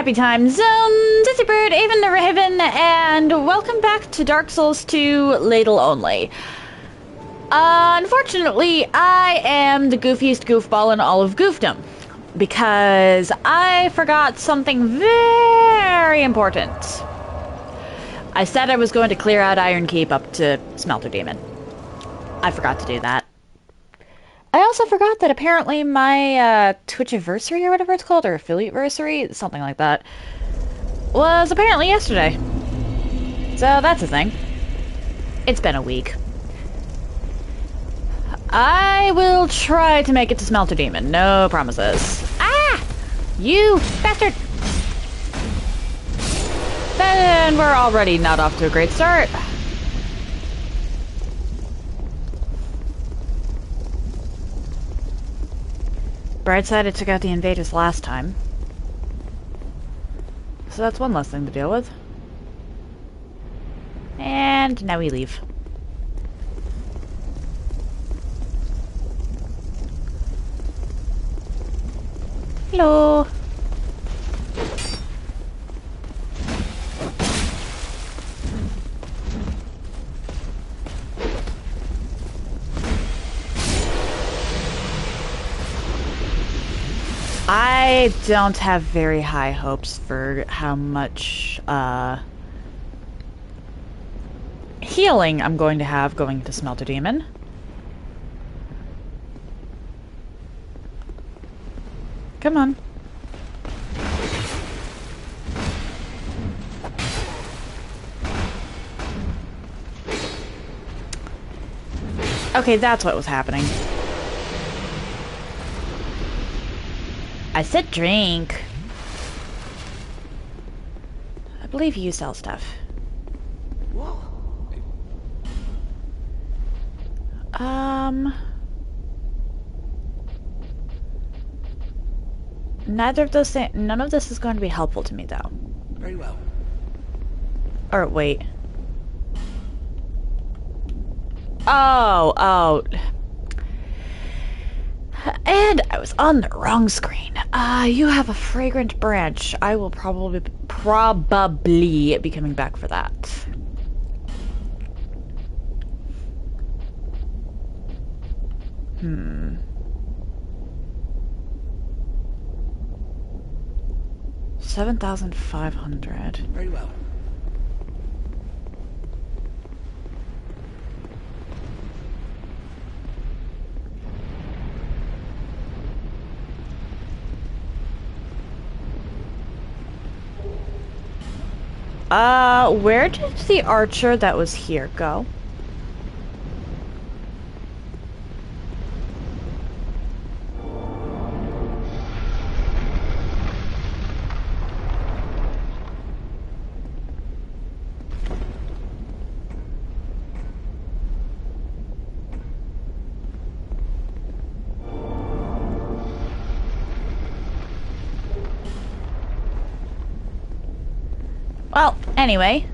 Happy time zone, Dizzy Bird, Avon the Raven, and welcome back to Dark Souls 2 Ladle only. Unfortunately, I am the goofiest goofball in all of goofdom, because I forgot something very important. I said I was going to clear out Iron Keep up to Smelter Demon. I forgot to do that. I also forgot that apparently my Twitchiversary or whatever it's called, or Affiliateversary, something like that, was apparently yesterday. So that's a thing. It's been a week. I will try to make it to Smelter Demon, no promises. Ah! You bastard! Then we're already not off to a great start. Bright side, I took out the invaders last time. So that's one less thing to deal with. And now we leave. Hello. I don't have very high hopes for how much healing I'm going to have going to Smelter Demon. Come on. Okay, that's what was happening. I said drink. I believe you sell stuff. Neither of those things. None of this is going to be helpful to me, though. Very well. Or wait. Oh. And I was on the wrong screen. You have a fragrant branch. I will probably be coming back for that. Hmm. 7,500. Very well. Where did the archer that was here go? Well, anyway.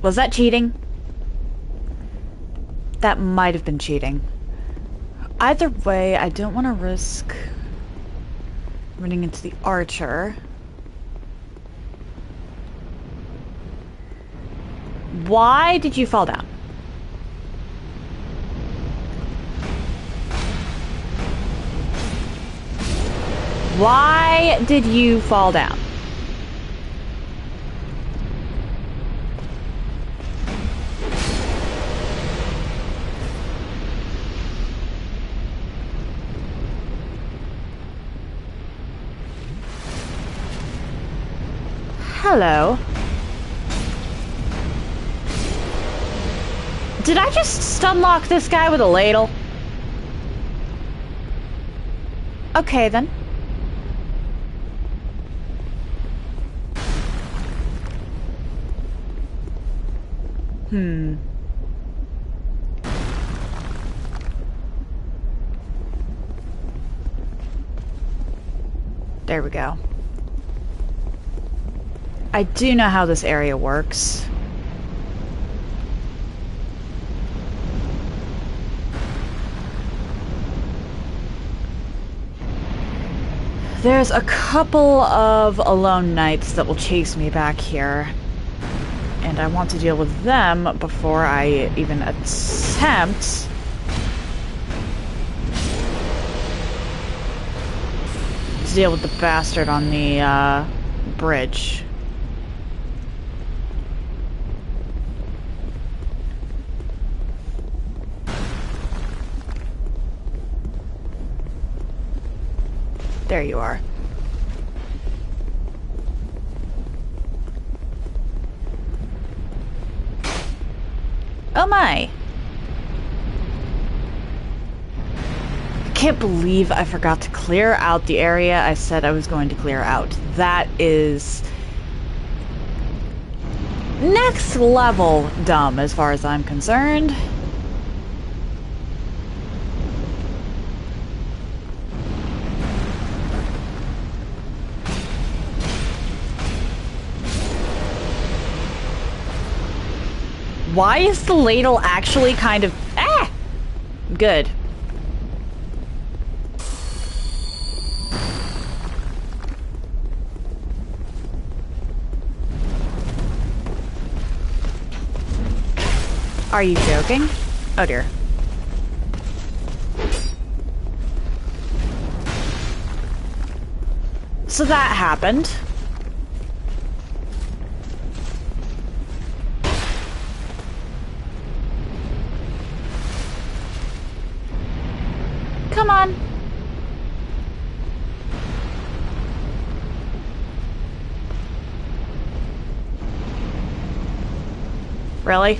Was that cheating? That might have been cheating. Either way, I don't want to risk running into the archer. Why did you fall down? Why did you fall down? Hello. Did I just stunlock this guy with a ladle? Okay, then. There we go. I do know how this area works. There's a couple of alone knights that will chase me back here. And I want to deal with them before I even attempt to deal with the bastard on the bridge. There you are. Oh my! I can't believe I forgot to clear out the area I said I was going to clear out. That is next level dumb as far as I'm concerned. Why is the ladle actually kind of... Ah! Good. Are you joking? Oh dear. So that happened. Come on. Really?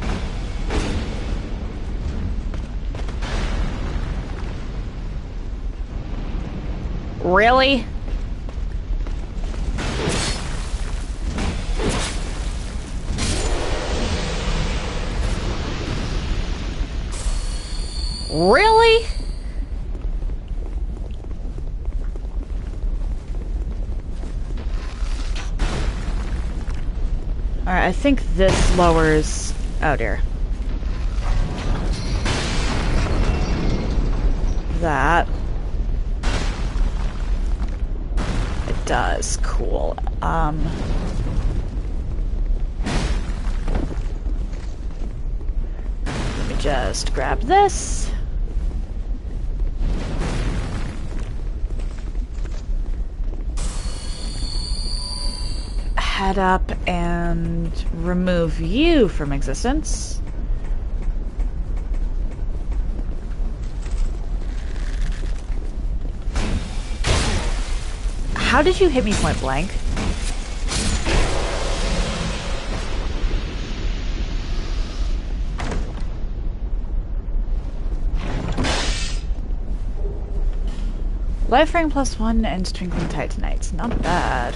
Really? Really? Alright, I think this lowers... Oh dear. That. It does. Cool. Let me just grab this. Head up and remove you from existence. How did you hit me point blank? Life ring +1 and strengthening titanites. Not bad.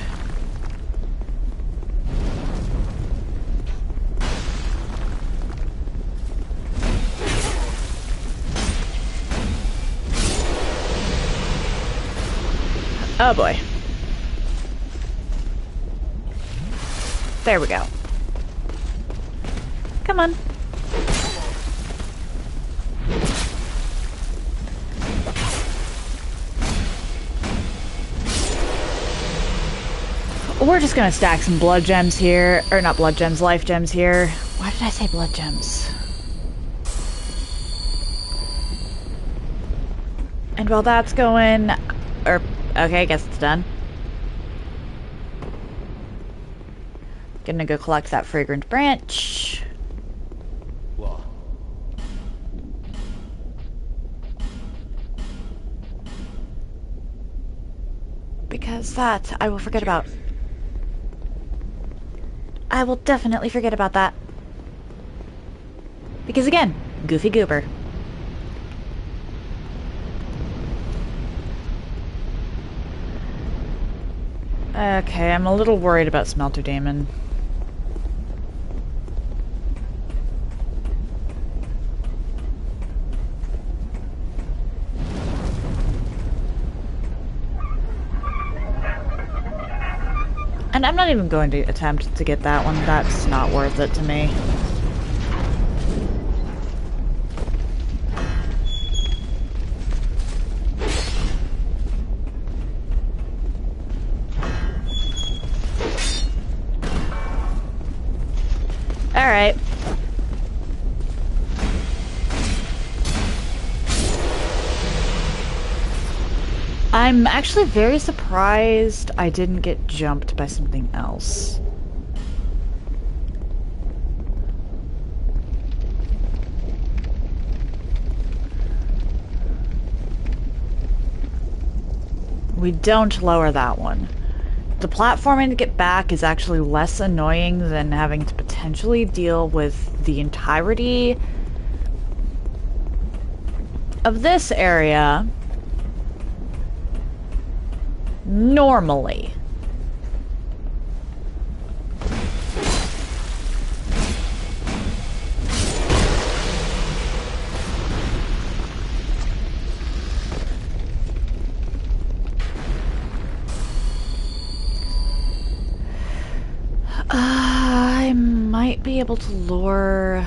Oh boy. There we go. Come on. We're just gonna stack some blood gems here. Or not blood gems, life gems here. Why did I say blood gems? And while that's going... Or, okay, I guess it's done. Gonna go collect that fragrant branch. Whoa. Because that I will forget about. I will definitely forget about that. Because again, goofy goober. Okay, I'm a little worried about Smelter Daemon. And I'm not even going to attempt to get that one. That's not worth it to me. I'm actually very surprised I didn't get jumped by something else. We don't lower that one. The platforming to get back is actually less annoying than having to potentially deal with the entirety of this area normally. I might be able to lure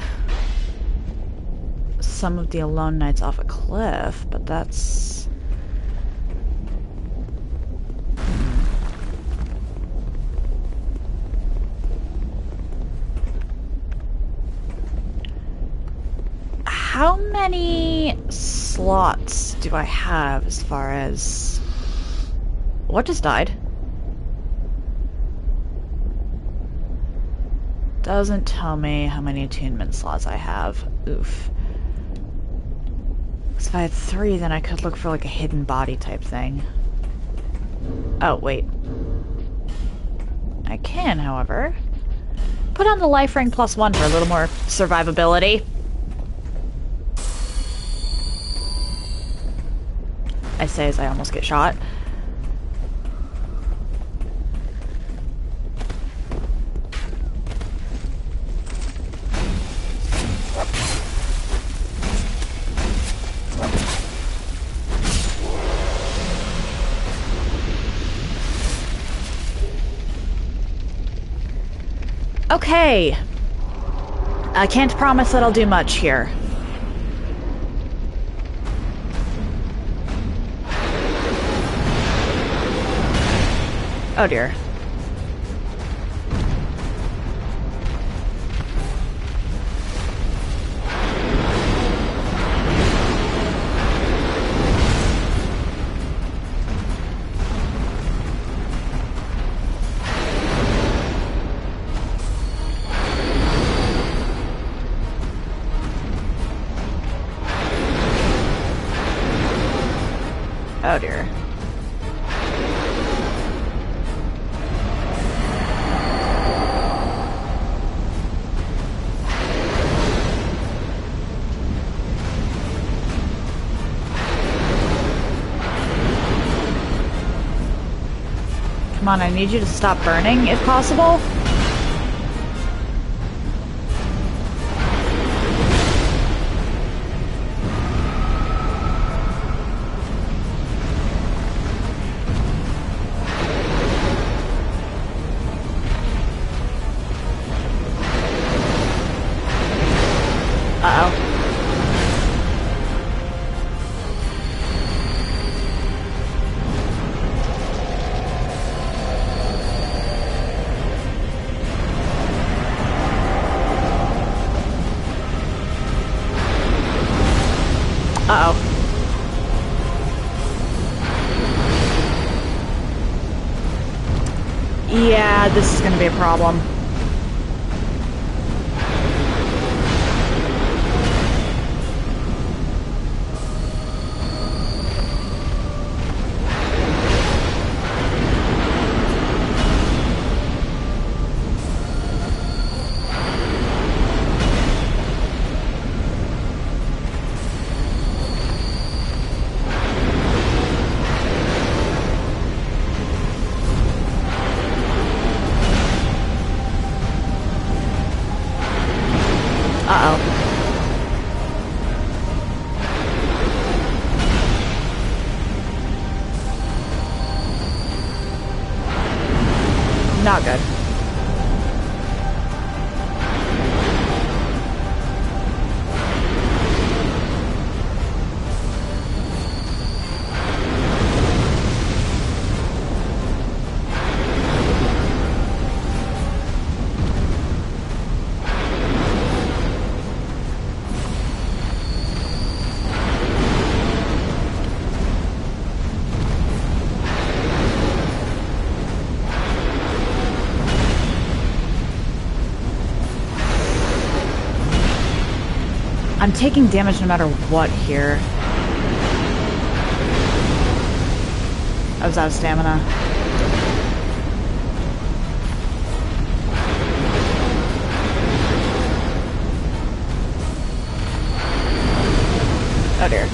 some of the Alone Knights off a cliff, but that's... How many slots do I have as far as... What just died? Doesn't tell me how many attunement slots I have. Oof. Because if I had 3, then I could look for like a hidden body type thing. Oh, wait. I can, however, put on the life ring +1 for a little more survivability. I say as I almost get shot. Okay. I can't promise that I'll do much here. Oh dear. Oh dear. Come on, I need you to stop burning, if possible. Uh-oh. Uh-oh. Yeah, this is gonna be a problem. Uh-oh. Not good. I'm taking damage no matter what here. I was out of stamina. Oh dear.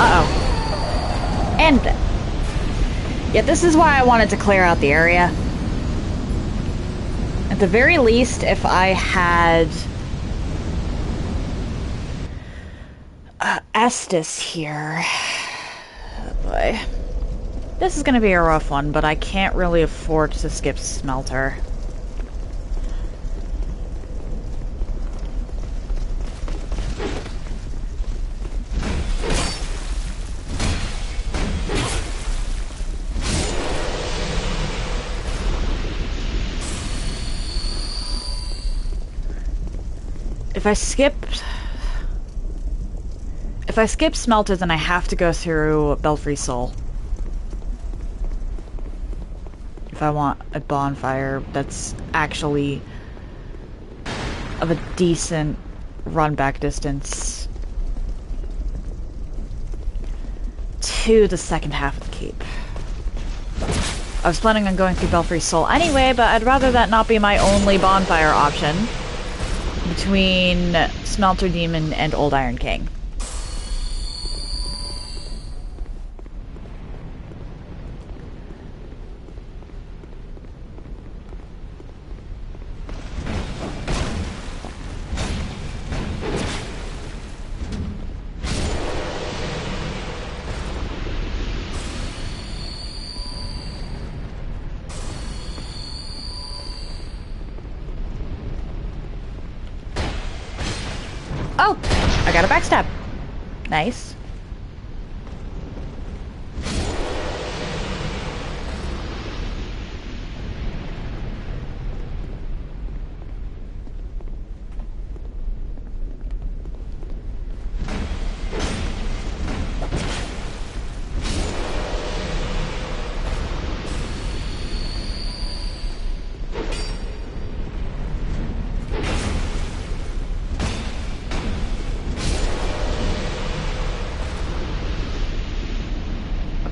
Uh-oh. And yeah, this is why I wanted to clear out the area. At the very least, if I had Estes here. Oh boy. This is gonna be a rough one, but I can't really afford to skip Smelter. If I skip Smelter, then I have to go through Belfry Soul. If I want a bonfire that's actually of a decent run back distance to the second half of the keep. I was planning on going through Belfry Soul anyway, but I'd rather that not be my only bonfire option between Smelter Demon and Old Iron King. Oh! I got a backstab. Nice.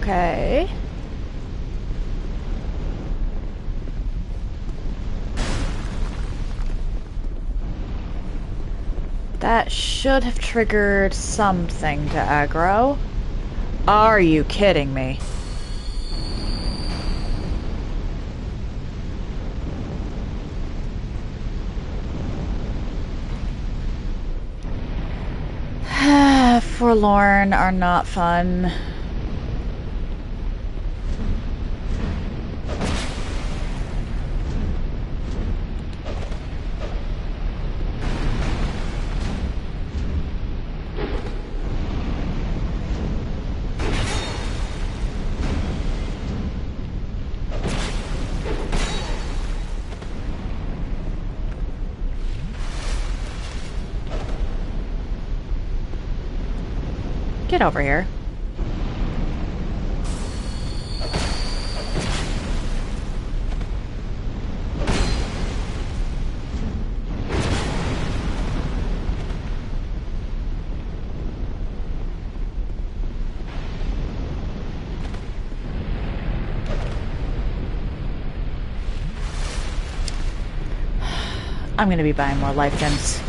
Okay. That should have triggered something to aggro. Are you kidding me? Forlorn are not fun. Get over here. I'm gonna be buying more life gems.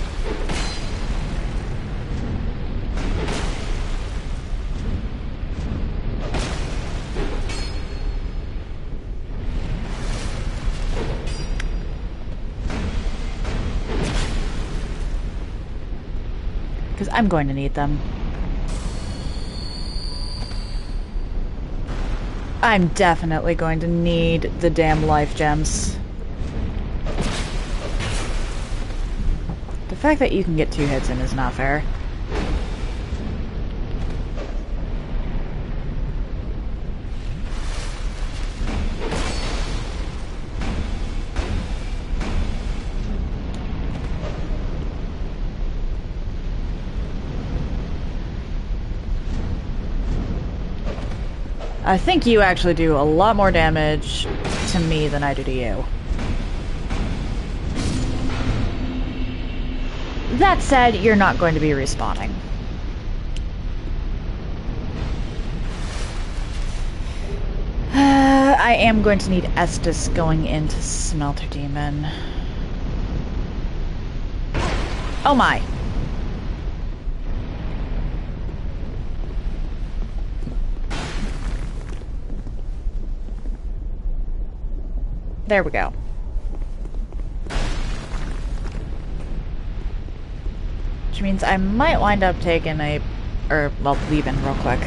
Because I'm going to need them. I'm definitely going to need the damn life gems. The fact that you can get 2 hits in is not fair. I think you actually do a lot more damage to me than I do to you. That said, you're not going to be respawning. I am going to need Estes going into Smelter Demon. Oh my. There we go. Which means I might wind up taking leaving real quick.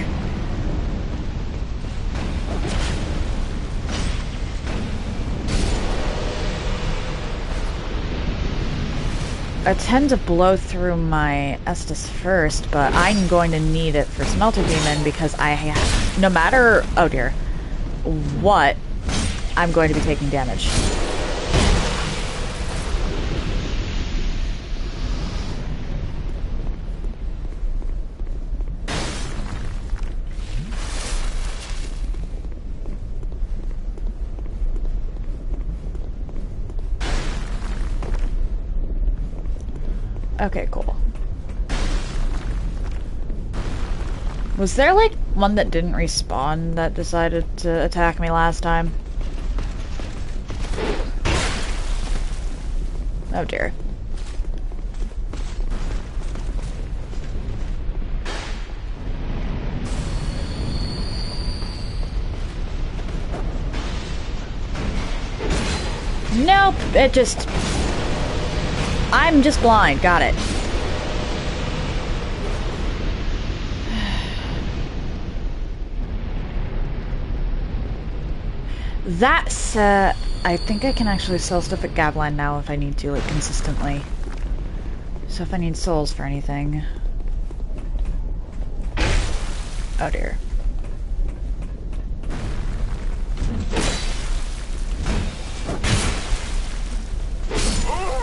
I tend to blow through my Estus first, but I'm going to need it for Smelter Demon because no matter, oh dear, what, I'm going to be taking damage. Okay, cool. Was there, like, one that didn't respawn that decided to attack me last time? Oh dear. Nope, it just... I'm just blind, got it. That's, I think I can actually sell stuff at Gabland now if I need to, like, consistently. So if I need souls for anything. Oh dear.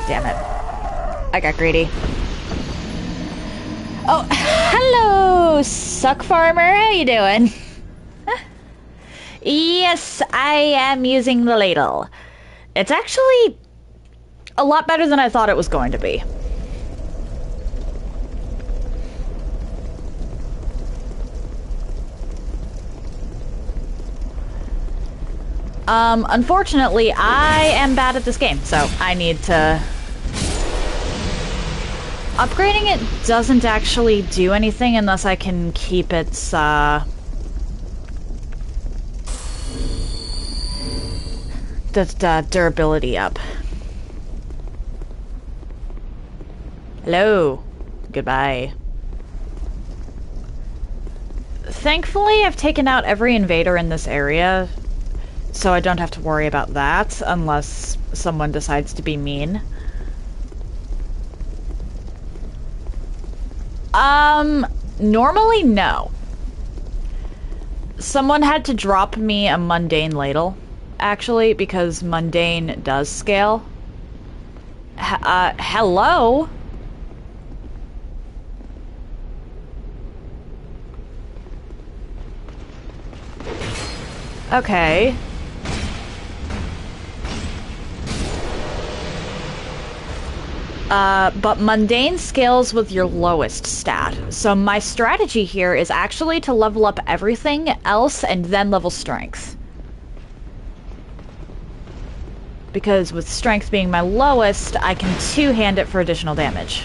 Damn it. I got greedy. Oh, hello, Suck Farmer. How you doing? Yes, I am using the Ladle. It's actually a lot better than I thought it was going to be. Unfortunately, I am bad at this game, so I need to... Upgrading it doesn't actually do anything unless I can keep its, the durability up. Hello. Goodbye. Thankfully, I've taken out every invader in this area, so I don't have to worry about that unless someone decides to be mean. Normally, no. Someone had to drop me a mundane ladle, actually, because mundane does scale. Hello? Okay. But mundane scales with your lowest stat. So my strategy here is actually to level up everything else and then level strength. Because with strength being my lowest, I can two-hand it for additional damage.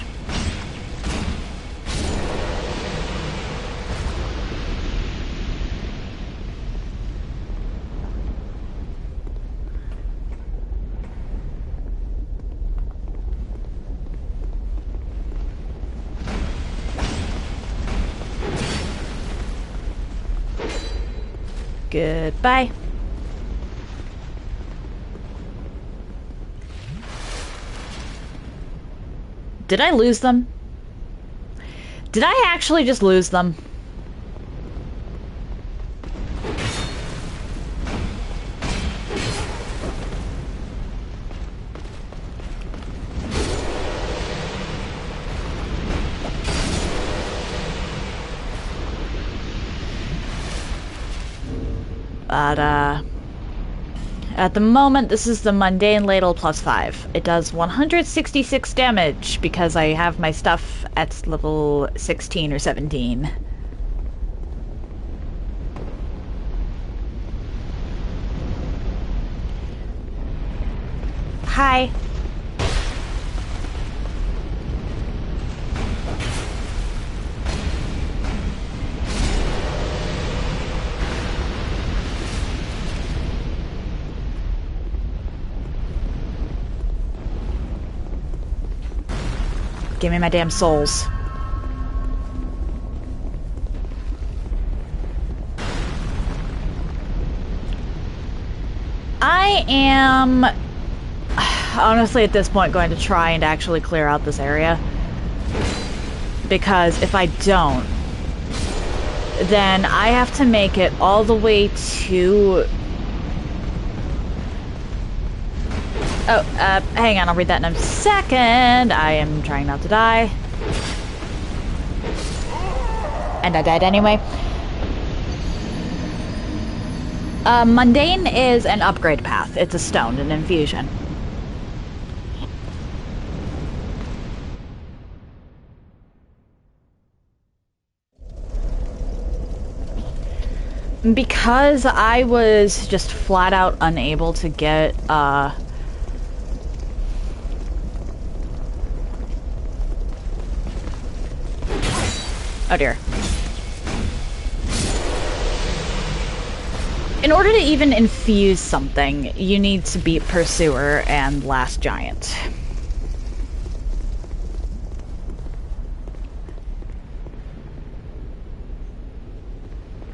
Goodbye. Did I lose them? Did I actually just lose them? But, at the moment, this is the Mundane Ladle +5. It does 166 damage because I have my stuff at level 16 or 17. Hi. Give me my damn souls. I am honestly at this point going to try and actually clear out this area, because if I don't, then I have to make it all the way to... Oh, hang on, I'll read that in a second. I am trying not to die. And I died anyway. Mundane is an upgrade path. It's a stone, an infusion. Because I was just flat out unable to get, oh dear. In order to even infuse something, you need to beat Pursuer and Last Giant.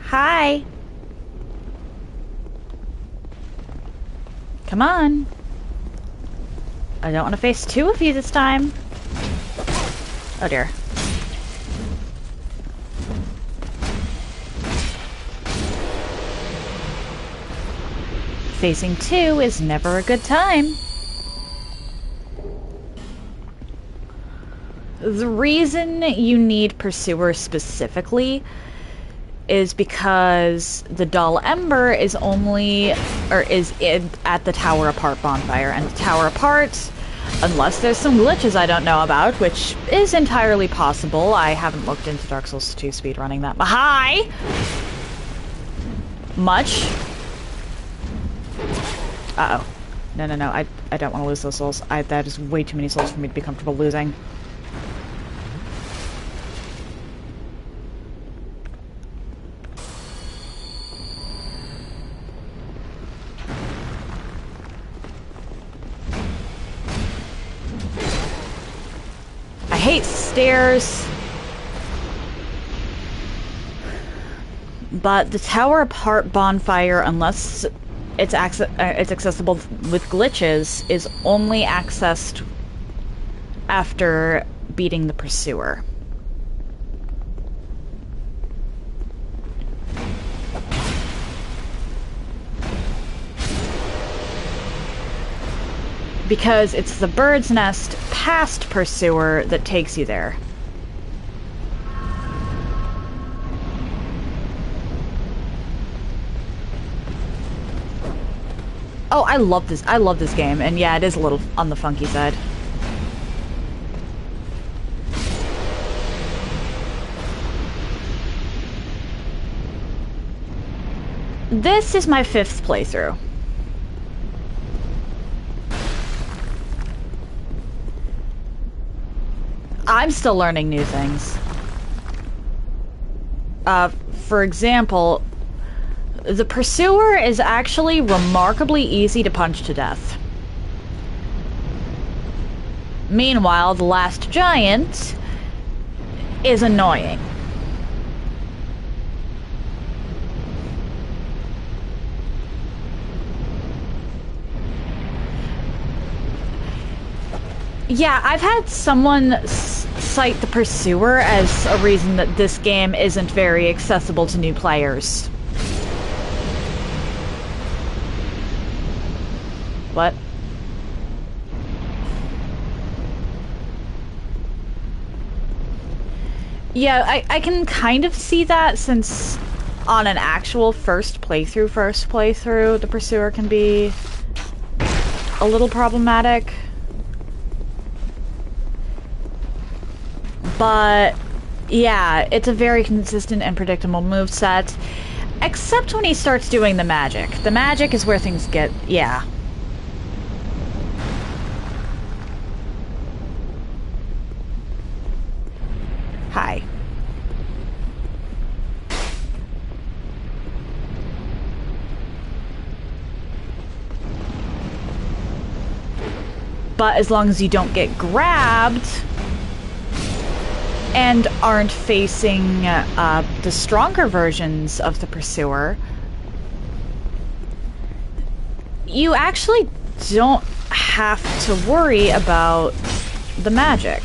Hi. Come on. I don't want to face two of you this time. Oh dear. Facing two is never a good time. The reason you need Pursuer specifically is because the Dull Ember is only, or is at the Tower Apart bonfire, and the Tower Apart, unless there's some glitches I don't know about, which is entirely possible. I haven't looked into Dark Souls 2 speedrunning that. Hi! Much? Uh-oh. No, no, no. I don't want to lose those souls. That is way too many souls for me to be comfortable losing. I hate stairs. But the Tower Apart bonfire, unless it's accessible with glitches, is only accessed after beating the Pursuer. Because it's the Bird's Nest past Pursuer that takes you there. Oh, I love this. I love this game, and yeah, it is a little on the funky side. This is my 5th playthrough. I'm still learning new things. For example, the Pursuer is actually remarkably easy to punch to death. Meanwhile, the Last Giant is annoying. Yeah, I've had someone cite the Pursuer as a reason that this game isn't very accessible to new players. What? Yeah, I can kind of see that, since on an actual first playthrough, the Pursuer can be a little problematic. But yeah, it's a very consistent and predictable moveset. Except when he starts doing the magic. The magic is where things get... yeah. Hi. But as long as you don't get grabbed... and aren't facing the stronger versions of the Pursuer, you actually don't have to worry about the magic.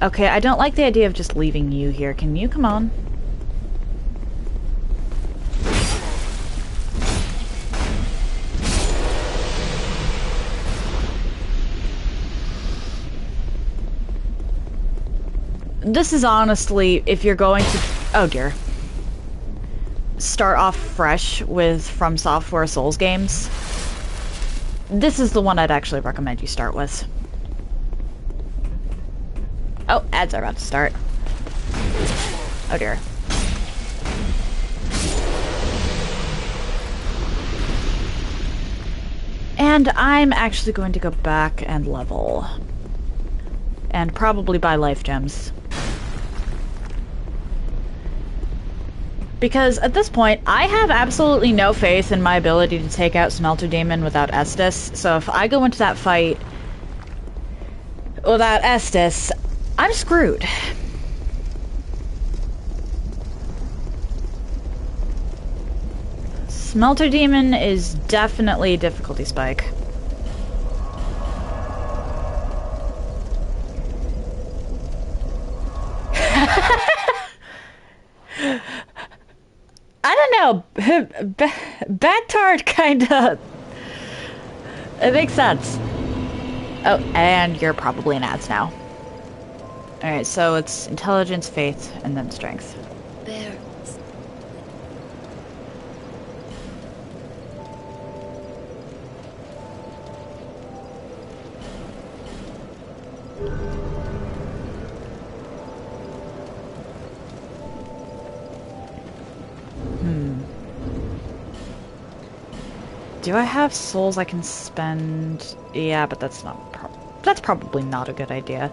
Okay, I don't like the idea of just leaving you here. Can you come on? This is honestly, if you're going to... oh dear. Start off fresh with From Software Souls games. This is the one I'd actually recommend you start with. Oh, ads are about to start. Oh dear. And I'm actually going to go back and level. And probably buy life gems. Because at this point, I have absolutely no faith in my ability to take out Smelter Demon without Estus, so if I go into that fight without Estus, I'm screwed. Smelter Demon is definitely a difficulty spike. I don't know. Backtard kinda... it makes sense. Oh, and you're probably in ads now. Alright, so it's intelligence, faith, and then strength. Bear. Do I have souls I can spend? Yeah, but that's not that's probably not a good idea.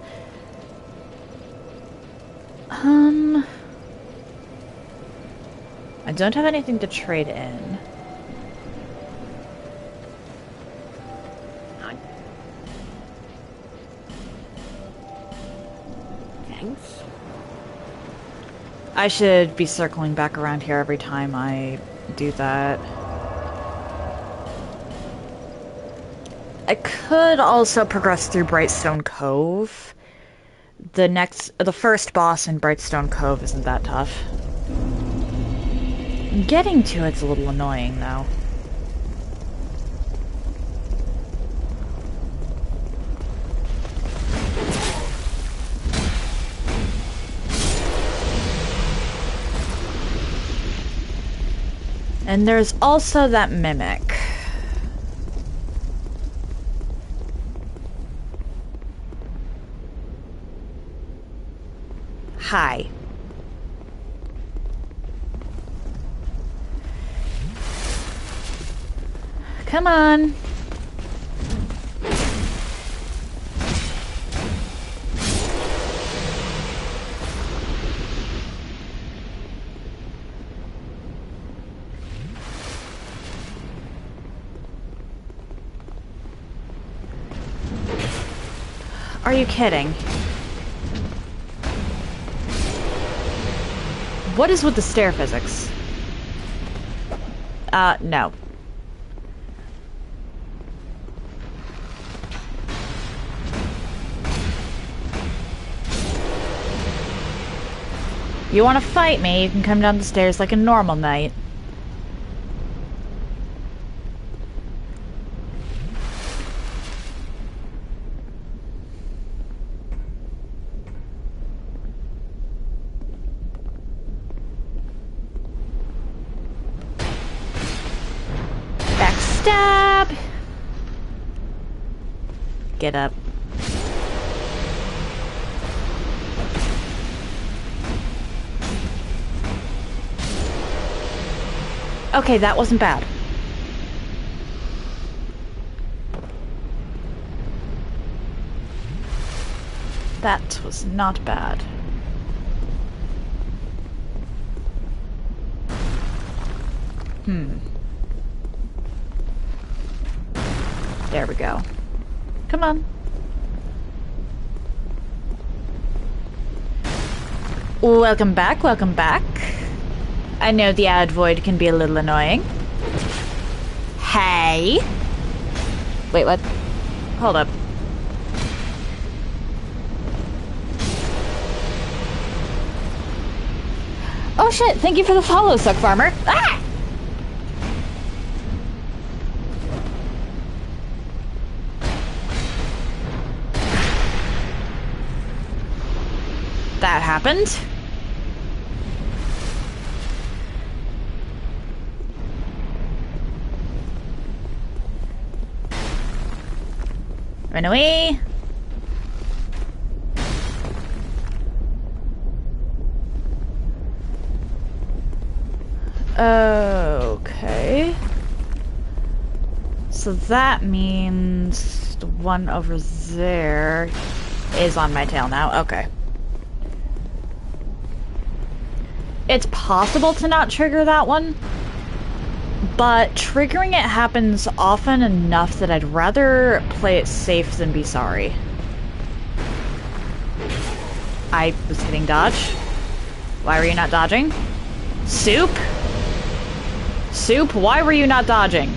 I don't have anything to trade in. Thanks. I should be circling back around here every time I do that. I could also progress through Brightstone Cove. The first boss in Brightstone Cove isn't that tough. Getting to it's a little annoying, though. And there's also that mimic. Hi. Come on. Are you kidding? What is with the stair physics? No. You want to fight me, you can come down the stairs like a normal knight. Stab! Get up. Okay, that wasn't bad. That was not bad. There we go. Come on. Welcome back, welcome back. I know the ad void can be a little annoying. Hey! Wait, what? Hold up. Oh shit, thank you for the follow, Suck Farmer. Ah! That happened. Run away. Okay. So that means the one over there is on my tail now. Okay. It's possible to not trigger that one, but triggering it happens often enough that I'd rather play it safe than be sorry. I was hitting dodge. Why were you not dodging? Soup? Soup, why were you not dodging?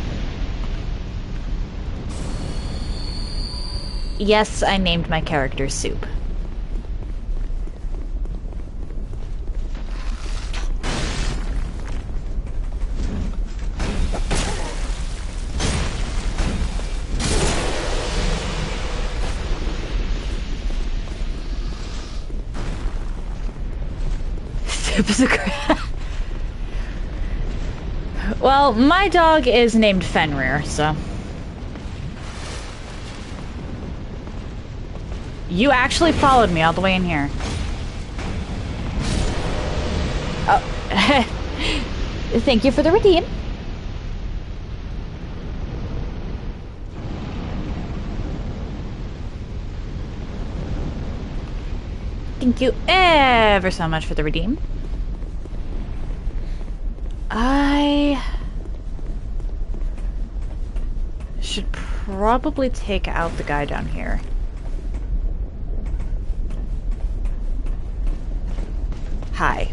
Yes, I named my character Soup. Soup is a crap. Well, my dog is named Fenrir, so... You actually followed me all the way in here. Oh. Thank you for the redeem. Thank you ever so much for the redeem. I should probably take out the guy down here. Hi.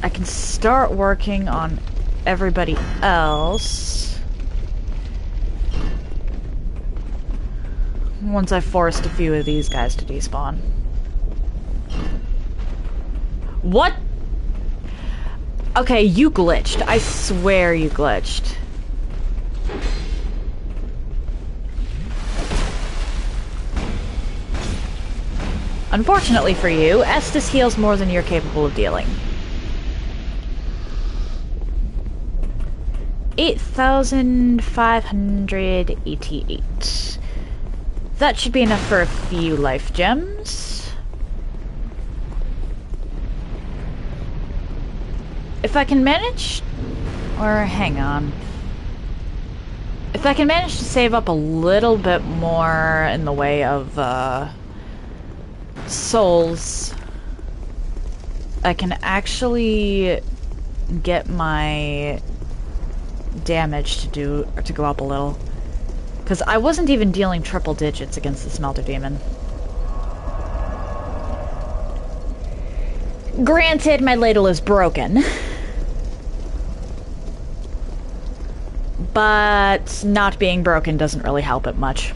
I can start working on everybody else once I've forced a few of these guys to despawn. What? Okay, you glitched. I swear you glitched. Unfortunately for you, Estes heals more than you're capable of dealing. 8,588. That should be enough for a few life gems. If I can manage... Or, hang on. If I can manage to save up a little bit more in the way of, souls, I can actually get my damage to go up a little. Because I wasn't even dealing triple digits against the Smelter Demon. Granted, my ladle is broken. But not being broken doesn't really help it much.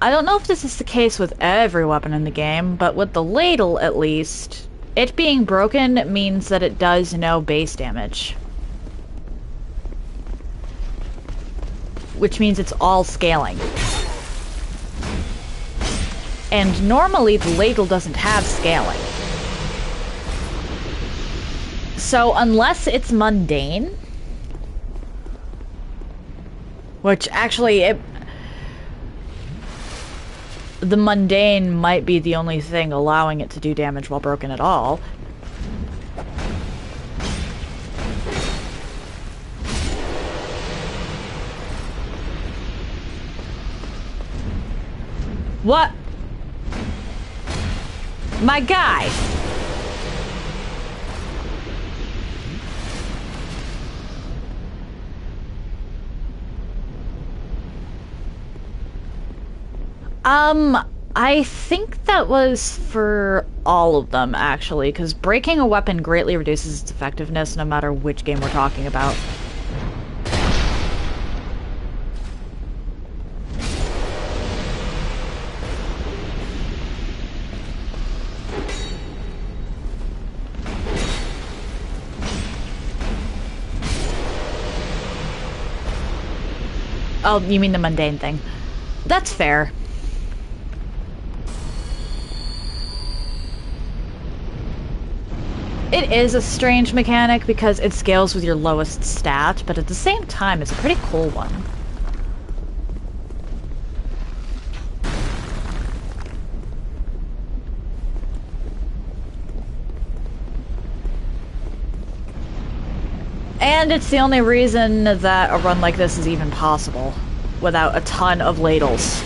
I don't know if this is the case with every weapon in the game, but with the ladle, at least, It being broken means that it does no base damage. Which means it's all scaling. And normally the ladle doesn't have scaling. So unless it's mundane, which actually the mundane might be the only thing allowing it to do damage while broken at all. What? My guy! I think that was for all of them, actually, because breaking a weapon greatly reduces its effectiveness no matter which game we're talking about. Oh, you mean the mundane thing. That's fair. It is a strange mechanic because it scales with your lowest stat, but at the same time, it's a pretty cool one. And it's the only reason that a run like this is even possible, without a ton of ladles.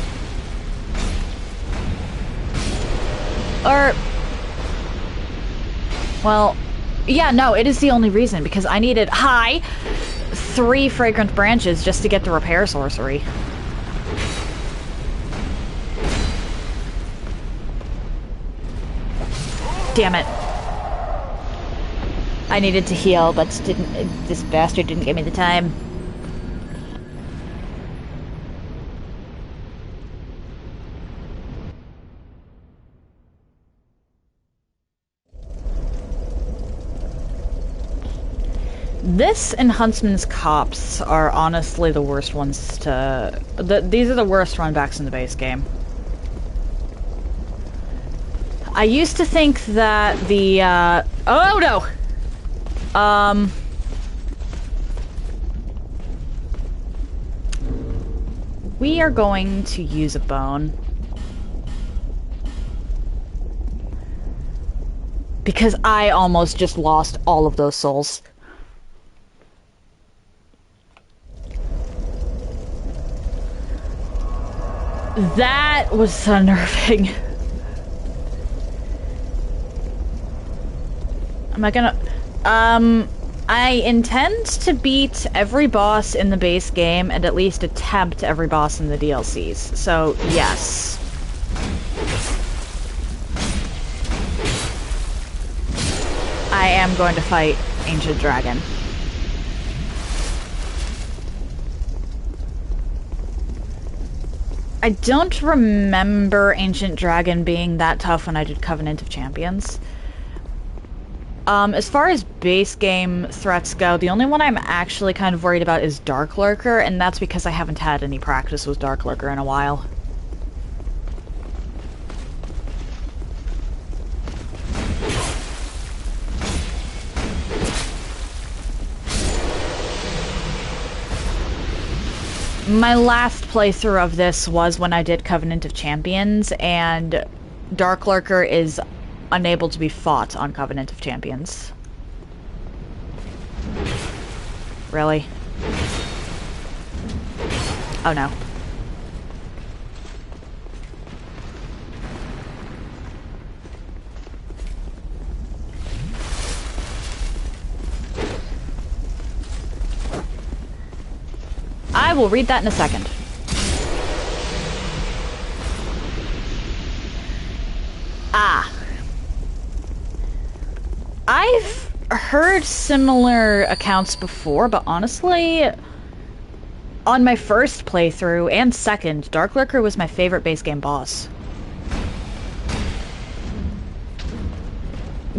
Or... well, yeah, no, it is the only reason, because I needed, 3 fragrant branches just to get the repair sorcery. Damn it. I needed to heal, but this bastard didn't give me the time. This and Huntsman's Copse are honestly the worst ones to... these are the worst runbacks in the base game. I used to think that the, oh no! We are going to use a bone. Because I almost just lost all of those souls. That was unnerving. Am I gonna... I intend to beat every boss in the base game and at least attempt every boss in the DLCs. So, yes. I am going to fight Ancient Dragon. I don't remember Ancient Dragon being that tough when I did Covenant of Champions. As far as base game threats go, the only one I'm actually kind of worried about is Dark Lurker, and that's because I haven't had any practice with Dark Lurker in a while. My last playthrough of this was when I did Covenant of Champions, and Dark Lurker is unable to be fought on Covenant of Champions. Really? Oh no. I will read that in a second. Ah. I've heard similar accounts before, but honestly, on my first playthrough and second, Dark Lurker was my favorite base game boss.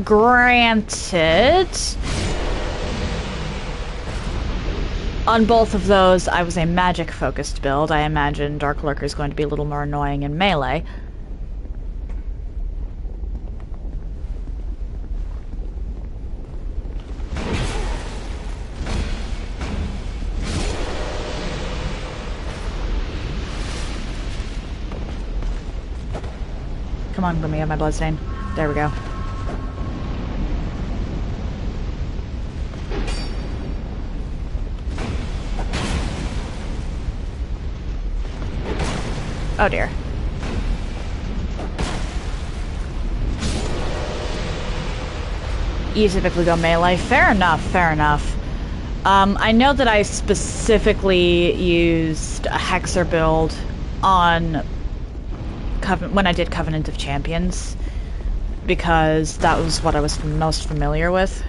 Granted, on both of those, I was a magic-focused build. I imagine Dark Lurker is going to be a little more annoying in melee. Come on, let me have my bloodstain. There we go. Oh dear. You typically go melee. Fair enough, fair enough. I know that I specifically used a Hexer build on when I did Covenant of Champions, because that was what I was most familiar with.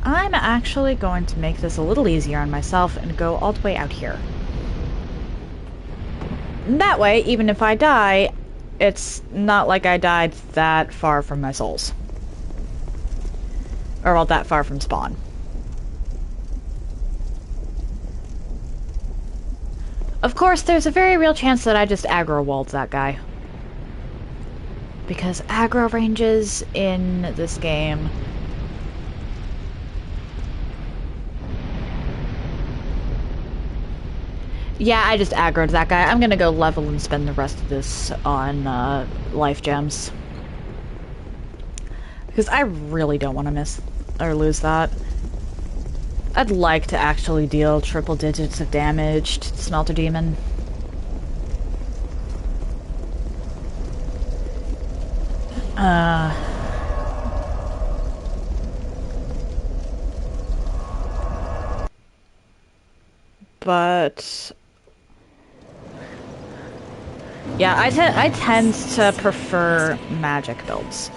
I'm actually going to make this a little easier on myself and go all the way out here. That way, even if I die, it's not like I died that far from my souls. Or, well, that far from spawn. Of course, there's a very real chance that I just aggro walled that guy. Because aggro ranges in this game... Yeah, I just aggroed that guy. I'm gonna go level and spend the rest of this on life gems. Because I really don't want to miss or lose that. I'd like to actually deal triple digits of damage to the Smelter Demon. But... yeah, I tend to prefer magic builds.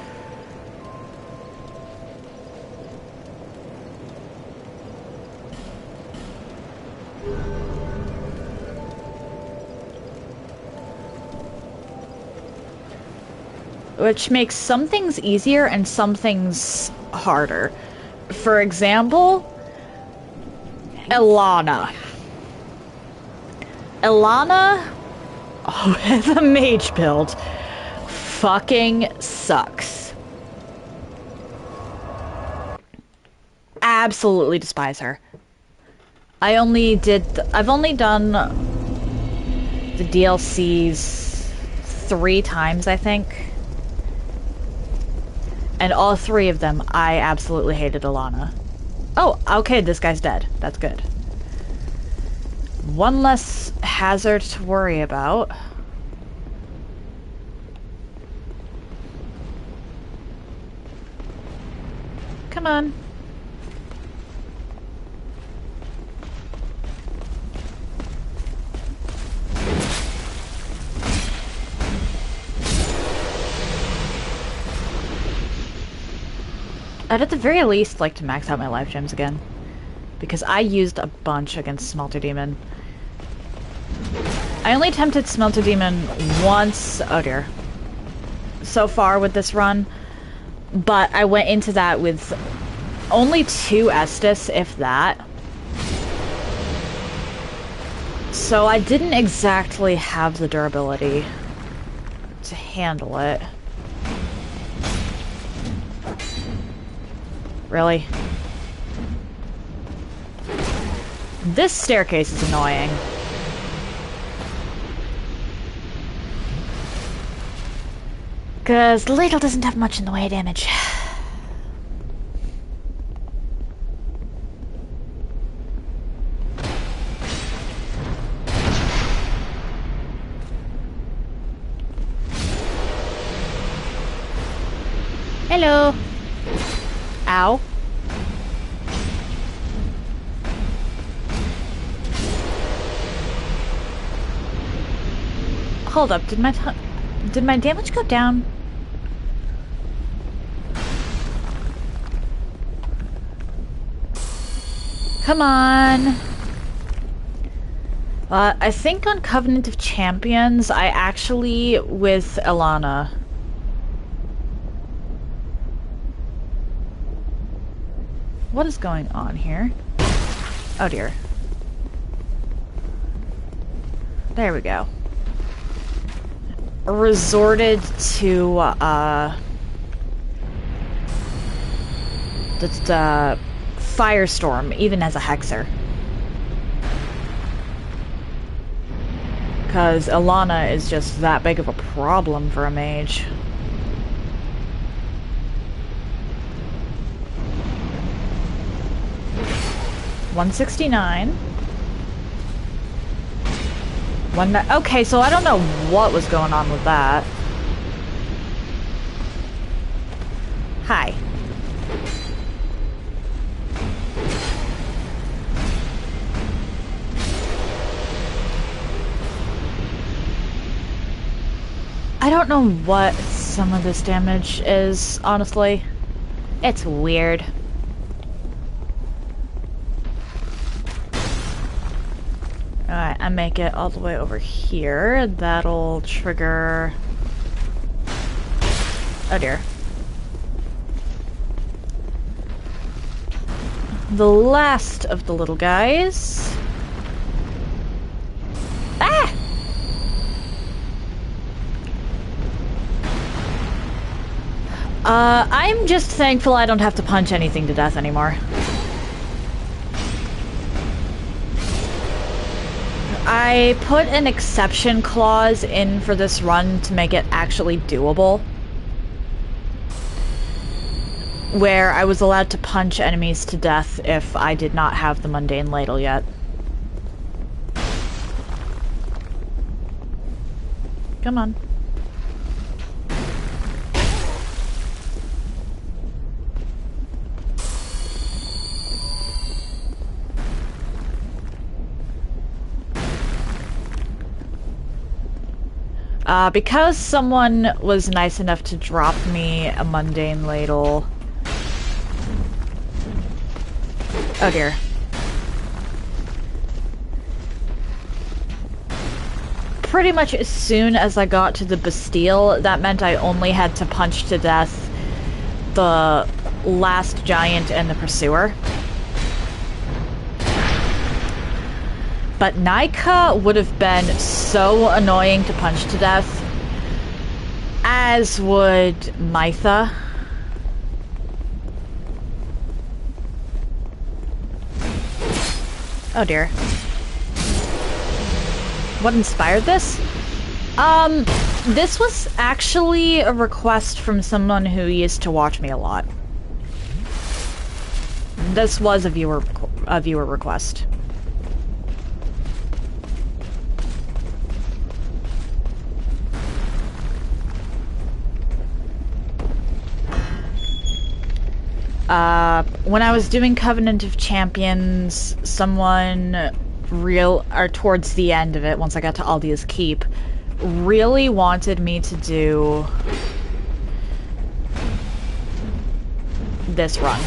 Which makes some things easier and some things harder. For example, Ilana. Ilana, the mage build, fucking sucks. Absolutely despise her. I've only done the DLCs 3 times, I think. And all 3 of them, I absolutely hated Ilana. Oh, okay, this guy's dead. That's good. One less hazard to worry about. Come on. I'd at the very least like to max out my life gems again, because I used a bunch against Smelter Demon. I only attempted Smelter Demon once, oh dear, so far with this run, but I went into that with only 2 Estus, if that. So I didn't exactly have the durability to handle it. Really? This staircase is annoying. Because Ladle doesn't have much in the way of damage. Hello. Ow. Hold up, did my damage go down? Come on. I think on Covenant of Champions, I actually, with Alana. What is going on here? Oh dear. There we go. Resorted to, Firestorm, even as a Hexer. Because Alana is just that big of a problem for a mage. $169. Okay, so I don't know what was going on with that. Hi. I don't know what some of this damage is, honestly. It's weird. Alright, I make it all the way over here. That'll trigger... Oh dear. The last of the little guys. Ah! I'm just thankful I don't have to punch anything to death anymore. I put an exception clause in for this run to make it actually doable, where I was allowed to punch enemies to death if I did not have the Mundane Ladle yet. Come on. Because someone was nice enough to drop me a Mundane Ladle... Oh dear. Pretty much as soon as I got to the Bastille, that meant I only had to punch to death the last giant and the Pursuer. But Nika would have been so annoying to punch to death, as would Mytha. Oh dear. What inspired this? This was actually a request from someone who used to watch me a lot. This was a viewer request. When I was doing Covenant of Champions, someone towards the end of it, once I got to Aldia's Keep, really wanted me to do this run.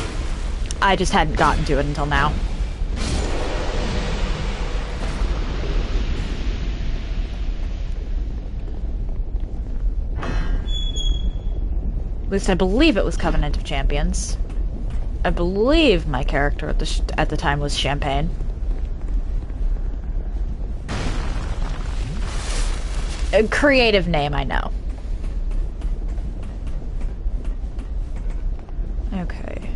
I just hadn't gotten to it until now. At least I believe it was Covenant of Champions. I believe my character at the time was Champagne. A creative name, I know. Okay.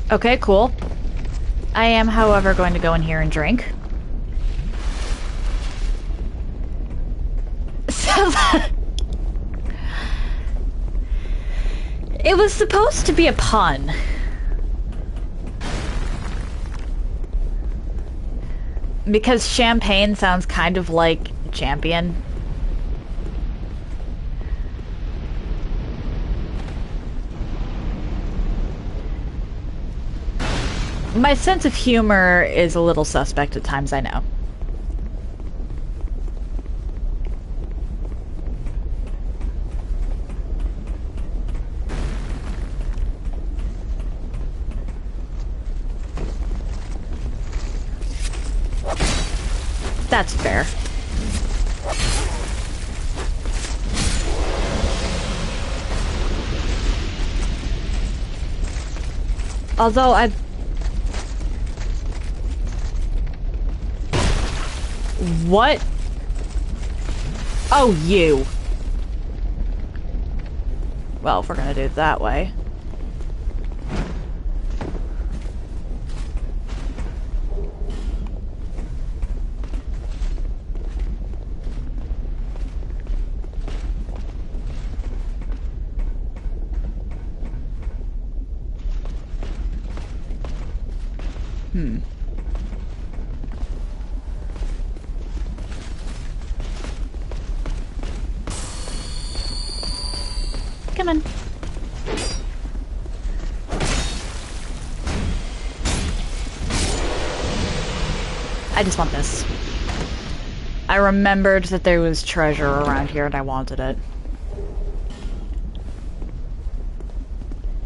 Okay, cool. I am, however, going to go in here and drink. So it was supposed to be a pun. Because champagne sounds kind of like champion. My sense of humor is a little suspect at times, I know. That's fair. Although I... What? Oh, you. Well, if we're gonna do it that way. Come on. I just want this. I remembered that there was treasure around here and I wanted it.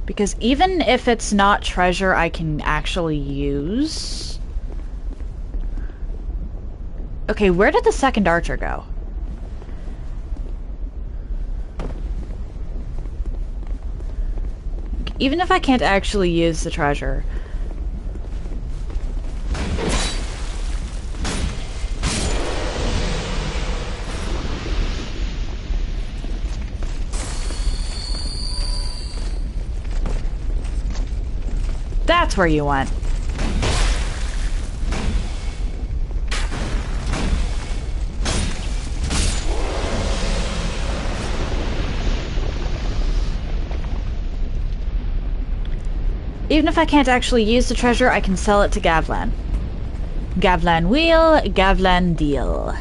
Because even if it's not treasure I can actually use... Okay, where did the second archer go? Even if I can't actually use the treasure. That's where you went. Even if I can't actually use the treasure, I can sell it to Gavlan. Gavlan wheel, Gavlan deal.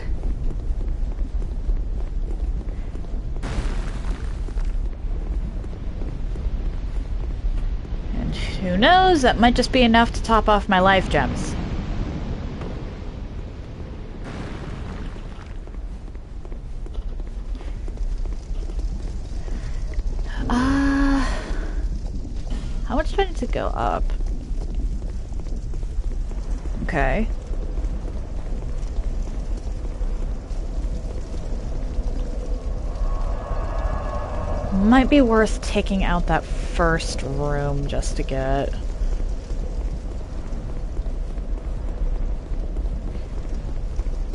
And who knows, that might just be enough to top off my life gems. How much do I need to go up? Okay. Might be worth taking out that first room just to get...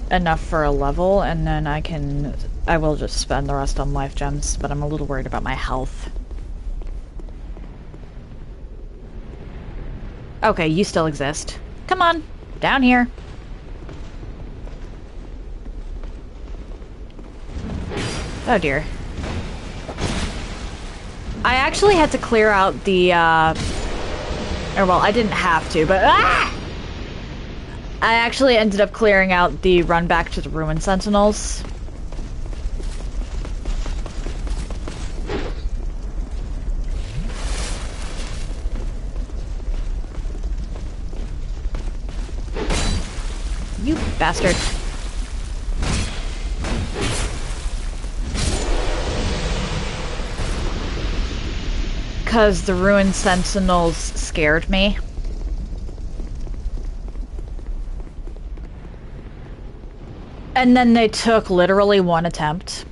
enough for a level, and then I will just spend the rest on life gems, but I'm a little worried about my health. Okay, you still exist. Come on, down here. Oh dear. I actually had to clear out the, or well, I didn't have to, but I actually ended up clearing out the run back to the Ruin Sentinels. You bastard. Because the Ruined Sentinels scared me. And then they took literally one attempt.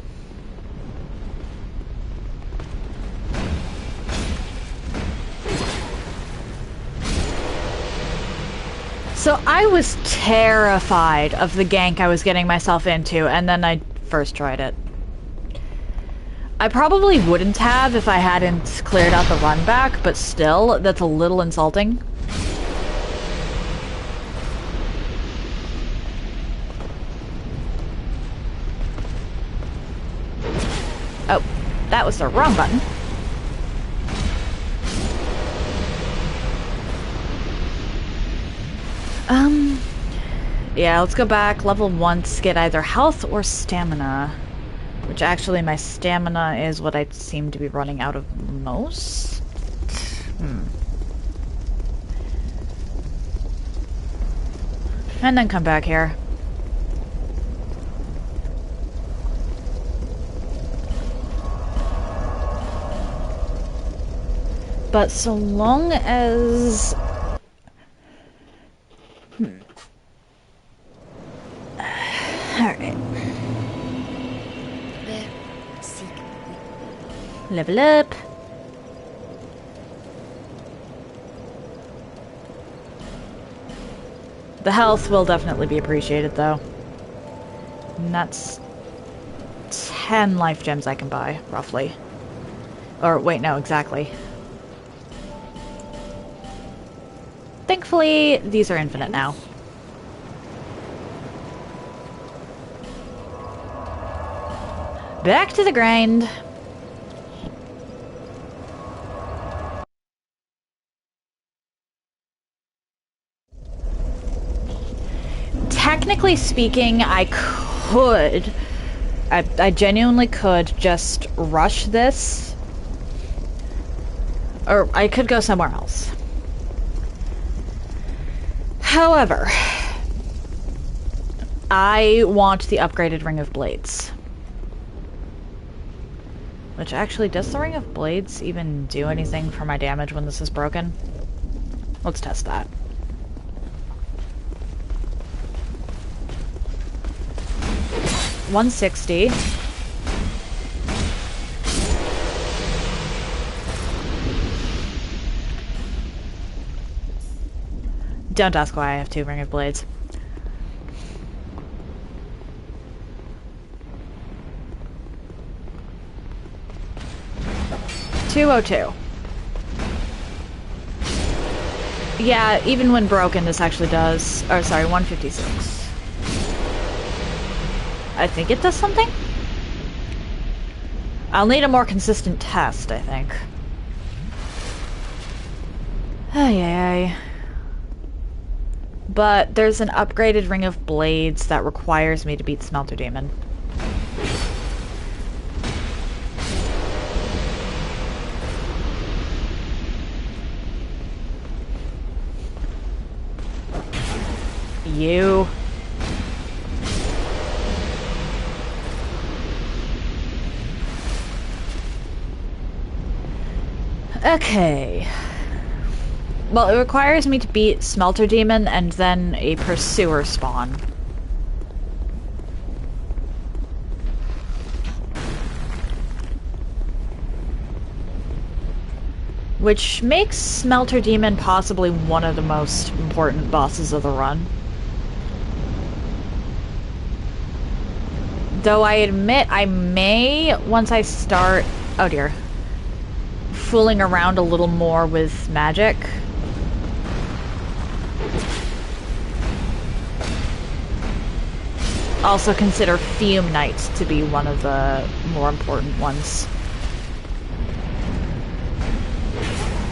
So I was terrified of the gank I was getting myself into, and then I first tried it. I probably wouldn't have if I hadn't cleared out the run back, but still, that's a little insulting. Oh, that was the wrong button. Yeah, let's go back. Level once, get either health or stamina. Which actually, my stamina is what I seem to be running out of most. And then come back here. But so long as... Alright. Level up. The health will definitely be appreciated, though. And that's 10 life gems I can buy, roughly. Or, wait, no, exactly. Thankfully, these are infinite now. Back to the grind. Technically speaking, I genuinely could just rush this. Or I could go somewhere else. However, I want the upgraded Ring of Blades. Which actually, does the Ring of Blades even do anything for my damage when this is broken? Let's test that. $160. Don't ask why I have 2 Ring of Blades. $202. Yeah, even when broken, this actually does... Or, sorry, $156. I think it does something? I'll need a more consistent test, I think. Ay. But there's an upgraded Ring of Blades that requires me to beat Smelter Demon. You... Okay. Well, it requires me to beat Smelter Demon and then a Pursuer spawn. Which makes Smelter Demon possibly one of the most important bosses of the run. Though I admit I may, once I start... Oh dear. Fooling around a little more with magic. Also consider Fume Knight to be one of the more important ones.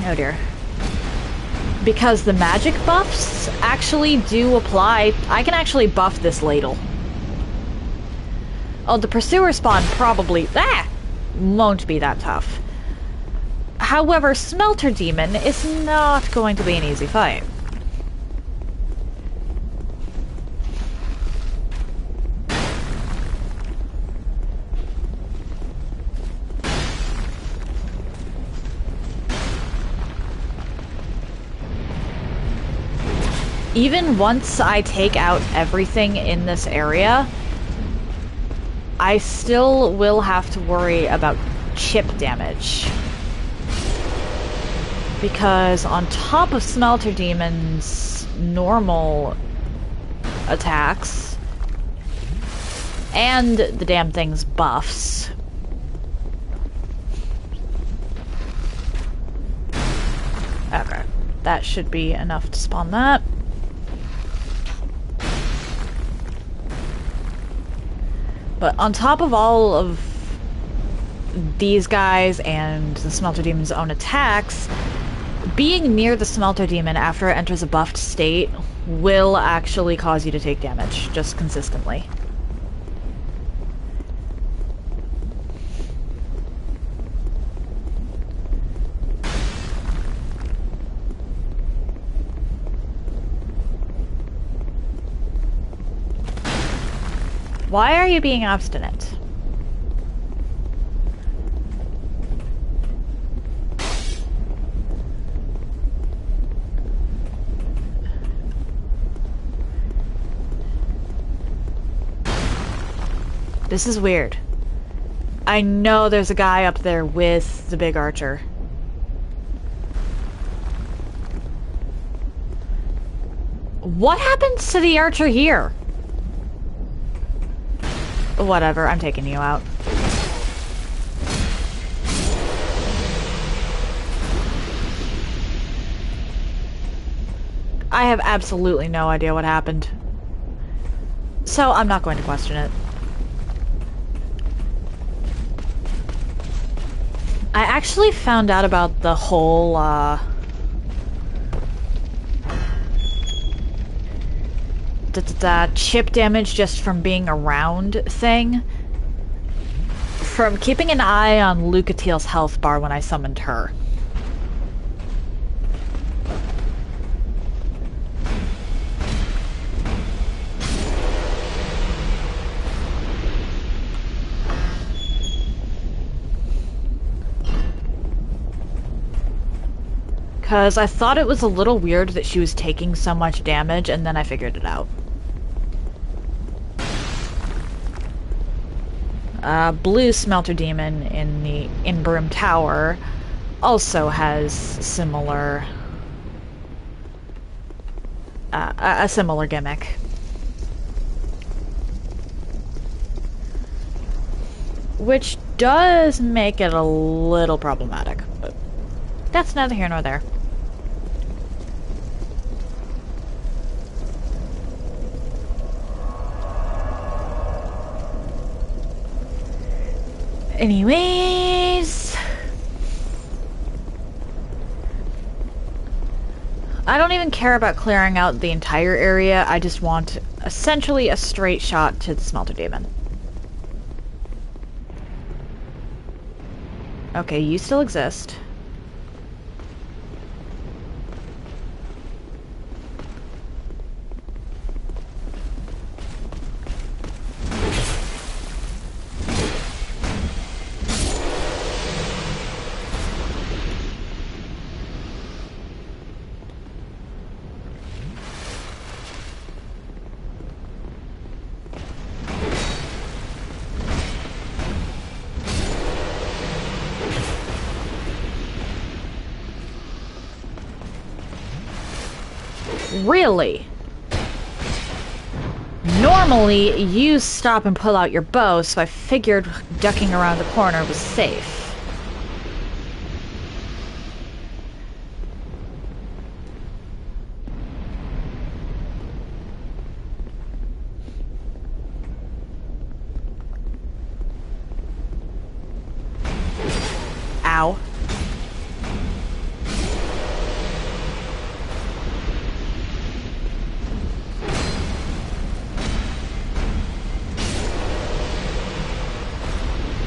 Oh dear. Because the magic buffs actually do apply. I can actually buff this Ladle. Oh, the Pursuer spawn probably... won't be that tough. However, Smelter Demon is not going to be an easy fight. Even once I take out everything in this area, I still will have to worry about chip damage. Because on top of Smelter Demon's normal attacks, and the damn thing's buffs, okay, that should be enough to spawn that. But on top of all of these guys and the Smelter Demon's own attacks, being near the Smelter Demon after it enters a buffed state will actually cause you to take damage, just consistently. Why are you being obstinate? This is weird. I know there's a guy up there with the big archer. What happens to the archer here? Whatever, I'm taking you out. I have absolutely no idea what happened. So I'm not going to question it. I actually found out about the whole, chip damage just from being around thing. From keeping an eye on Lucatiel's health bar when I summoned her. Because I thought it was a little weird that she was taking so much damage, and then I figured it out. Blue Smelter Demon in the Inbrim Tower also has similar... a similar gimmick. Which does make it a little problematic, but that's neither here nor there. Anyways, I don't even care about clearing out the entire area. I just want essentially a straight shot to the Smelter Demon. Okay, you still exist. Really? Normally, you stop and pull out your bow, so I figured ducking around the corner was safe. Ow.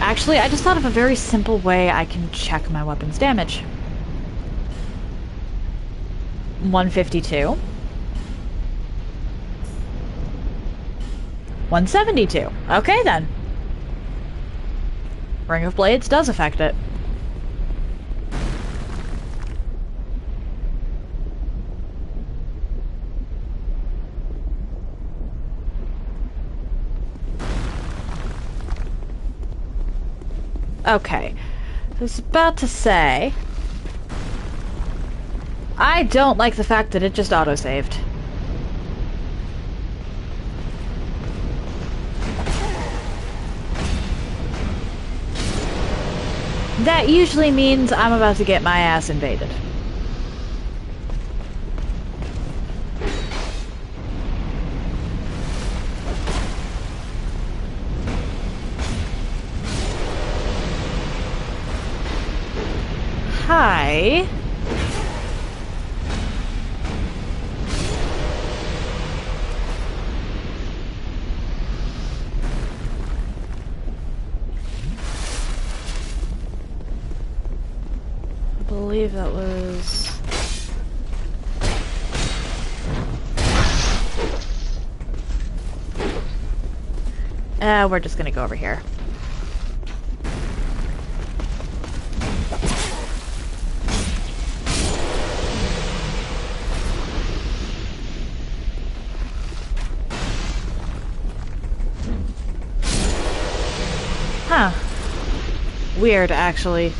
Actually, I just thought of a very simple way I can check my weapon's damage. 152. 172. Okay then. Ring of Blades does affect it. Okay, I was about to say, I don't like the fact that it just auto-saved. That usually means I'm about to get my ass invaded. Hi. I believe that was... We're just gonna go over here. Huh. Weird, actually.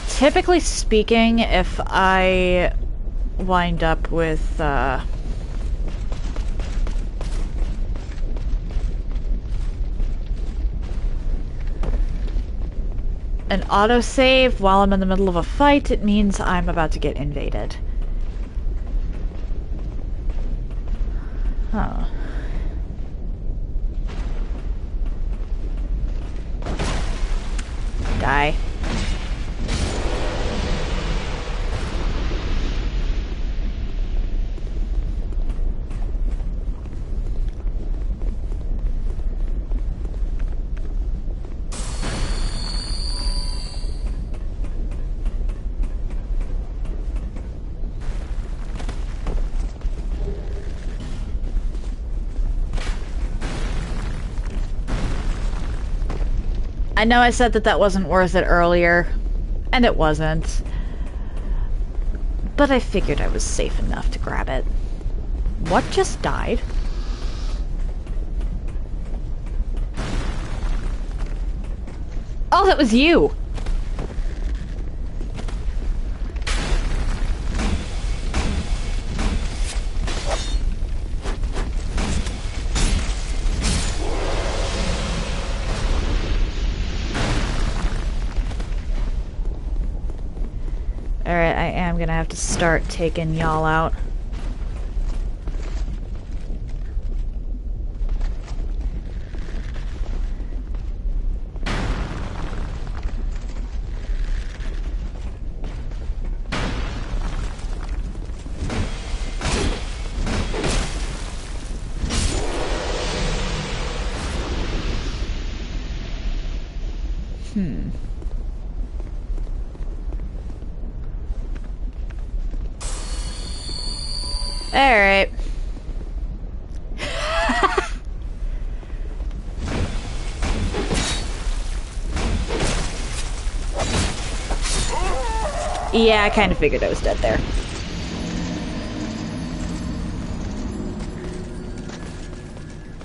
Typically speaking, if I wind up with, an autosave while I'm in the middle of a fight, it means I'm about to get invaded. Huh. Die. I know I said that that wasn't worth it earlier, and it wasn't. But I figured I was safe enough to grab it. What just died? Oh, that was you! Alright, I am gonna have to start taking y'all out. Alright. Yeah, I kind of figured I was dead there.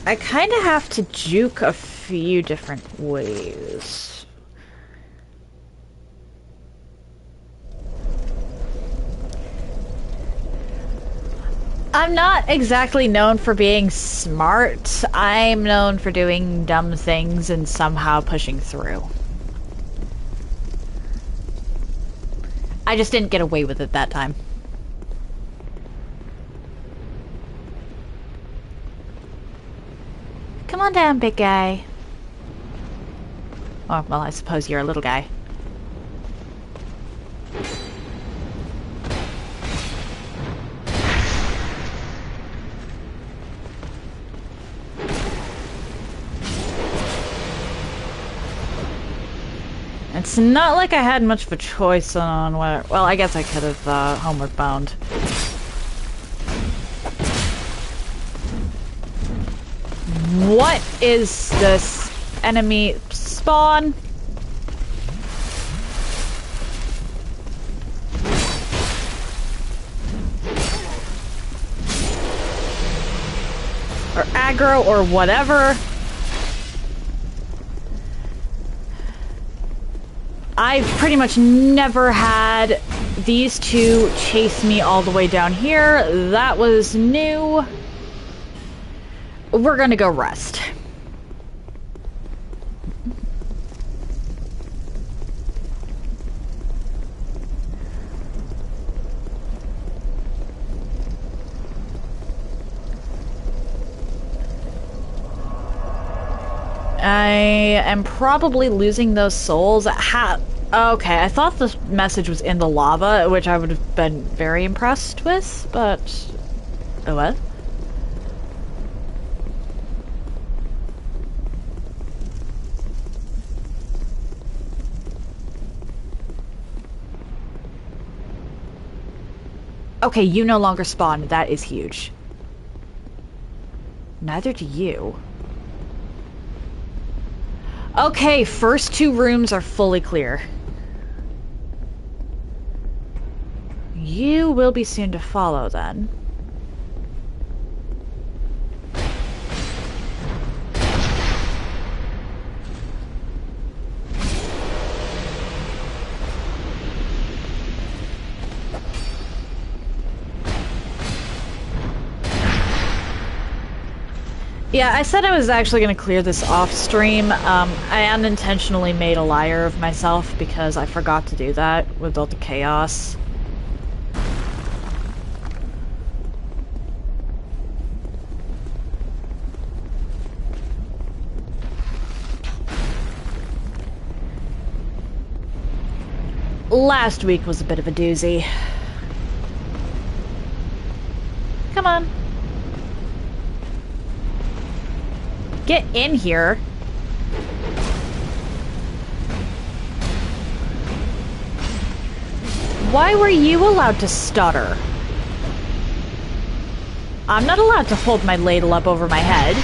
I kind of have to juke a few different ways. I'm not exactly known for being smart. I'm known for doing dumb things and somehow pushing through. I just didn't get away with it that time. Come on down, big guy. Oh, well, I suppose you're a little guy. It's not like I had much of a choice on where... Well, I guess I could have homeward bound. What is this enemy spawn? Or aggro or whatever. I've pretty much never had these two chase me all the way down here. That was new. We're gonna go rest. I am probably losing those souls. Okay, I thought the message was in the lava, which I would have been very impressed with, but... Oh, what? Okay, you no longer spawn. That is huge. Neither do you. Okay, first two rooms are fully clear. You will be soon to follow, then. Yeah, I said I was actually going to clear this off stream. I unintentionally made a liar of myself because I forgot to do that with all the chaos. Last week was a bit of a doozy. Come on. Get in here. Why were you allowed to stutter? I'm not allowed to hold my ladle up over my head.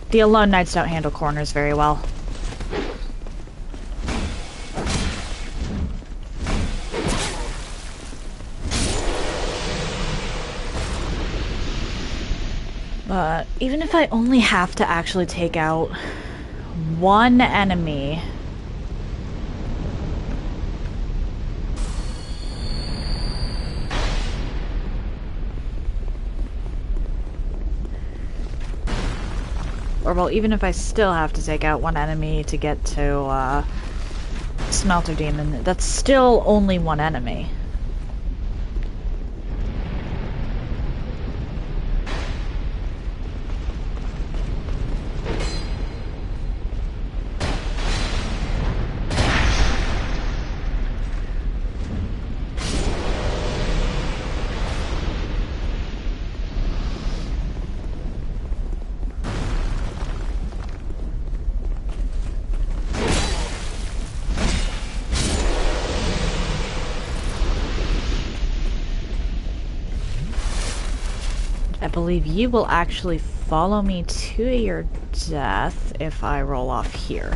The Alone Knights don't handle corners very well. But even if I only have to actually take out one enemy... Or, well, even if I still have to take out one enemy to get to, Smelter Demon, that's still only one enemy. I believe you will actually follow me to your death if I roll off here.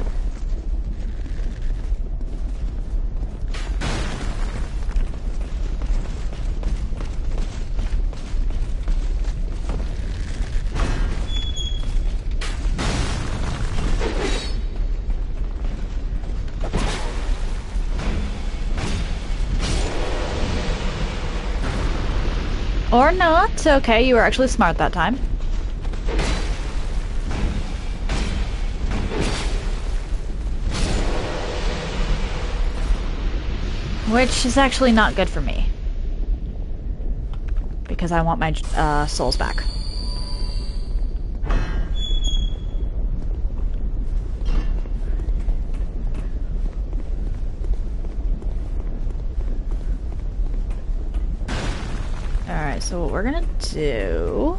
Or not. Okay, you were actually smart that time. Which is actually not good for me. Because I want my souls back. Alright, so what we're gonna do...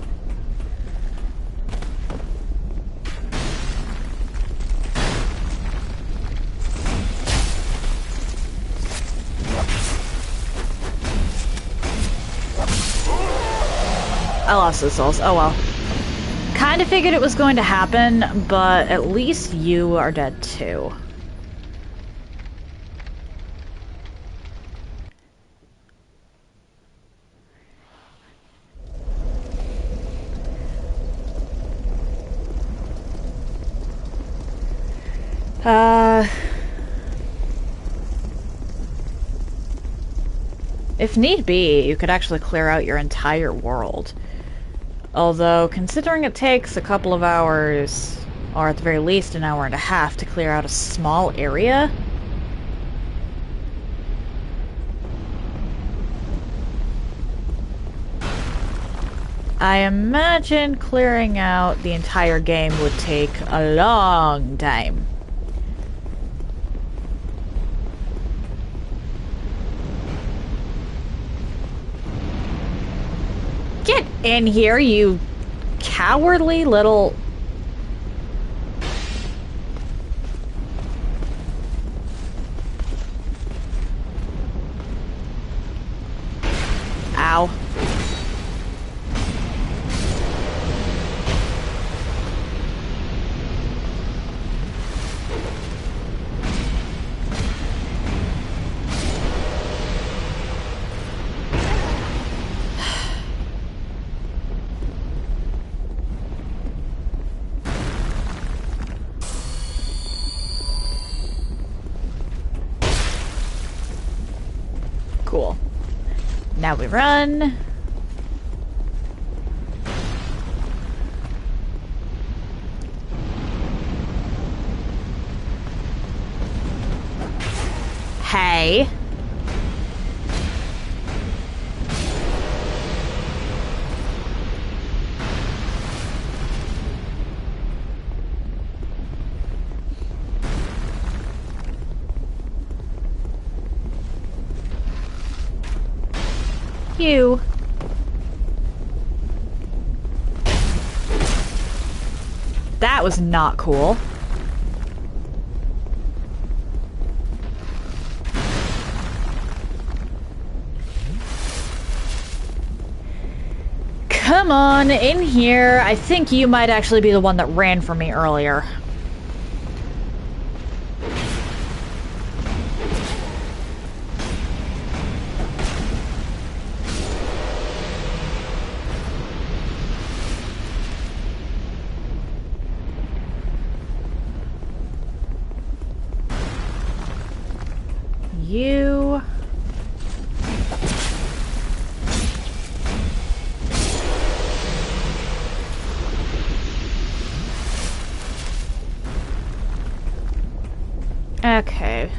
I lost the souls. Oh well. Kinda figured it was going to happen, but at least you are dead too. If need be, you could actually clear out your entire world. Although, considering it takes a couple of hours, or at the very least an hour and a half, to clear out a small area... I imagine clearing out the entire game would take a long time. Get in here, you cowardly little... Ow. Cool. Now we run. Hey. You. That was not cool. Come on, in here. I think you might actually be the one that ran from me earlier. You... Okay.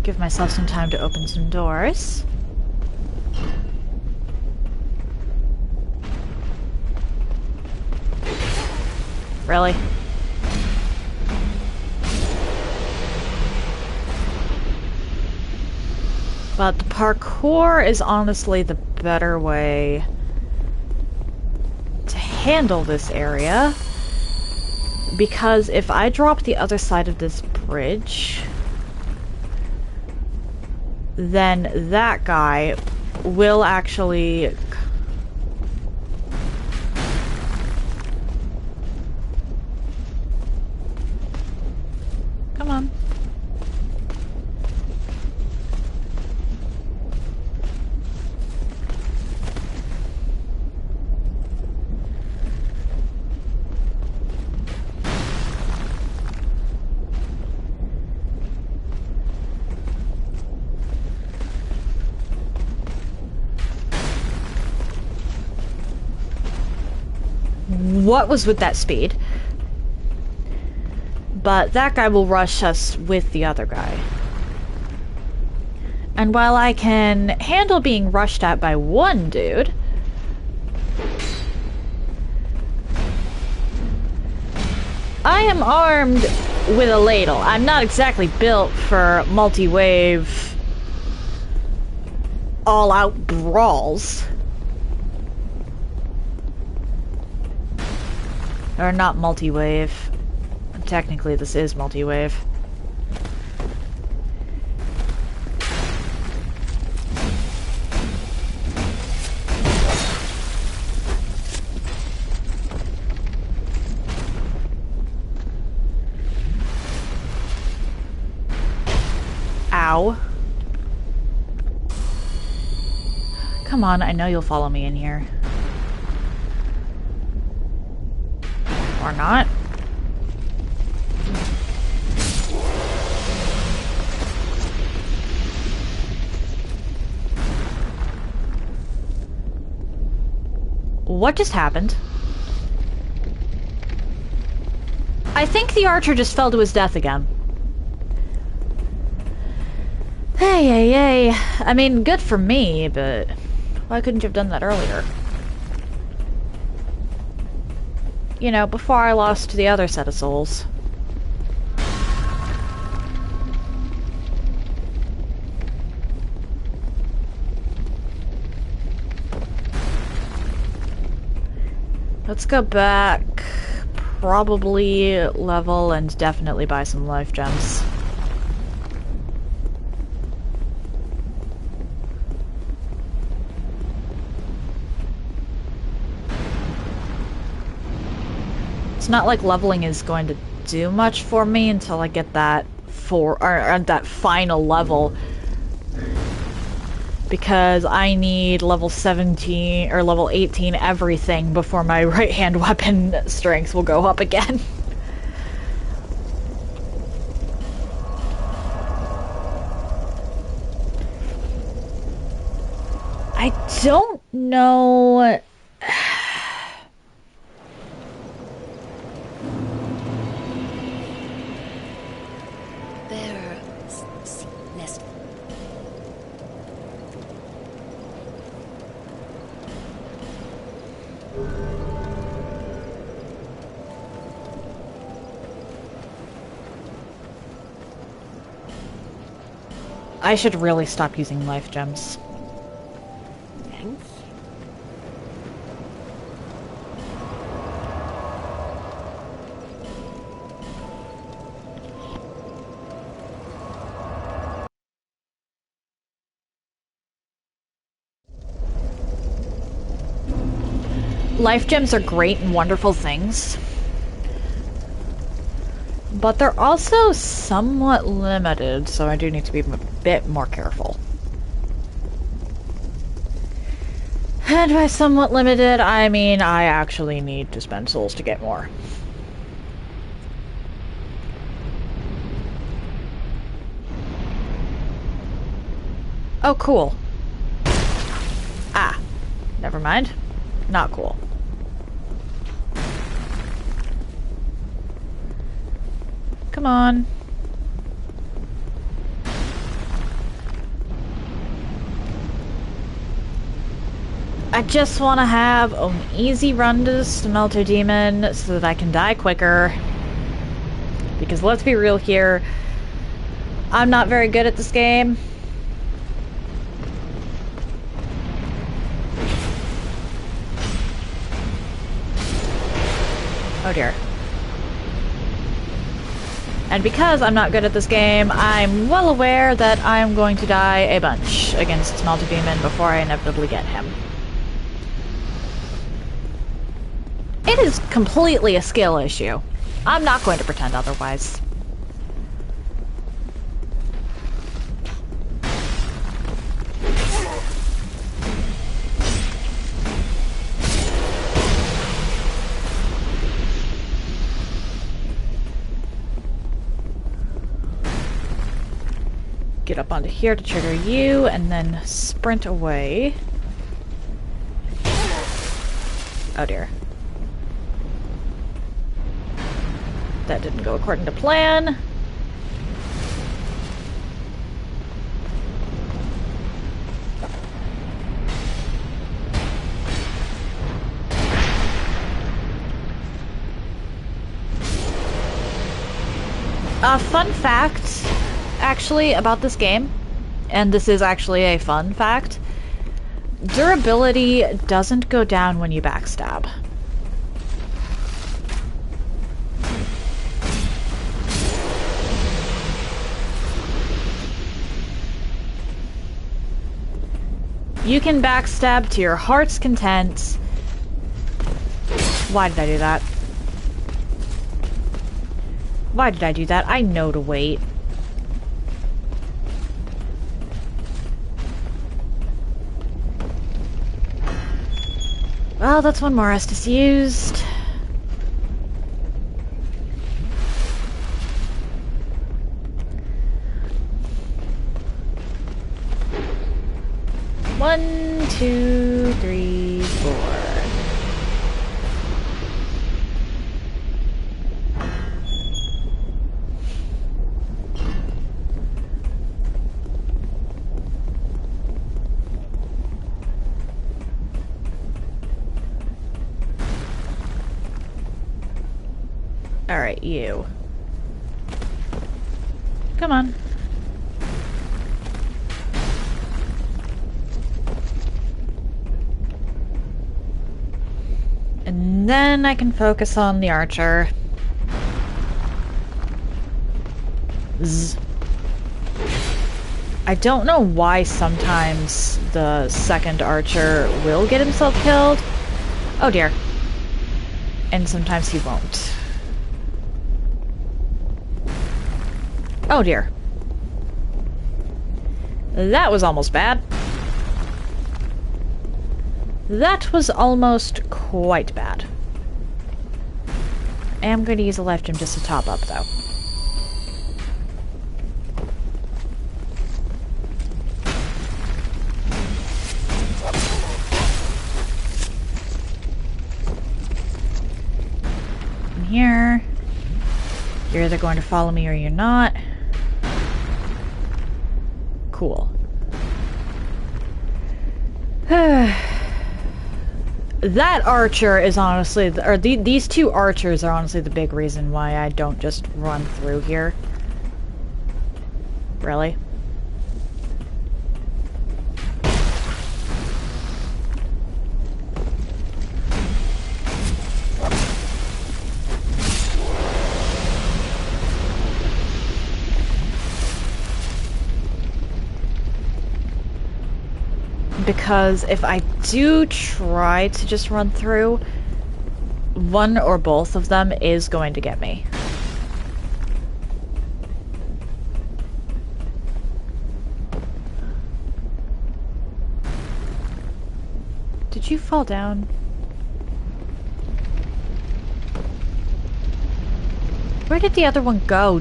Give myself some time to open some doors. Really? But the parkour is honestly the better way to handle this area. Because if I drop the other side of this bridge, then that guy will actually... Come on. What was with that speed? But that guy will rush us with the other guy. And while I can handle being rushed at by one dude, I am armed with a ladle. I'm not exactly built for multi-wave all-out brawls. Or not multi-wave. Technically, this is multi-wave. Ow. Come on, I know you'll follow me in here. Or not. What just happened? I think the archer just fell to his death again. Hey, hey, hey. I mean, good for me, but why couldn't you have done that earlier? you know, before I lost the other set of souls. Let's go back, probably level and definitely buy some life gems. It's not like leveling is going to do much for me until I get that that final level. Because I need level 17 or level 18 everything before my right hand weapon strength will go up again. I don't know. I should really stop using life gems. Thanks. Life gems are great and wonderful things, but they're also somewhat limited, so I do need to be a bit more careful. And by somewhat limited, I mean I actually need to spend souls to get more. Oh, cool. Ah, never mind. Not cool. Come on. I just want to have an easy run to the Smelter Demon so that I can die quicker. Because let's be real here, I'm not very good at this game. Oh dear. And because I'm not good at this game, I'm well aware that I'm going to die a bunch against Smelter Demon before I inevitably get him. It is completely a skill issue. I'm not going to pretend otherwise. Get up onto here to trigger you, and then sprint away. Oh dear. That didn't go according to plan. A fun fact, actually, about this game, and this is actually a fun fact, durability doesn't go down when you backstab. You can backstab to your heart's content. Why did I do that? Why did I do that? I know to wait. Well, that's one more Estes used. One, two, three, four. Alright, you. Come on. And then I can focus on the archer. Zzz. I don't know why sometimes the second archer will get himself killed. Oh dear. And sometimes he won't. Oh dear. That was almost bad. That was almost quite bad. I am going to use a life gem just to top up, though. In here. You're either going to follow me or you're not. Cool. That archer is honestly, these two archers are honestly the big reason why I don't just run through here. Really? Because if I do try to just run through, one or both of them is going to get me. Did you fall down? Where did the other one go?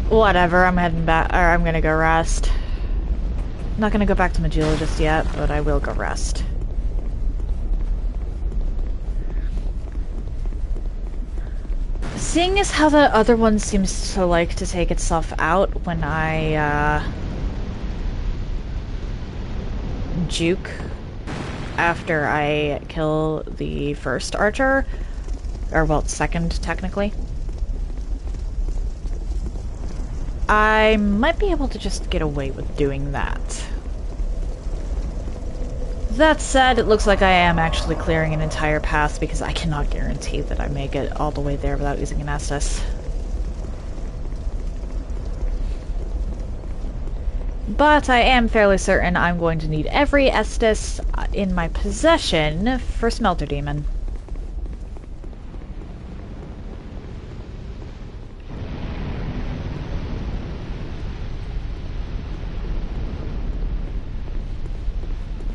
Whatever, I'm heading back, or I'm gonna go rest. I'm not gonna go back to Majula just yet, but I will go rest. Seeing as how the other one seems to like to take itself out when I, juke after I kill the first archer, or well, second, technically. I might be able to just get away with doing that. That said, it looks like I am actually clearing an entire path because I cannot guarantee that I make it all the way there without using an Estes. But I am fairly certain I'm going to need every Estes in my possession for Smelter Demon.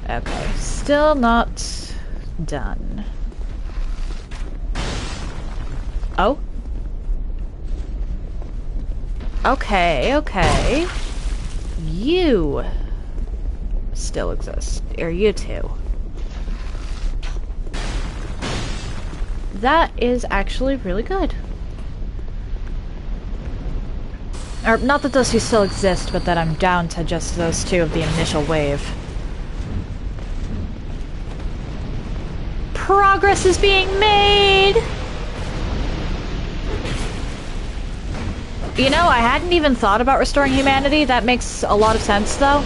Okay, still not done. Oh? Okay, okay. You still exist. Or you two. That is actually really good. Or, not that those two still exist, but that I'm down to just those two of the initial wave. Progress is being made! You know, I hadn't even thought about restoring humanity. That makes a lot of sense, though.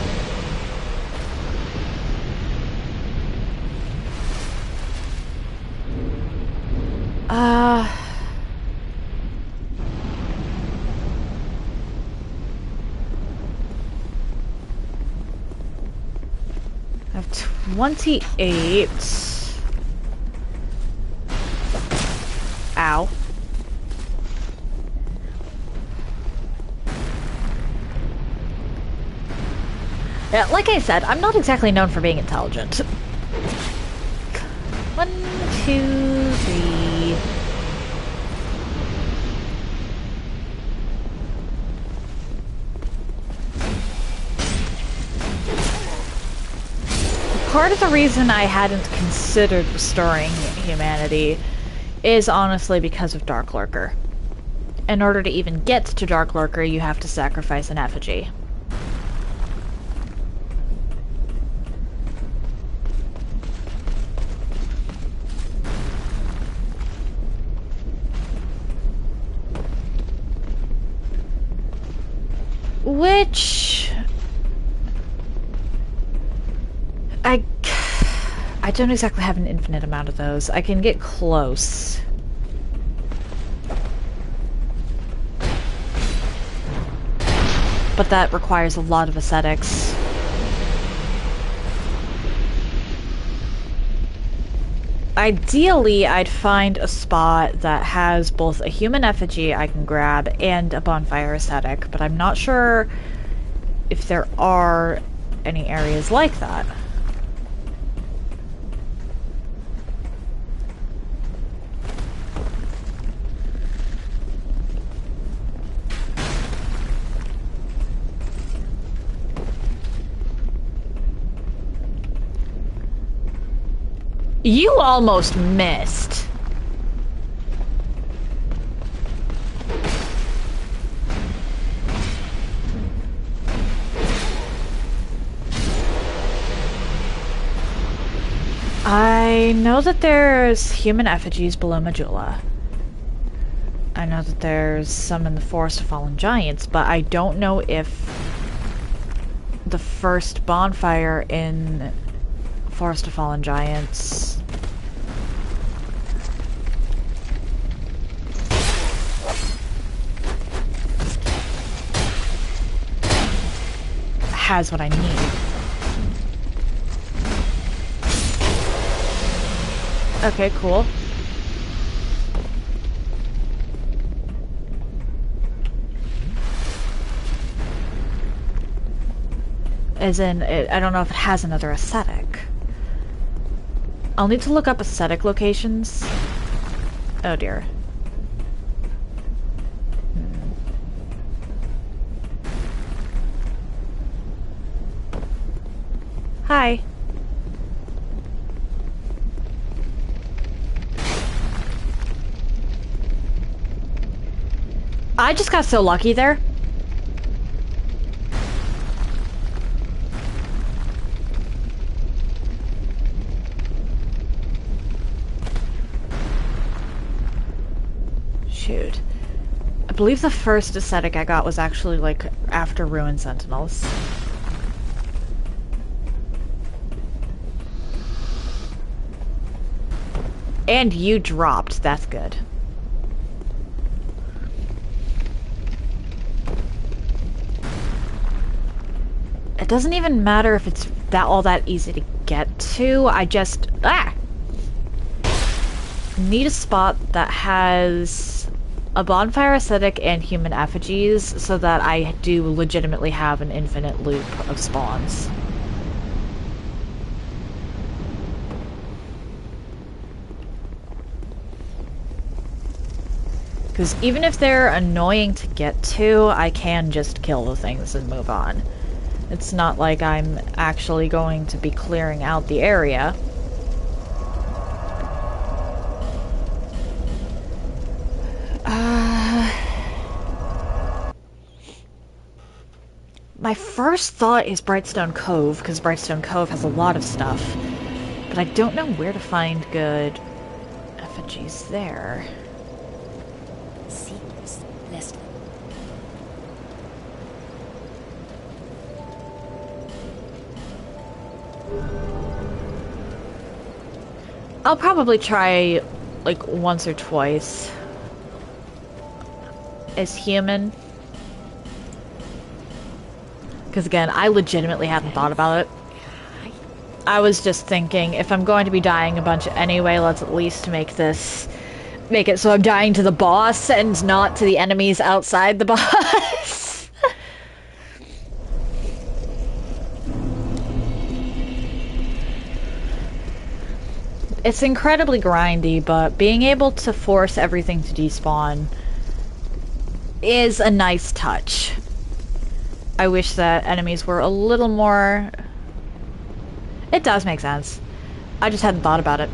I have 28. Ow. Yeah, like I said, I'm not exactly known for being intelligent. 1, 2, 3. Part of the reason I hadn't considered restoring humanity is honestly because of Dark Lurker. In order to even get to Dark Lurker, you have to sacrifice an effigy. Which... I don't exactly have an infinite amount of those. I can get close. But that requires a lot of ascetics. Ideally, I'd find a spot that has both a human effigy I can grab and a bonfire ascetic, but I'm not sure if there are any areas like that. You almost missed. I know that there's human effigies below Majula. I know that there's some in the Forest of Fallen Giants, but I don't know if the first bonfire in Forest of Fallen Giants has what I need. Okay, cool. As in, I don't know if it has another ascetic. I'll need to look up ascetic locations. Oh dear. Hi. I just got so lucky there. Shoot. I believe the first ascetic I got was actually like after Ruin Sentinels. And you dropped. That's good. It doesn't even matter if it's all that easy to get to. I just need a spot that has a bonfire ascetic and human effigies so that I do legitimately have an infinite loop of spawns. Because even if they're annoying to get to, I can just kill the things and move on. It's not like I'm actually going to be clearing out the area. My first thought is Brightstone Cove, because Brightstone Cove has a lot of stuff. But I don't know where to find good effigies there. I'll probably try like once or twice as human. Because again, I legitimately hadn't thought about it. I was just thinking, if I'm going to be dying a bunch anyway, let's at least make it so I'm dying to the boss and not to the enemies outside the boss. It's incredibly grindy, but being able to force everything to despawn is a nice touch. I wish that enemies were a little more... It does make sense. I just hadn't thought about it.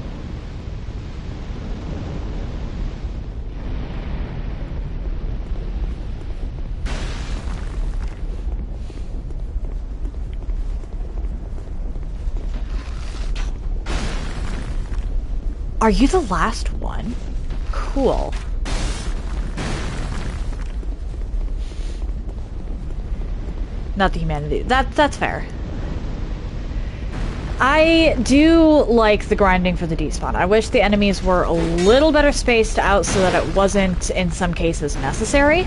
Are you the last one? Cool. Not the humanity. That's fair. I do like the grinding for the despawn. I wish the enemies were a little better spaced out so that it wasn't, in some cases, necessary.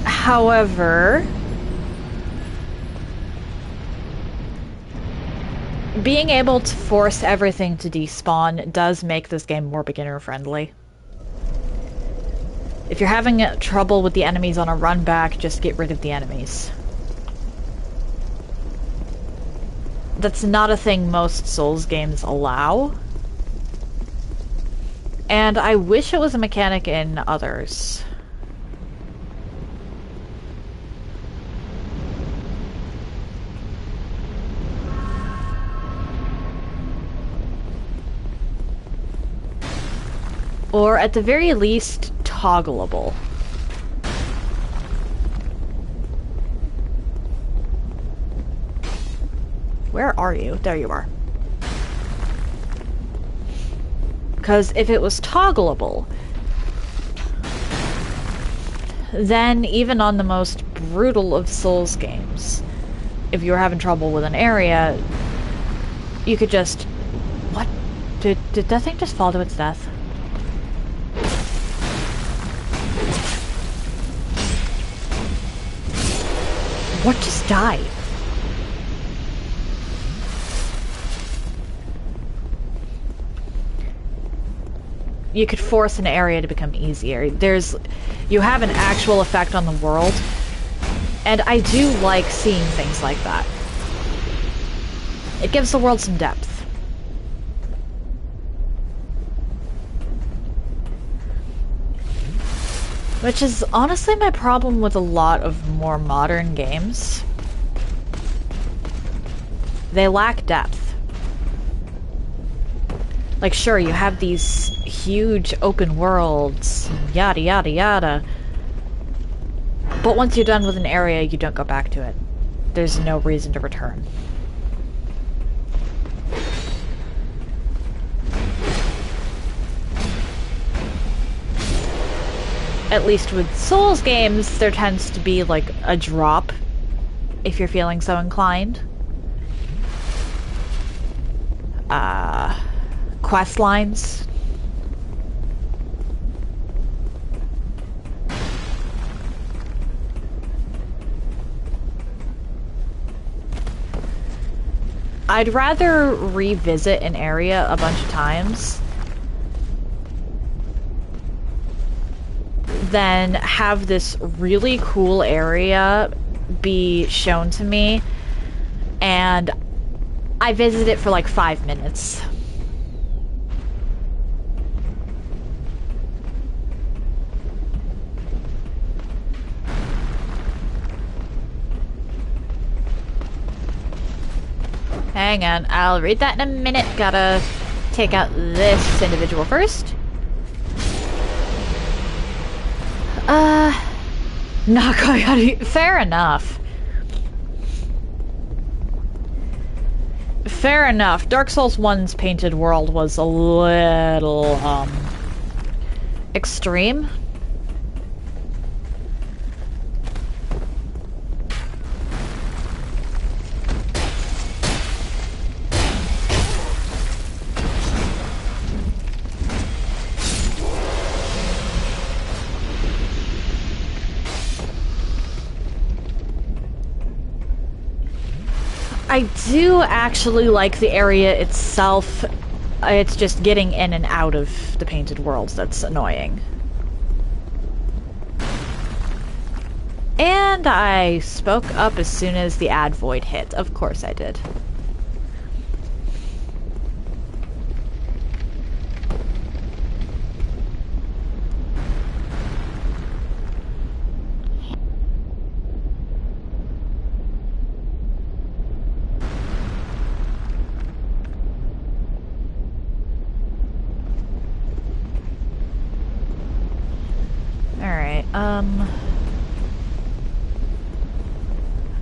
However, being able to force everything to despawn does make this game more beginner-friendly. If you're having trouble with the enemies on a run back, just get rid of the enemies. That's not a thing most Souls games allow. And I wish it was a mechanic in others. Or at the very least, toggleable. Where are you? There you are. Because if it was toggleable, then even on the most brutal of Souls games, if you were having trouble with an area, you could just... What? Did that thing just fall to its death? What just died? You could force an area to become easier. You have an actual effect on the world, and I do like seeing things like that. It gives the world some depth. Which is honestly my problem with a lot of more modern games. They lack depth. Like, sure, you have these huge open worlds, yada yada yada. But once you're done with an area, you don't go back to it. There's no reason to return. At least with Souls games, there tends to be like a drop if you're feeling so inclined. Quest lines. I'd rather revisit an area a bunch of times than have this really cool area be shown to me and I visit it for like 5 minutes. Hang on, I'll read that in a minute. Gotta take out this individual first. Not quite out. Fair enough. Fair enough. Dark Souls 1's painted world was a little, extreme. I do actually like the area itself. It's just getting in and out of the painted worlds that's annoying. And I spoke up as soon as the ad void hit. Of course I did.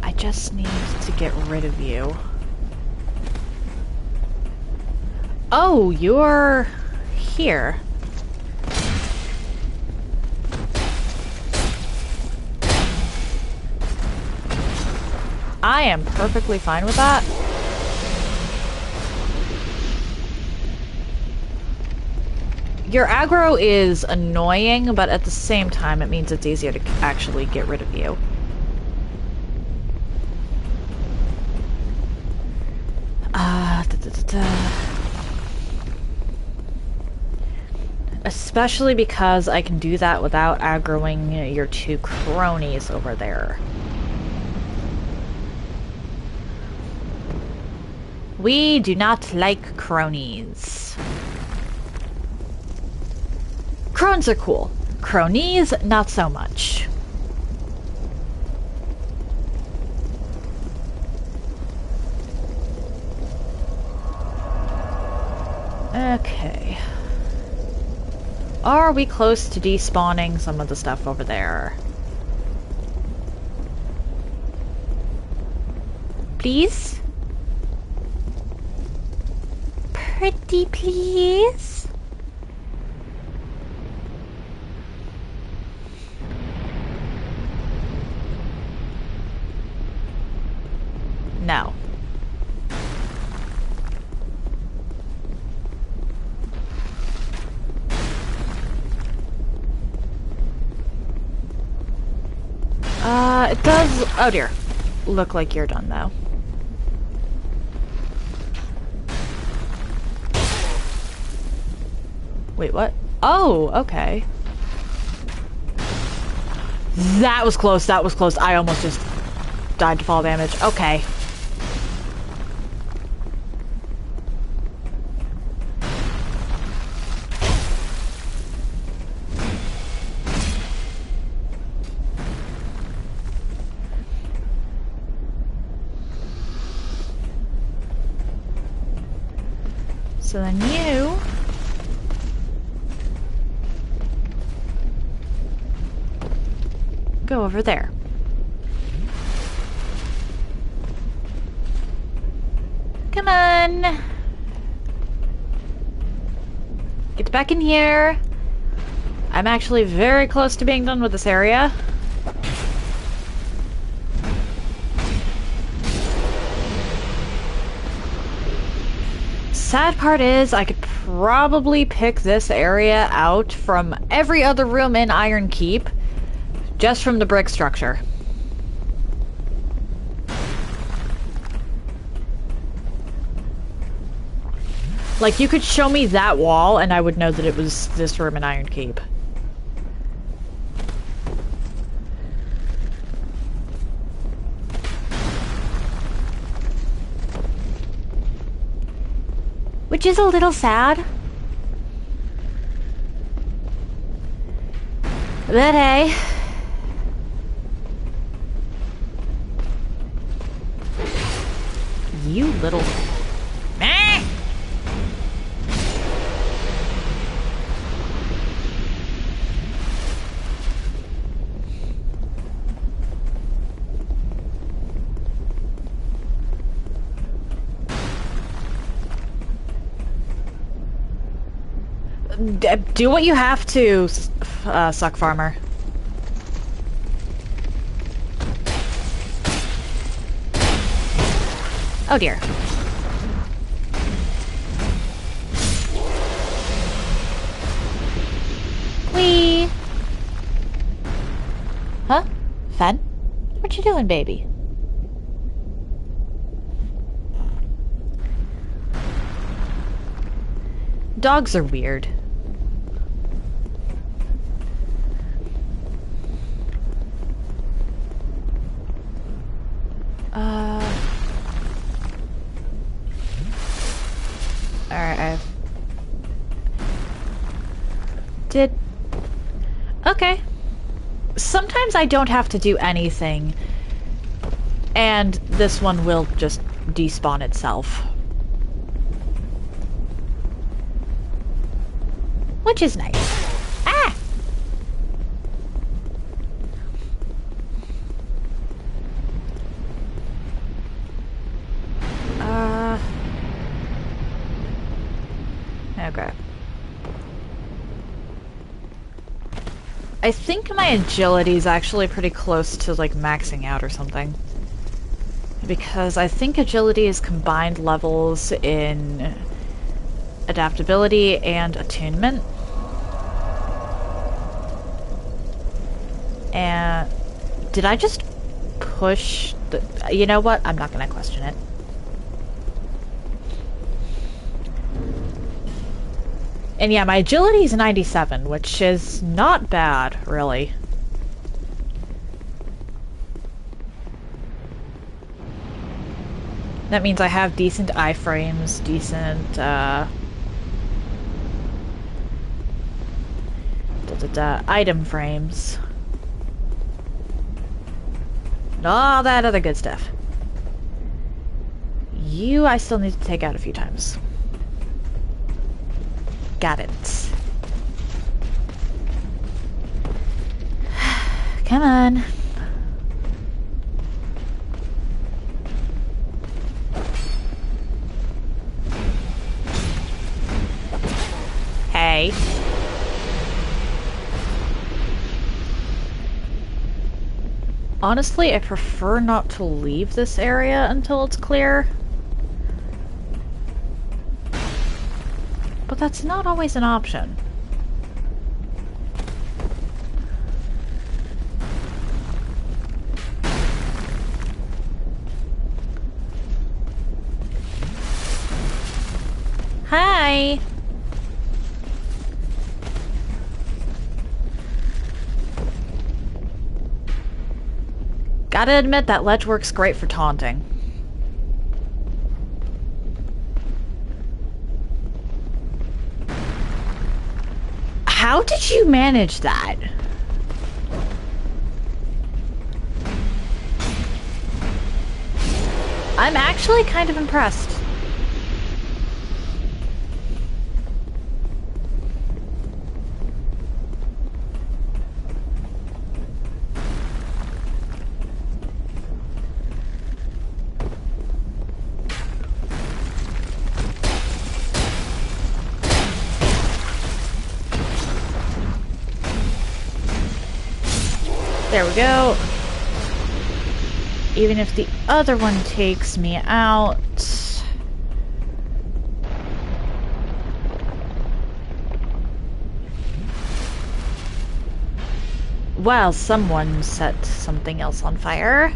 I just need to get rid of you. Oh, you're here. I am perfectly fine with that. Your aggro is annoying, but at the same time, it means it's easier to actually get rid of you. Especially because I can do that without aggroing your two cronies over there. We do not like cronies. Crones are cool. Cronies, not so much. Okay. Are we close to despawning some of the stuff over there? Please? Pretty please? No. It does, oh dear, look like you're done though. Wait, what? Oh, okay. That was close, that was close. I almost just died to fall damage. Okay. So then you... go over there. Come on! Get back in here. I'm actually very close to being done with this area. Sad part is, I could probably pick this area out from every other room in Iron Keep, just from the brick structure. Like, you could show me that wall, and I would know that it was this room in Iron Keep. Which is a little sad. But hey. You little... Meh! Do what you have to, Suck Farmer. Oh dear. Whee! Huh? Fen? What you doing, baby? Dogs are weird. Alright, Okay. Sometimes I don't have to do anything, and this one will just despawn itself. Which is nice. Ah! I think my agility is actually pretty close to like maxing out or something. Because I think agility is combined levels in adaptability and attunement. And did I just push the... You know what? I'm not gonna question it. And yeah, my agility is 97, which is not bad, really. That means I have decent iframes, decent, item frames. And all that other good stuff. You, I still need to take out a few times. Got it. Come on. Hey. Honestly, I prefer not to leave this area until it's clear. But that's not always an option. Hi! Gotta admit, that ledge works great for taunting. How did you manage that? I'm actually kind of impressed. There we go. Even if the other one takes me out. Well, someone set something else on fire.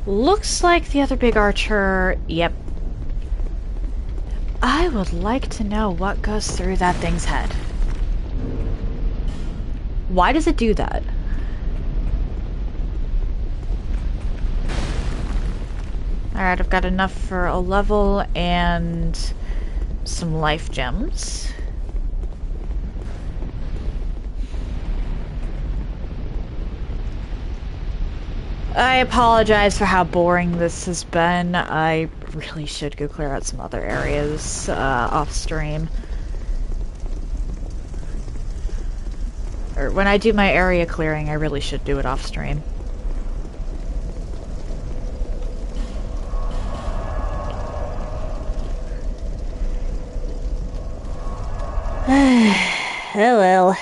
Looks like the other big archer, yep. I would like to know what goes through that thing's head. Why does it do that? Alright, I've got enough for a level and some life gems. I apologize for how boring this has been. I really should go clear out some other areas off stream. Or when I do my area clearing, I really should do it off stream. Oh well.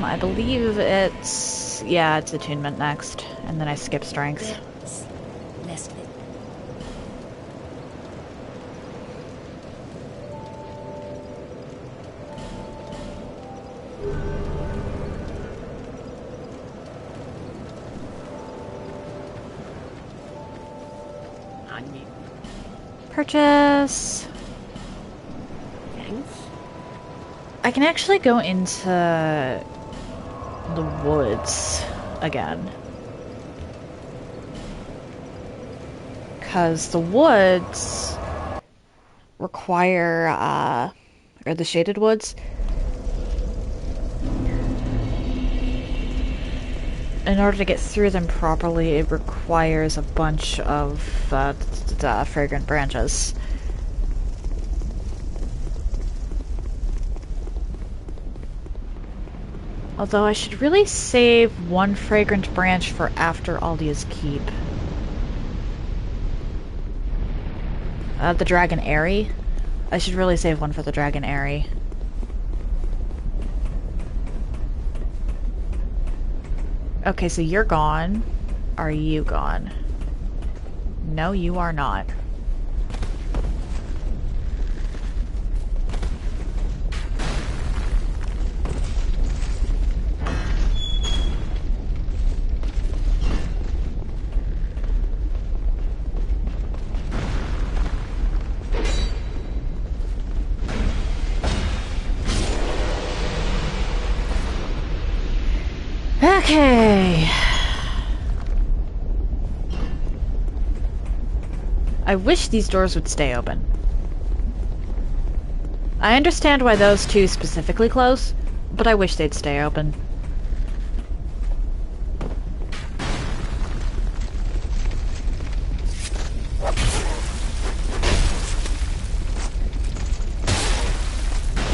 I believe it's... yeah, it's attunement next. And then I skip strength. Less of it. Purchase. Thanks. I can actually go into the woods again. Because the woods require, or the shaded woods, in order to get through them properly, it requires a bunch of fragrant branches. Although I should really save one fragrant branch for after Aldia's Keep. The Dragon Airy? I should really save one for the Dragon Airy. Okay, so you're gone. Are you gone? No, you are not. Okay. I wish these doors would stay open. I understand why those two specifically close, but I wish they'd stay open.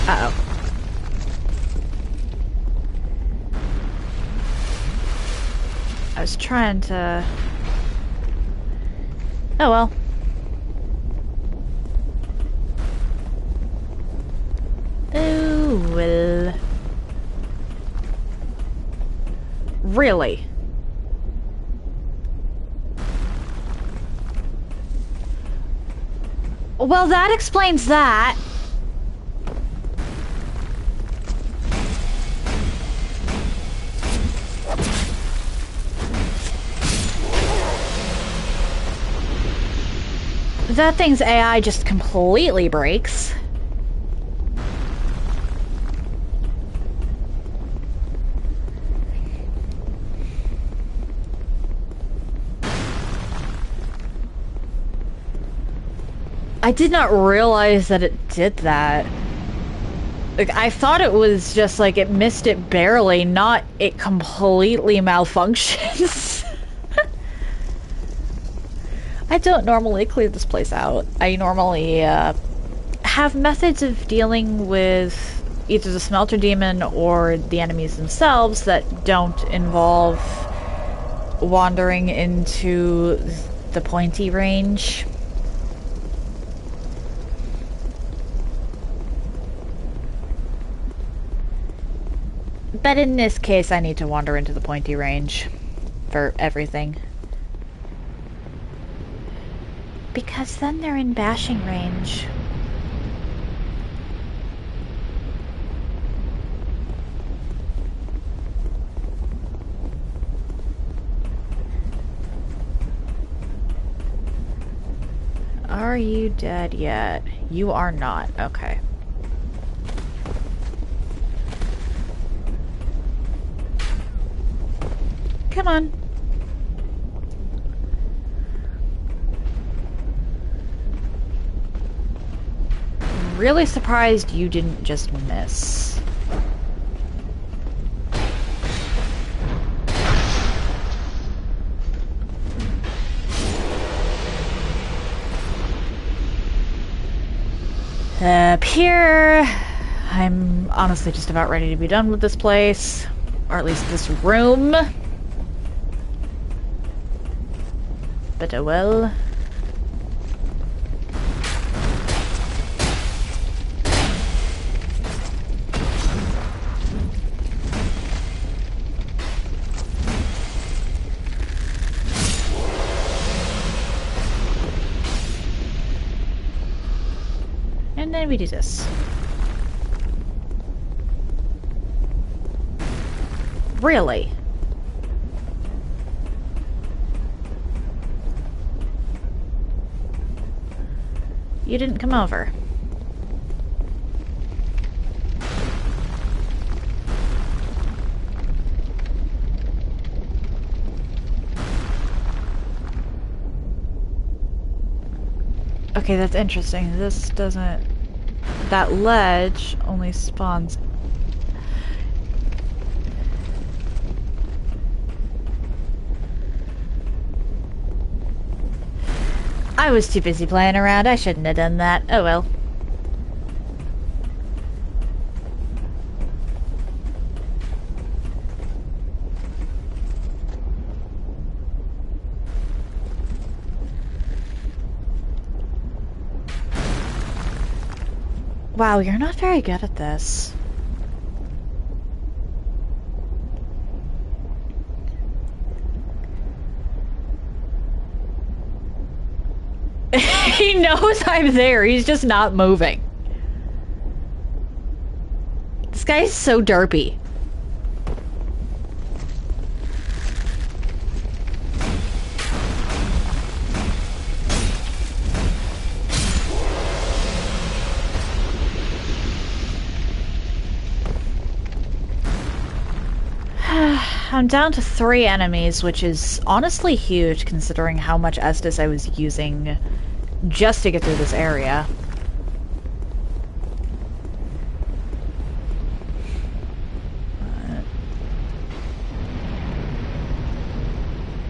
Uh-oh. I was trying to... Oh well. Oh well. Really? Well, that explains that. That thing's AI just completely breaks. I did not realize that it did that. Like, I thought it was just like it missed it barely, not it completely malfunctions. I don't normally clear this place out. I normally have methods of dealing with either the smelter demon or the enemies themselves that don't involve wandering into the pointy range. But in this case, I need to wander into the pointy range for everything. Because then they're in bashing range. Are you dead yet? You are not. Okay. Come on. Really surprised you didn't just miss. Up here, I'm honestly just about ready to be done with this place, or at least this room. But oh well. And then we do this. Really? You didn't come over. Okay, that's interesting. This doesn't... That ledge only spawns... I was too busy playing around. I shouldn't have done that. Oh well. Wow, you're not very good at this. He knows I'm there, he's just not moving. This guy's so derpy. I'm down to 3 enemies, which is honestly huge considering how much Estus I was using just to get through this area.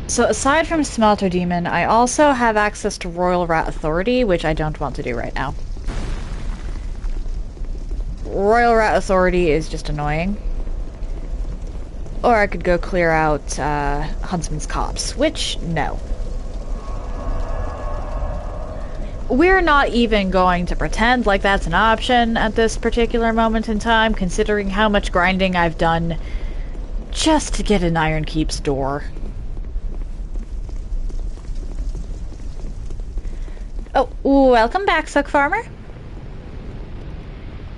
So aside from Smelter Demon, I also have access to Royal Rat Authority, which I don't want to do right now. Royal Rat Authority is just annoying. Or I could go clear out Huntsman's Copse, which, no. We're not even going to pretend like that's an option at this particular moment in time, considering how much grinding I've done just to get an Iron Keep's door. Oh, welcome back, Suck Farmer.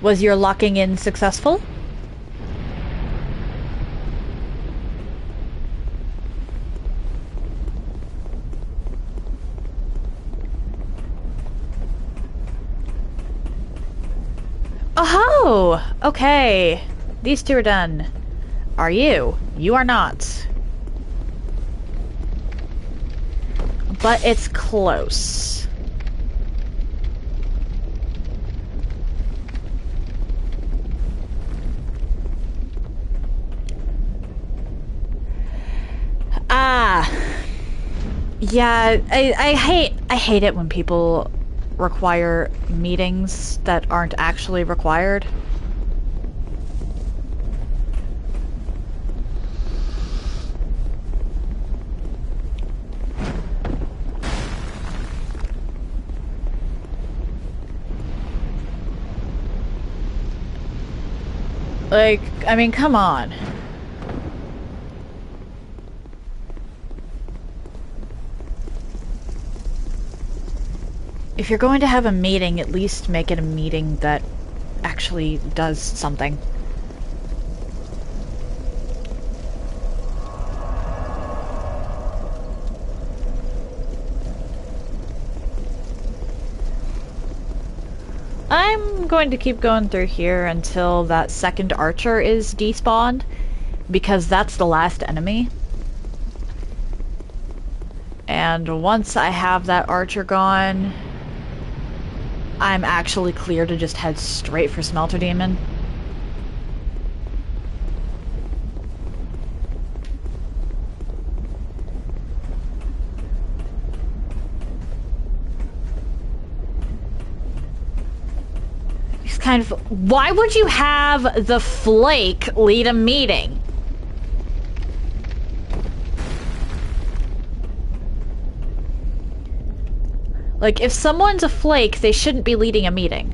Was your locking in successful? Oh, okay. These two are done. Are you? You are not. But it's close. Yeah, I hate it when people require meetings that aren't actually required. Like, I mean, come on. If you're going to have a meeting, at least make it a meeting that actually does something. I'm going to keep going through here until that second archer is despawned, because that's the last enemy. And once I have that archer gone, I'm actually clear to just head straight for Smelter Demon. He's kind of... Why would you have the flake lead a meeting? Like, if someone's a flake, they shouldn't be leading a meeting.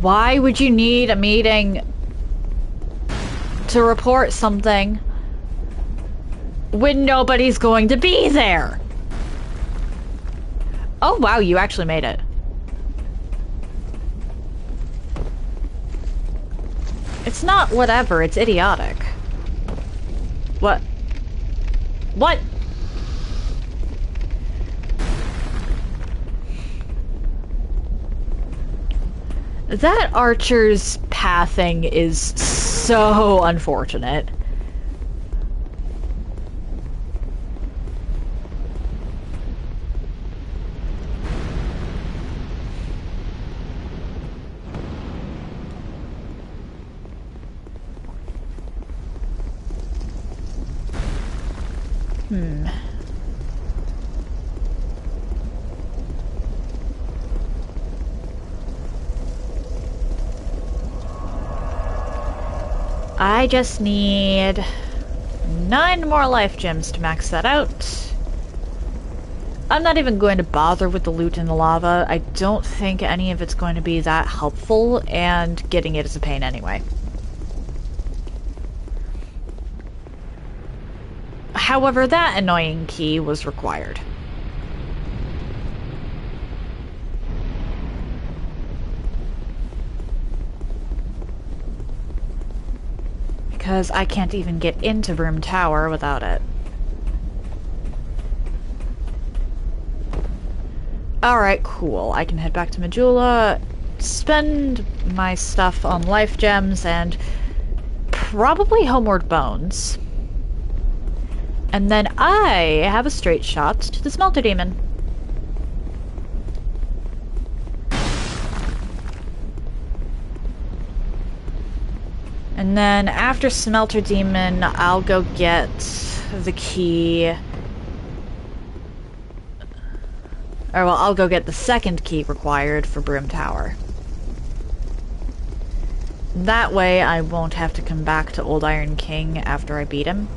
Why would you need a meeting to report something when nobody's going to be there? Oh wow, you actually made it. It's not whatever, it's idiotic. What? What? That archer's pathing is so unfortunate. I just need 9 more life gems to max that out. I'm not even going to bother with the loot in the lava. I don't think any of it's going to be that helpful, and getting it is a pain anyway. However, that annoying key was required. Because I can't even get into Broom Tower without it. Alright, cool. I can head back to Majula, spend my stuff on life gems, and probably Homeward Bones. And then I have a straight shot to the Smelter Demon. And then after Smelter Demon, I'll go get the key. Or, well, I'll go get the second key required for Broom Tower. That way I won't have to come back to Old Iron King after I beat him.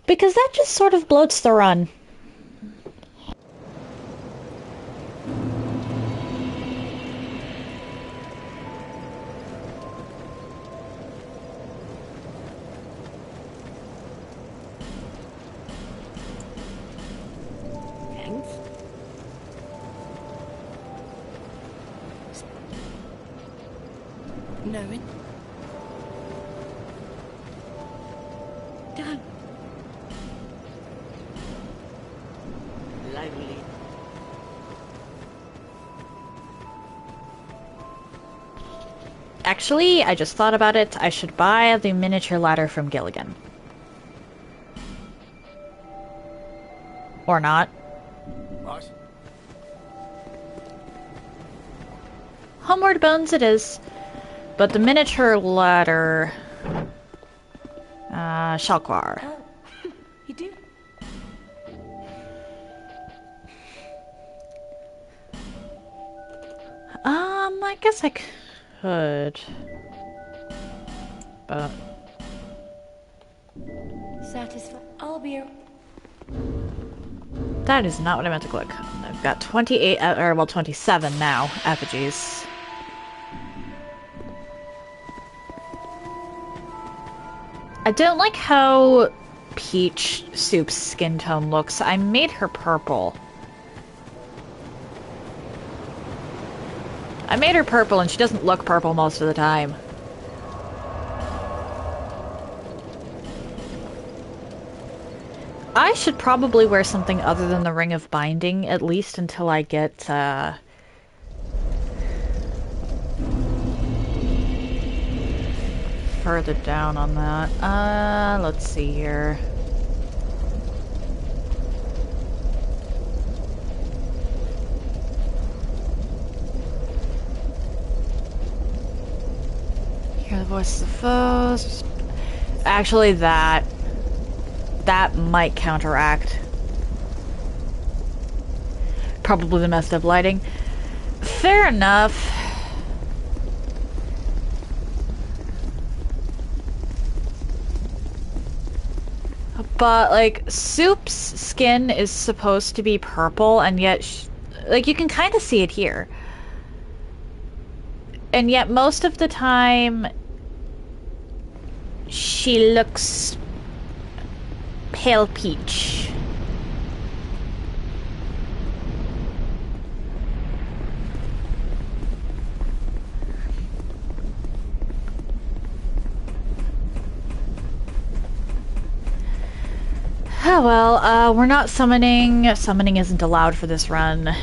Because that just sort of bloats the run. Thanks. Knowing. Done. Lively. Actually, I just thought about it. I should buy the miniature ladder from Gilligan. Or not. What? Homeward Bones it is. But the miniature ladder... Shalquar. Oh, you do? I guess I could. But... Satisfied. I'll be... that is not what I meant to click. I've got 28, or well, 27 now, effigies. I don't like how Peach Soup's skin tone looks. I made her purple. I made her purple and she doesn't look purple most of the time. I should probably wear something other than the Ring of Binding, at least until I get, further down on that. Let's see here. Hear the voices of foes. Actually, that might counteract. Probably the messed up lighting. Fair enough. But, like, Soup's skin is supposed to be purple, and yet, like, you can kind of see it here. And yet, most of the time, she looks pale peach. Oh well, we're not summoning. Summoning isn't allowed for this run.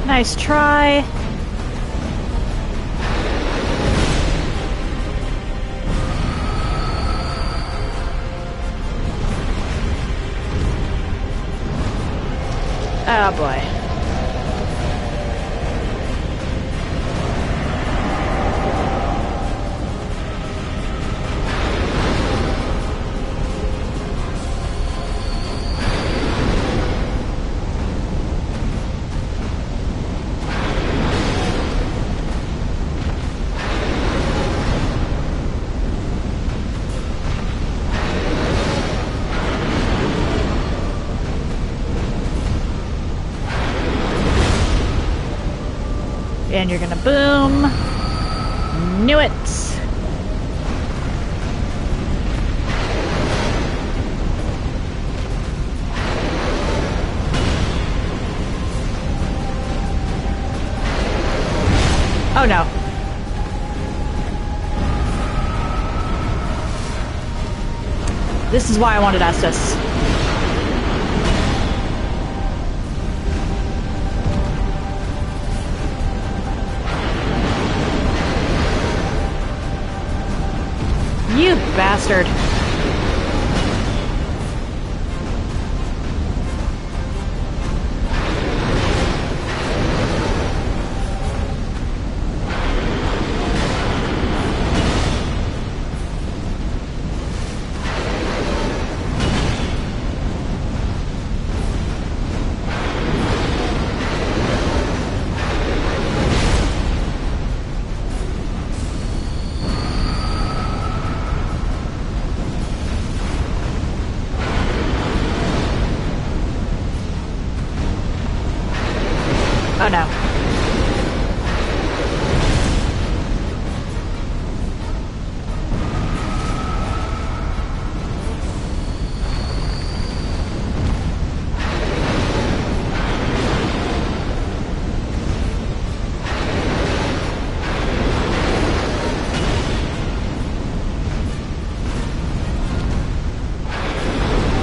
Nice try. Oh boy. And you're gonna boom. Knew it. Oh no. This is why I wanted Estes. You bastard. Oh no.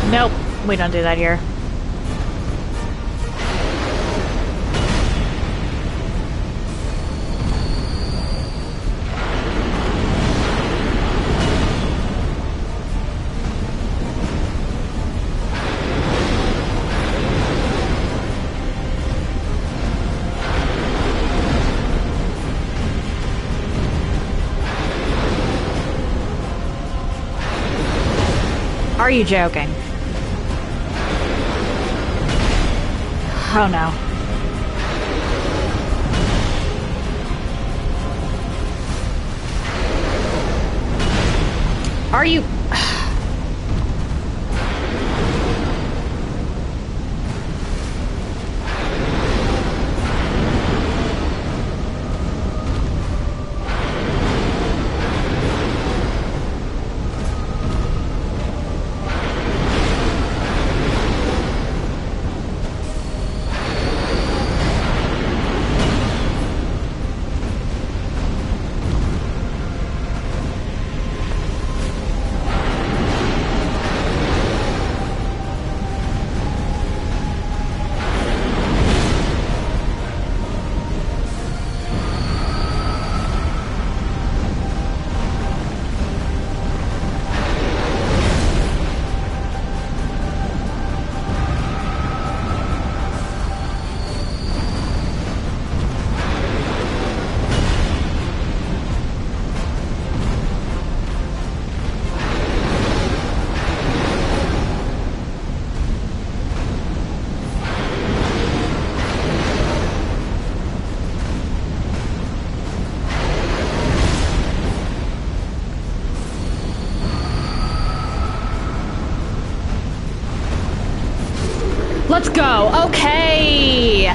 Nope, we don't do that here. Are you joking? Oh no. Are you... Let's go. Okay.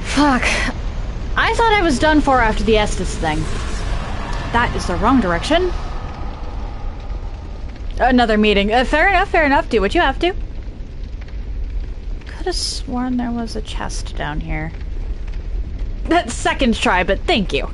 Fuck. I thought I was done for after the Estes thing. That is the wrong direction. Another meeting. Fair enough, fair enough. Do what you have to. Could have sworn there was a chest down here. That second try, but thank you.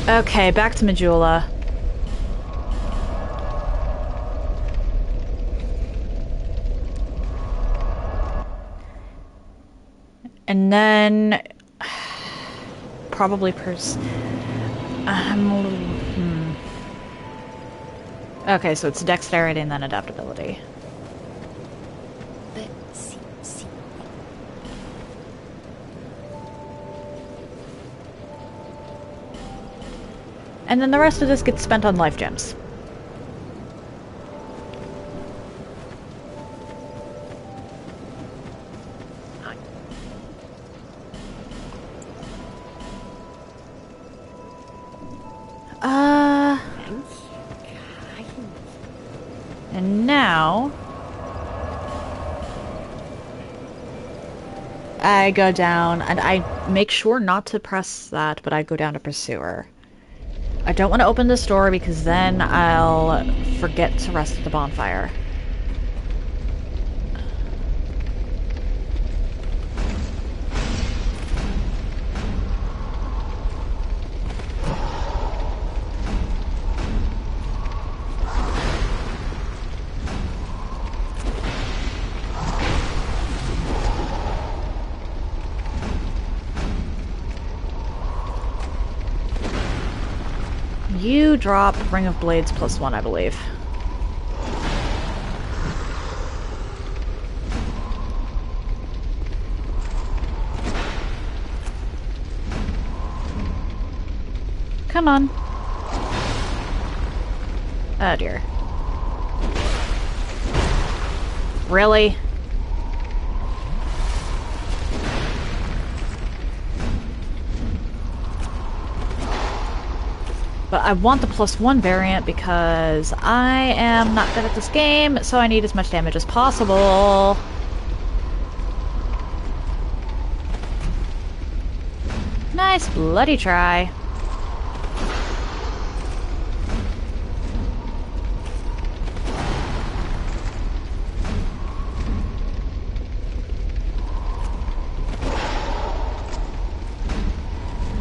Okay, back to Majula. And then... probably I'm a little... Okay, so it's dexterity and then adaptability. Let's see. And then the rest of this gets spent on life gems. And now... I go down, and I make sure not to press that, but I go down to Pursuer. I don't want to open this door because then I'll forget to rest at the bonfire. You drop Ring of Blades +1, I believe. Come on. Oh dear. Really? But I want the +1 variant because I am not good at this game, so I need as much damage as possible. Nice bloody try.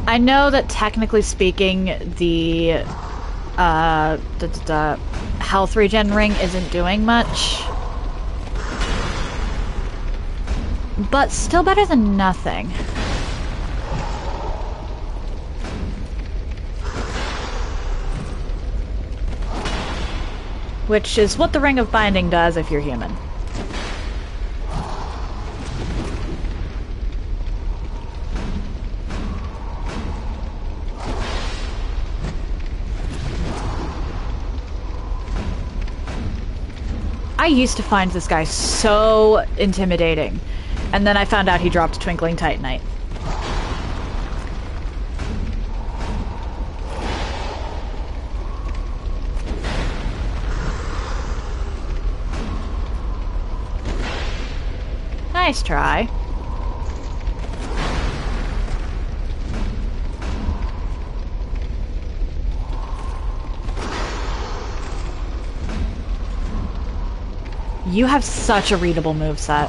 I know that technically speaking, the health regen ring isn't doing much, but still better than nothing. Which is what the Ring of Binding does if you're human. I used to find this guy so intimidating, and then I found out he dropped Twinkling Titanite. Nice try. You have such a readable moveset.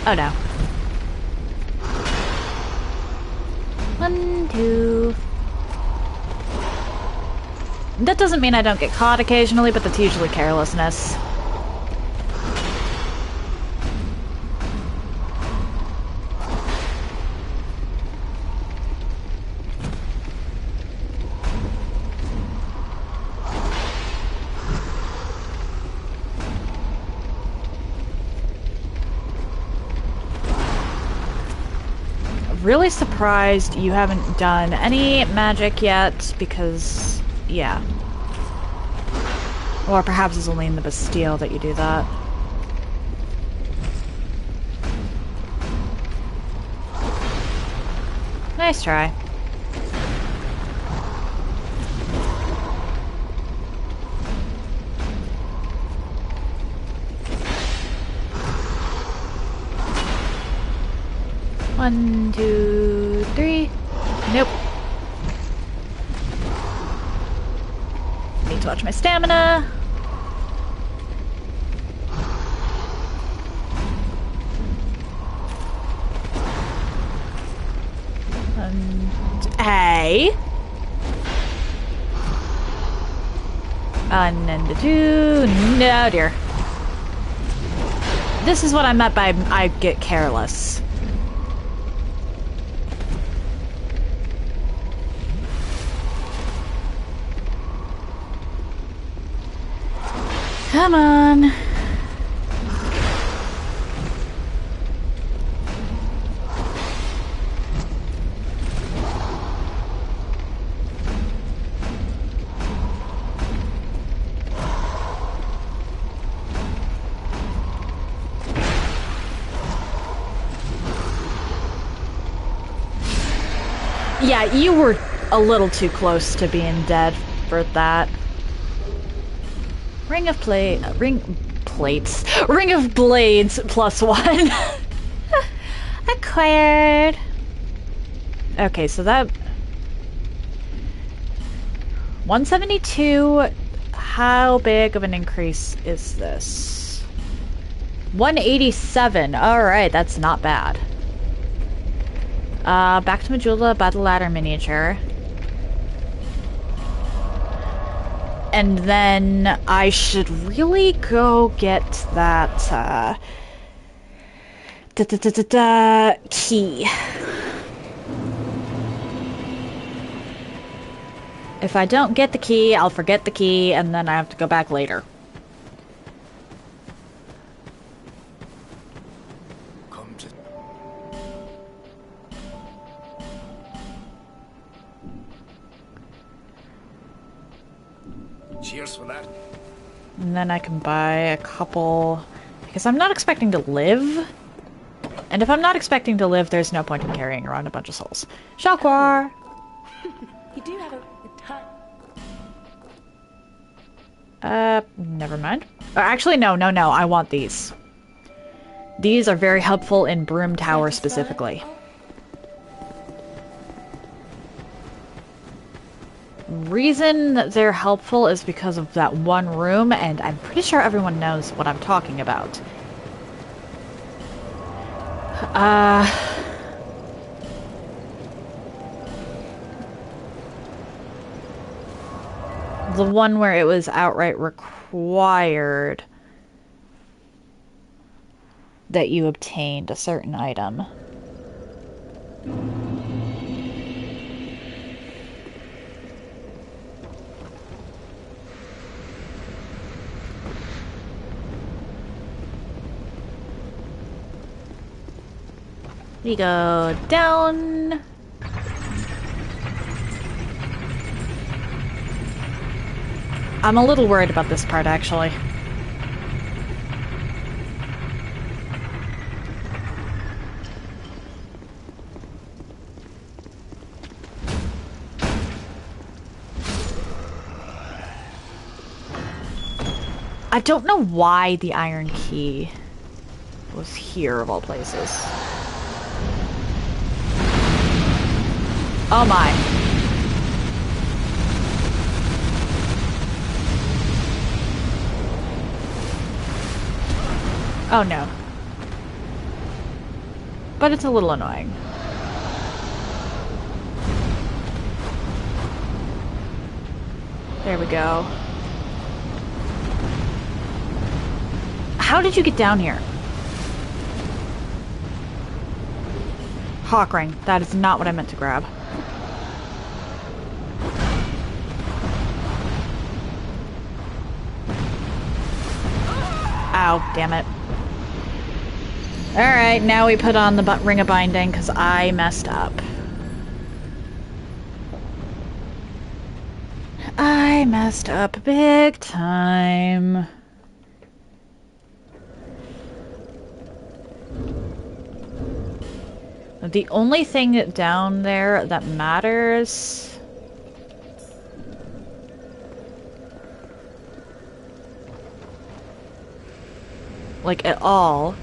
Oh no. 1, 2. That doesn't mean I don't get caught occasionally, but that's usually carelessness. Really surprised you haven't done any magic yet, because, yeah. Or perhaps it's only in the Bastille that you do that. Nice try. One, 2, 3. Nope. to watch my stamina. Hey. And then the two. No, dear. This is what I meant by I get careless. Come on. Yeah, you were a little too close to being dead for that. Ring of Blades +1. Acquired. Okay, so that 172. How big of an increase is this? 187. All right, that's not bad. Back to Majula, Battle Ladder miniature. And then I should really go get that, key. If I don't get the key, I'll forget the key, and then I have to go back later. Cheers for that. And then I can buy a couple, because I'm not expecting to live. And if I'm not expecting to live, there's no point in carrying around a bunch of souls. Shakwar! You do have a Never mind. Actually, no, I want these. These are very helpful in Broom Tower specifically. Reason that they're helpful is because of that one room, and I'm pretty sure everyone knows what I'm talking about. The one where it was outright required that you obtained a certain item. We go down. I'm a little worried about this part, actually. I don't know why the iron key was here, of all places. Oh my. Oh no. But it's a little annoying. There we go. How did you get down here? Hawk ring. That is not what I meant to grab. Ow, damn it. Alright, now we put on the ring of binding because I messed up. I messed up big time. The only thing down there that matters... like, at all...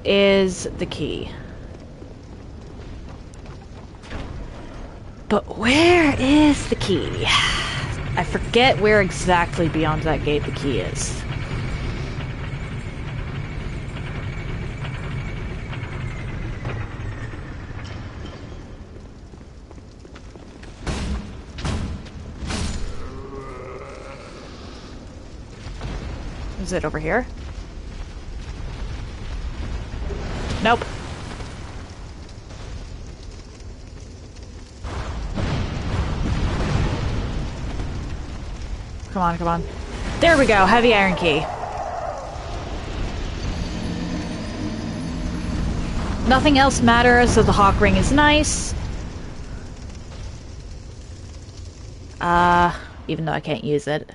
is the key. But where is the key? I forget where exactly beyond that gate the key is. Is it over here? Nope. Come on, come on. There we go, heavy iron key. Nothing else matters, so the hawk ring is nice. Even though I can't use it.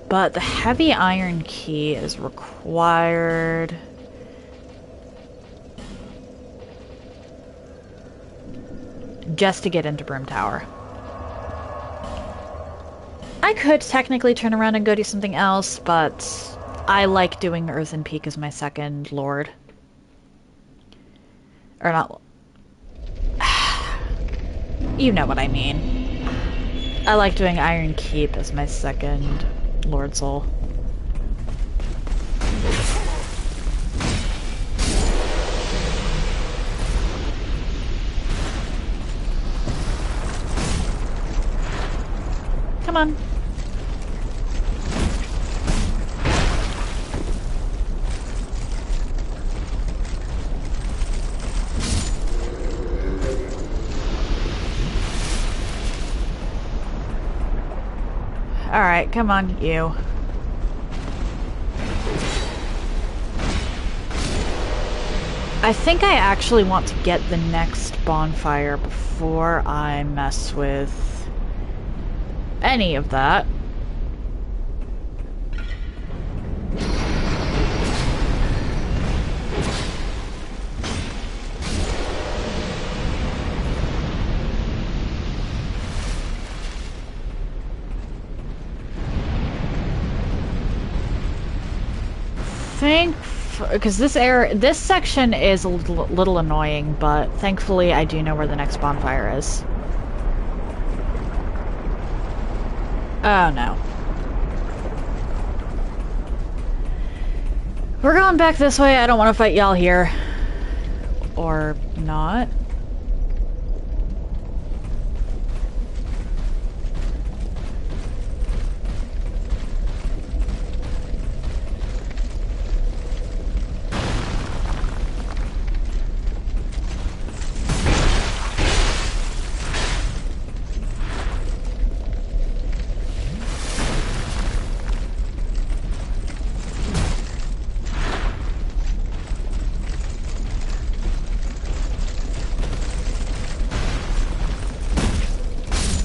But the heavy iron key is required. Just to get into Broom Tower. I could technically turn around and go do something else, but I like doing Earthen Peak as my second lord. Or not... You know what I mean. I like doing Iron Keep as my second Lord Soul. Come on. Alright, come on, you. I think I actually want to get the next bonfire before I mess with any of that. Because this section is a little annoying, but thankfully I do know where the next bonfire is. Oh no. We're going back this way. I don't want to fight y'all here. Or not.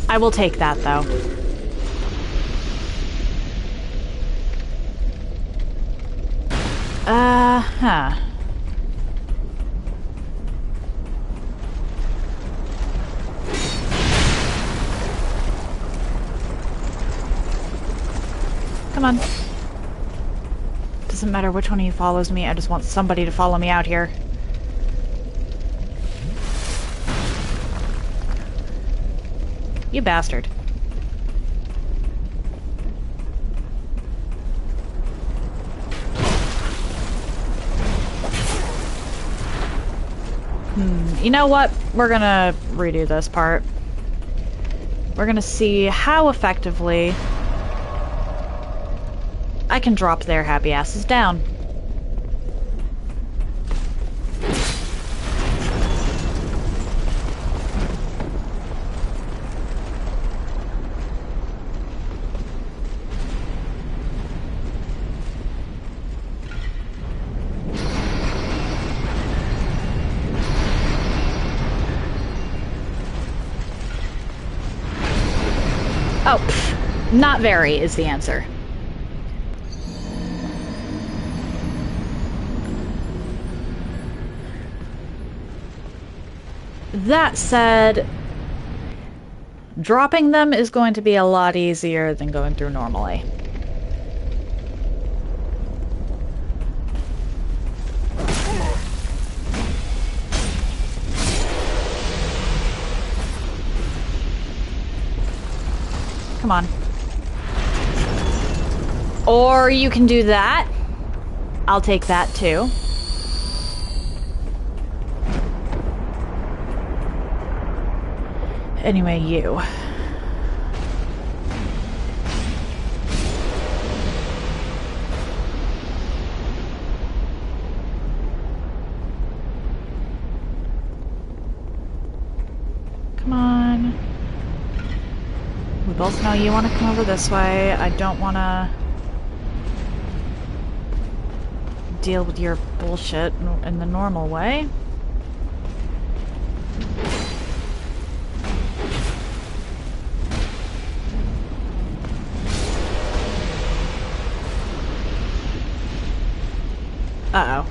I will take that, though. Huh. Come on. Doesn't matter which one of you follows me, I just want somebody to follow me out here. You bastard. You know what? We're gonna redo this part. We're gonna see how effectively I can drop their happy asses down. Oh, pff, not very is the answer. That said, dropping them is going to be a lot easier than going through normally. Come on. Or you can do that. I'll take that too. Anyway, you. Come on. We both know you want to come over this way. I don't want to deal with your bullshit in the normal way. Uh-oh.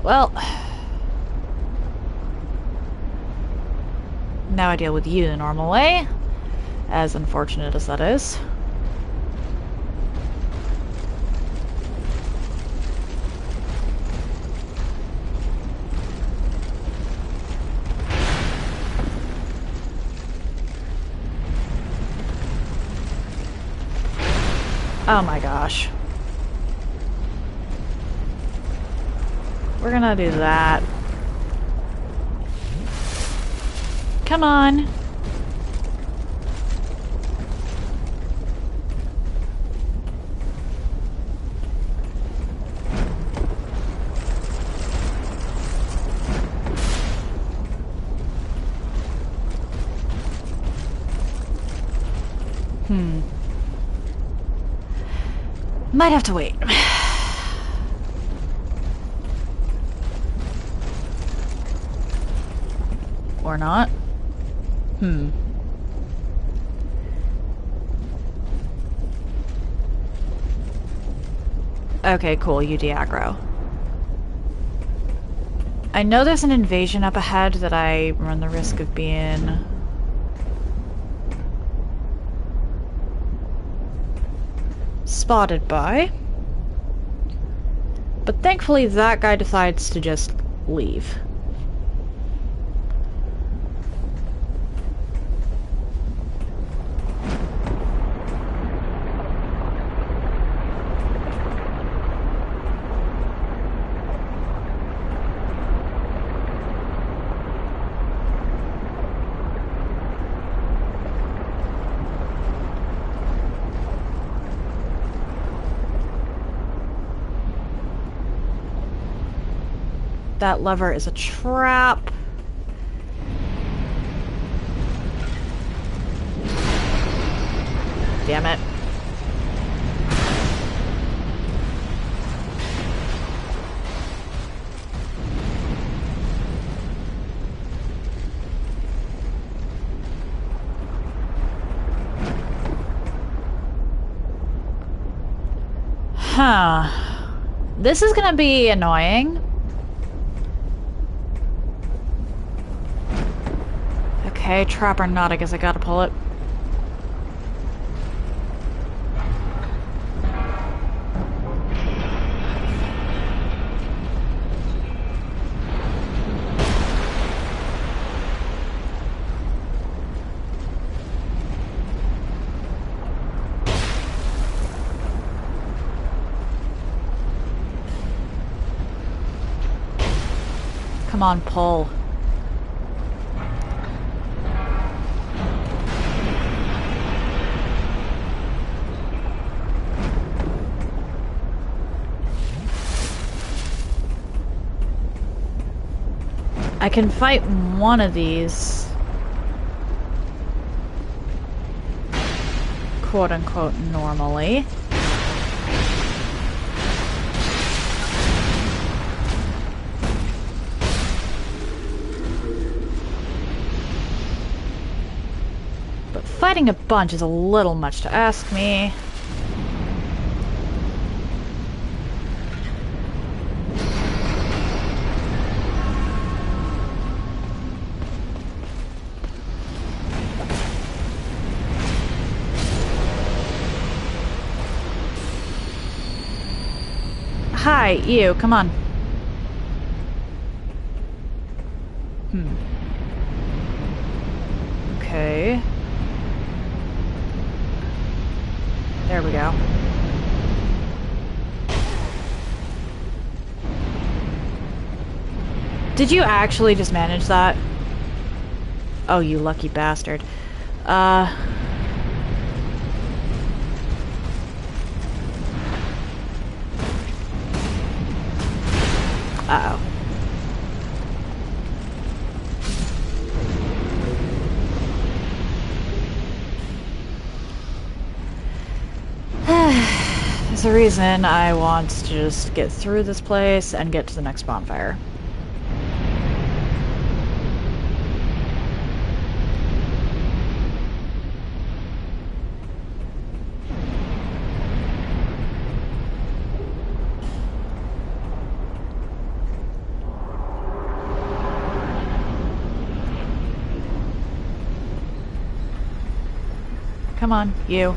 Well, now I deal with you the normal way, as unfortunate as that is. Oh my gosh. We're gonna do that. Come on. Might have to wait. Or not. Okay, cool, you de-aggro. I know there's an invasion up ahead that I run the risk of being spotted by. But thankfully that guy decides to just leave. That lever is a trap. Damn it. Huh. This is gonna be annoying. Okay, trap or not, I guess I gotta pull it. Come on, pull. I can fight one of these, quote-unquote, normally. But fighting a bunch is a little much to ask me. Hi, you, come on. Okay. There we go. Did you actually just manage that? Oh, you lucky bastard. Uh-oh. There's a reason I want to just get through this place and get to the next bonfire. Come on, you.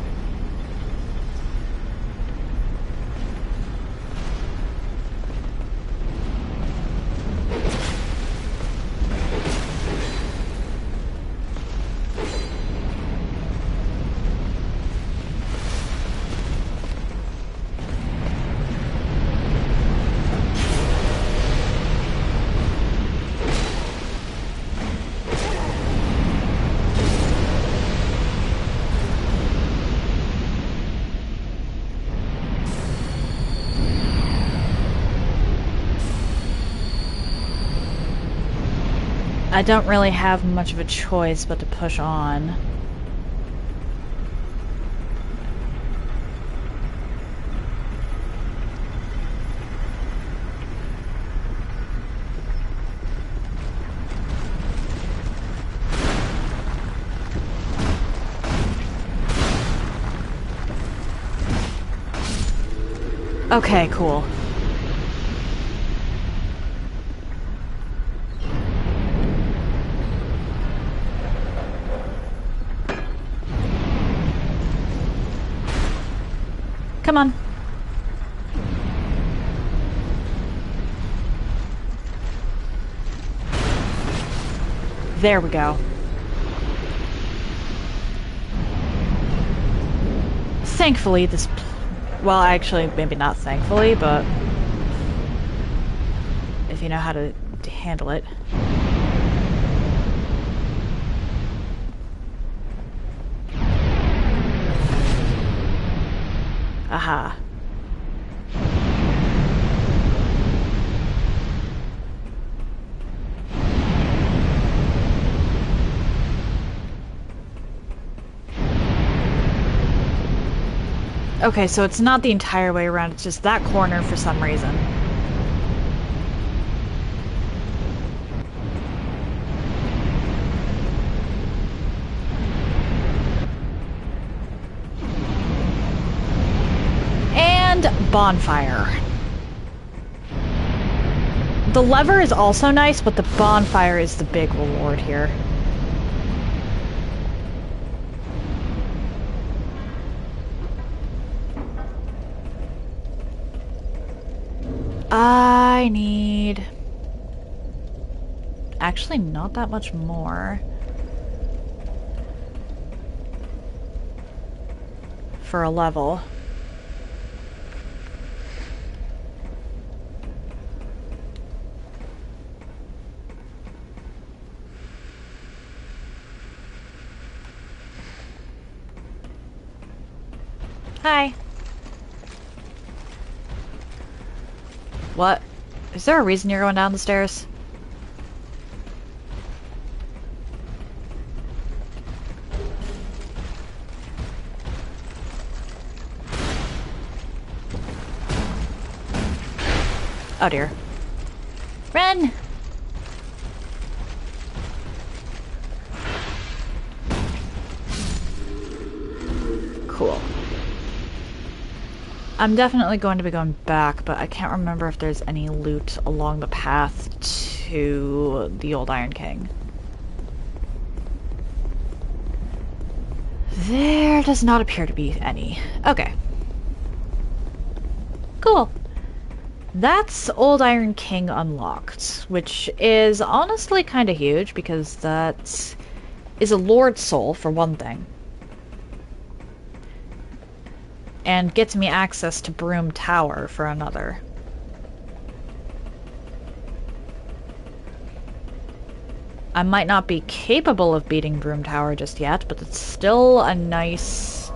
I don't really have much of a choice but to push on. Okay, cool. Come on. There we go. Thankfully, this... Well, actually, maybe not thankfully, but... if you know how to handle it. Aha. Okay, so it's not the entire way around, it's just that corner for some reason. Bonfire. The lever is also nice, but the bonfire is the big reward here. I need... actually not that much more. For a level. Hi. What? Is there a reason you're going down the stairs? Oh dear. Run! Cool. I'm definitely going to be going back, but I can't remember if there's any loot along the path to the Old Iron King. There does not appear to be any. Okay. Cool. That's Old Iron King unlocked, which is honestly kind of huge because that is a Lord Soul for one thing. and gets me access to Broom Tower for another. I might not be capable of beating Broom Tower just yet, but it's still a nice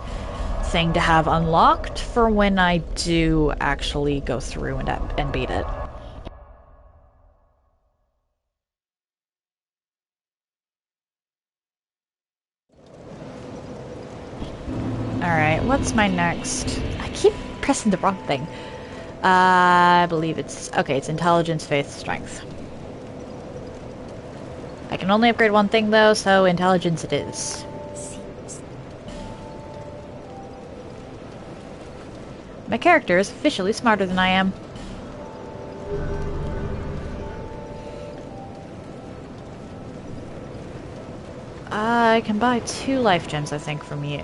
thing to have unlocked for when I do actually go through and beat it. Alright, what's my next? I keep pressing the wrong thing. I believe it's... Okay, it's Intelligence, Faith, Strength. I can only upgrade one thing though, so Intelligence it is. My character is officially smarter than I am. I can buy 2 life gems, I think, from you.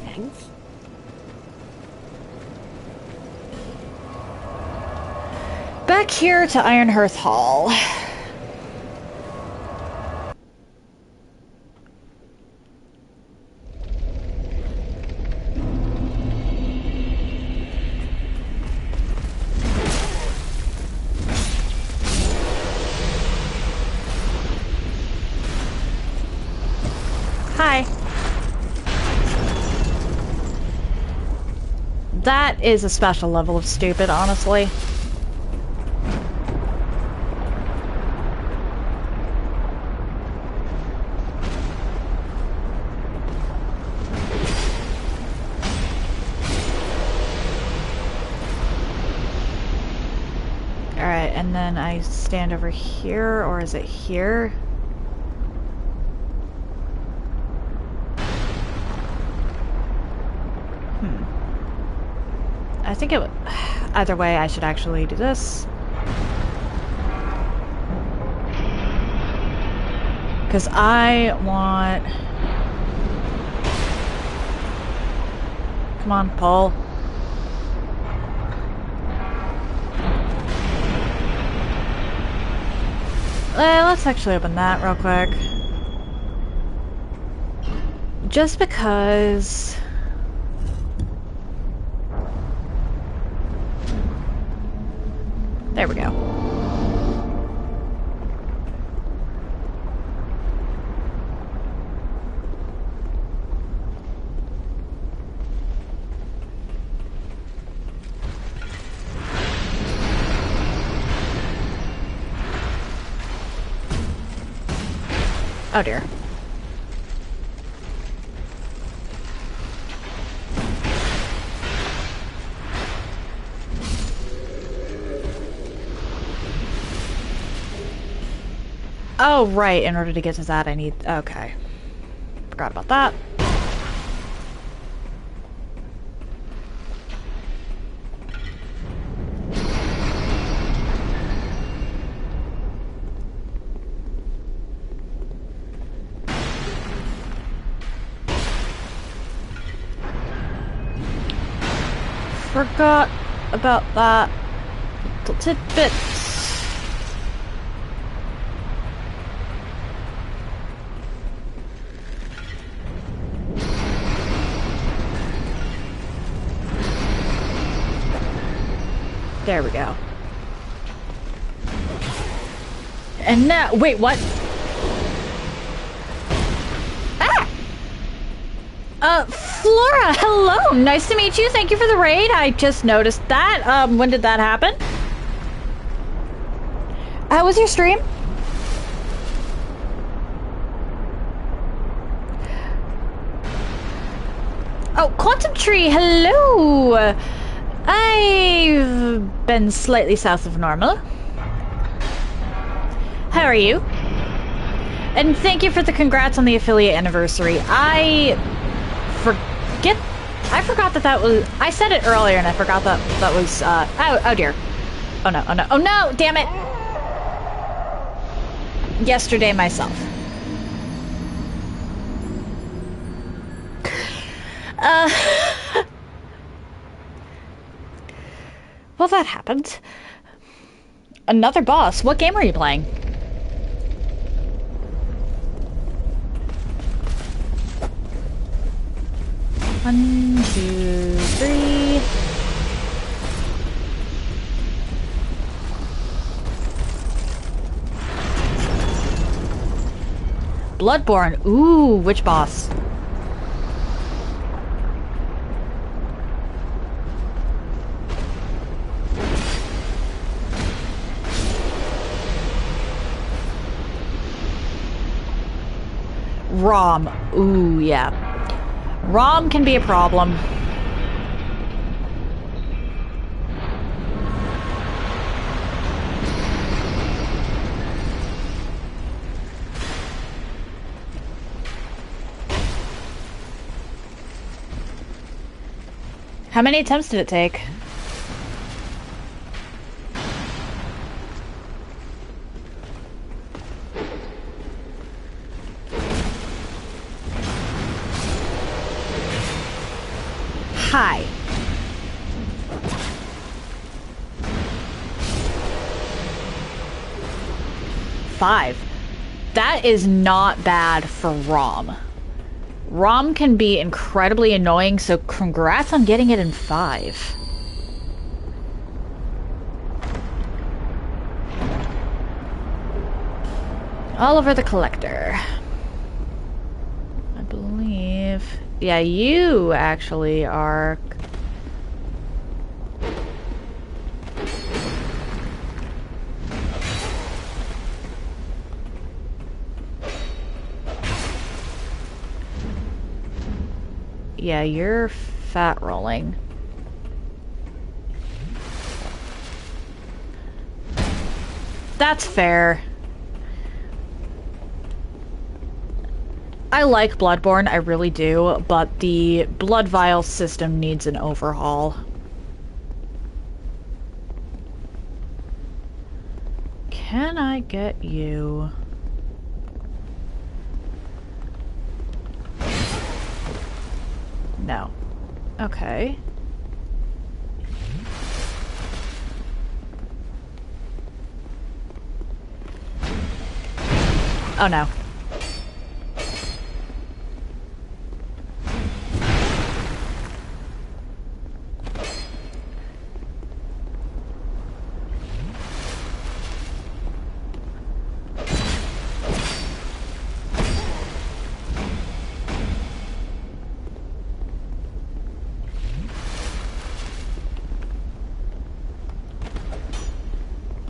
Thanks. Back here to Ironhearth Hall. Hi. That is a special level of stupid, honestly. Alright, and then I stand over here, or is it here? I think it... Either way, I should actually do this. Because I want... Come on, Paul. Let's actually open that real quick. Just because... There we go. Oh dear. Oh, right. In order to get to that, I need... Okay. Forgot about that. Forgot about that little tidbit. There we go. And now, wait, what? Flora, hello! Nice to meet you. Thank you for the raid. I just noticed that. When did that happen? How was your stream? Oh, Quantum Tree, hello! I've been slightly south of normal. How are you? And thank you for the congrats on the affiliate anniversary. I forgot that was... I said it earlier and I forgot that was... oh dear. Oh no, oh no, oh no! Damn it! Yesterday myself. Well, that happened. Another boss. What game are you playing? 1, 2, 3. Bloodborne. Ooh, which boss? ROM. Ooh, yeah. ROM can be a problem. How many attempts did it take? Hi. Five. That is not bad for ROM. ROM can be incredibly annoying, so congrats on getting it in 5. Oliver the Collector. I believe... Yeah, you actually are... Yeah, you're fat rolling. That's fair. I like Bloodborne, I really do, but the blood vial system needs an overhaul. Can I get you? No. Okay. Oh no.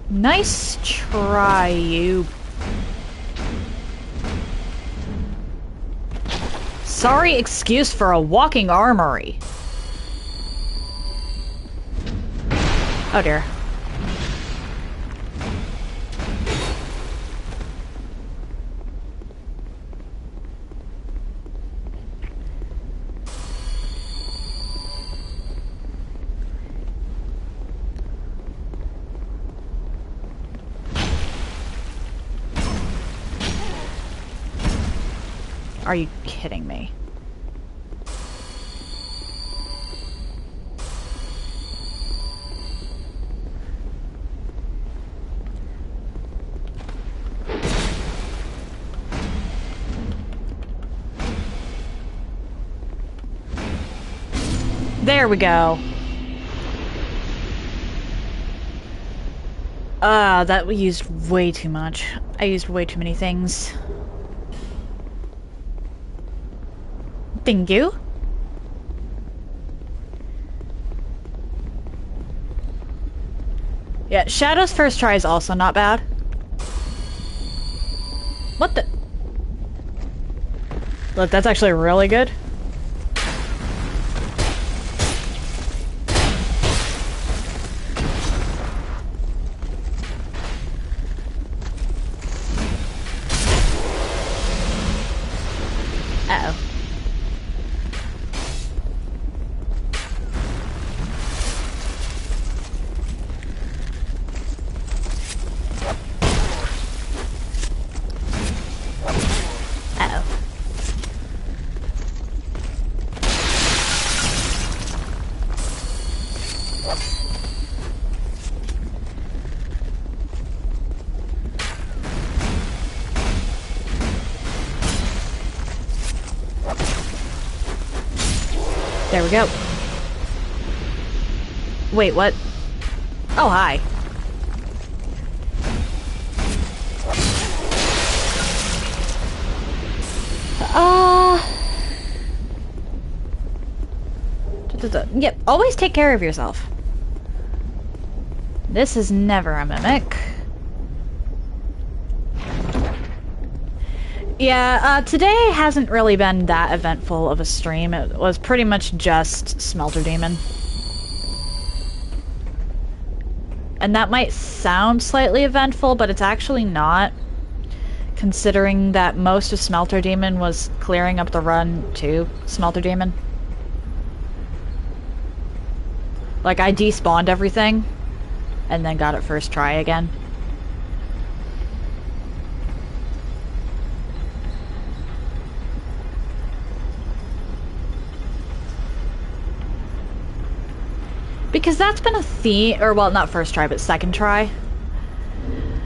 Nice try, you. Sorry excuse for a walking armory. Oh dear. Are you kidding me? There we go. That we used way too much. I used way too many things. Thank you. Yeah, Shadow's first try is also not bad. What the? Look, that's actually really good. Uh-oh. There we go. Wait, what? Oh, hi. Yep, always take care of yourself. This is never a mimic. Yeah, today hasn't really been that eventful of a stream. It was pretty much just Smelter Demon. And that might sound slightly eventful, but it's actually not, considering that most of Smelter Demon was clearing up the run to Smelter Demon. Like, I despawned everything, and then got it first try again. Because that's been a theme, or well, not first try, but second try.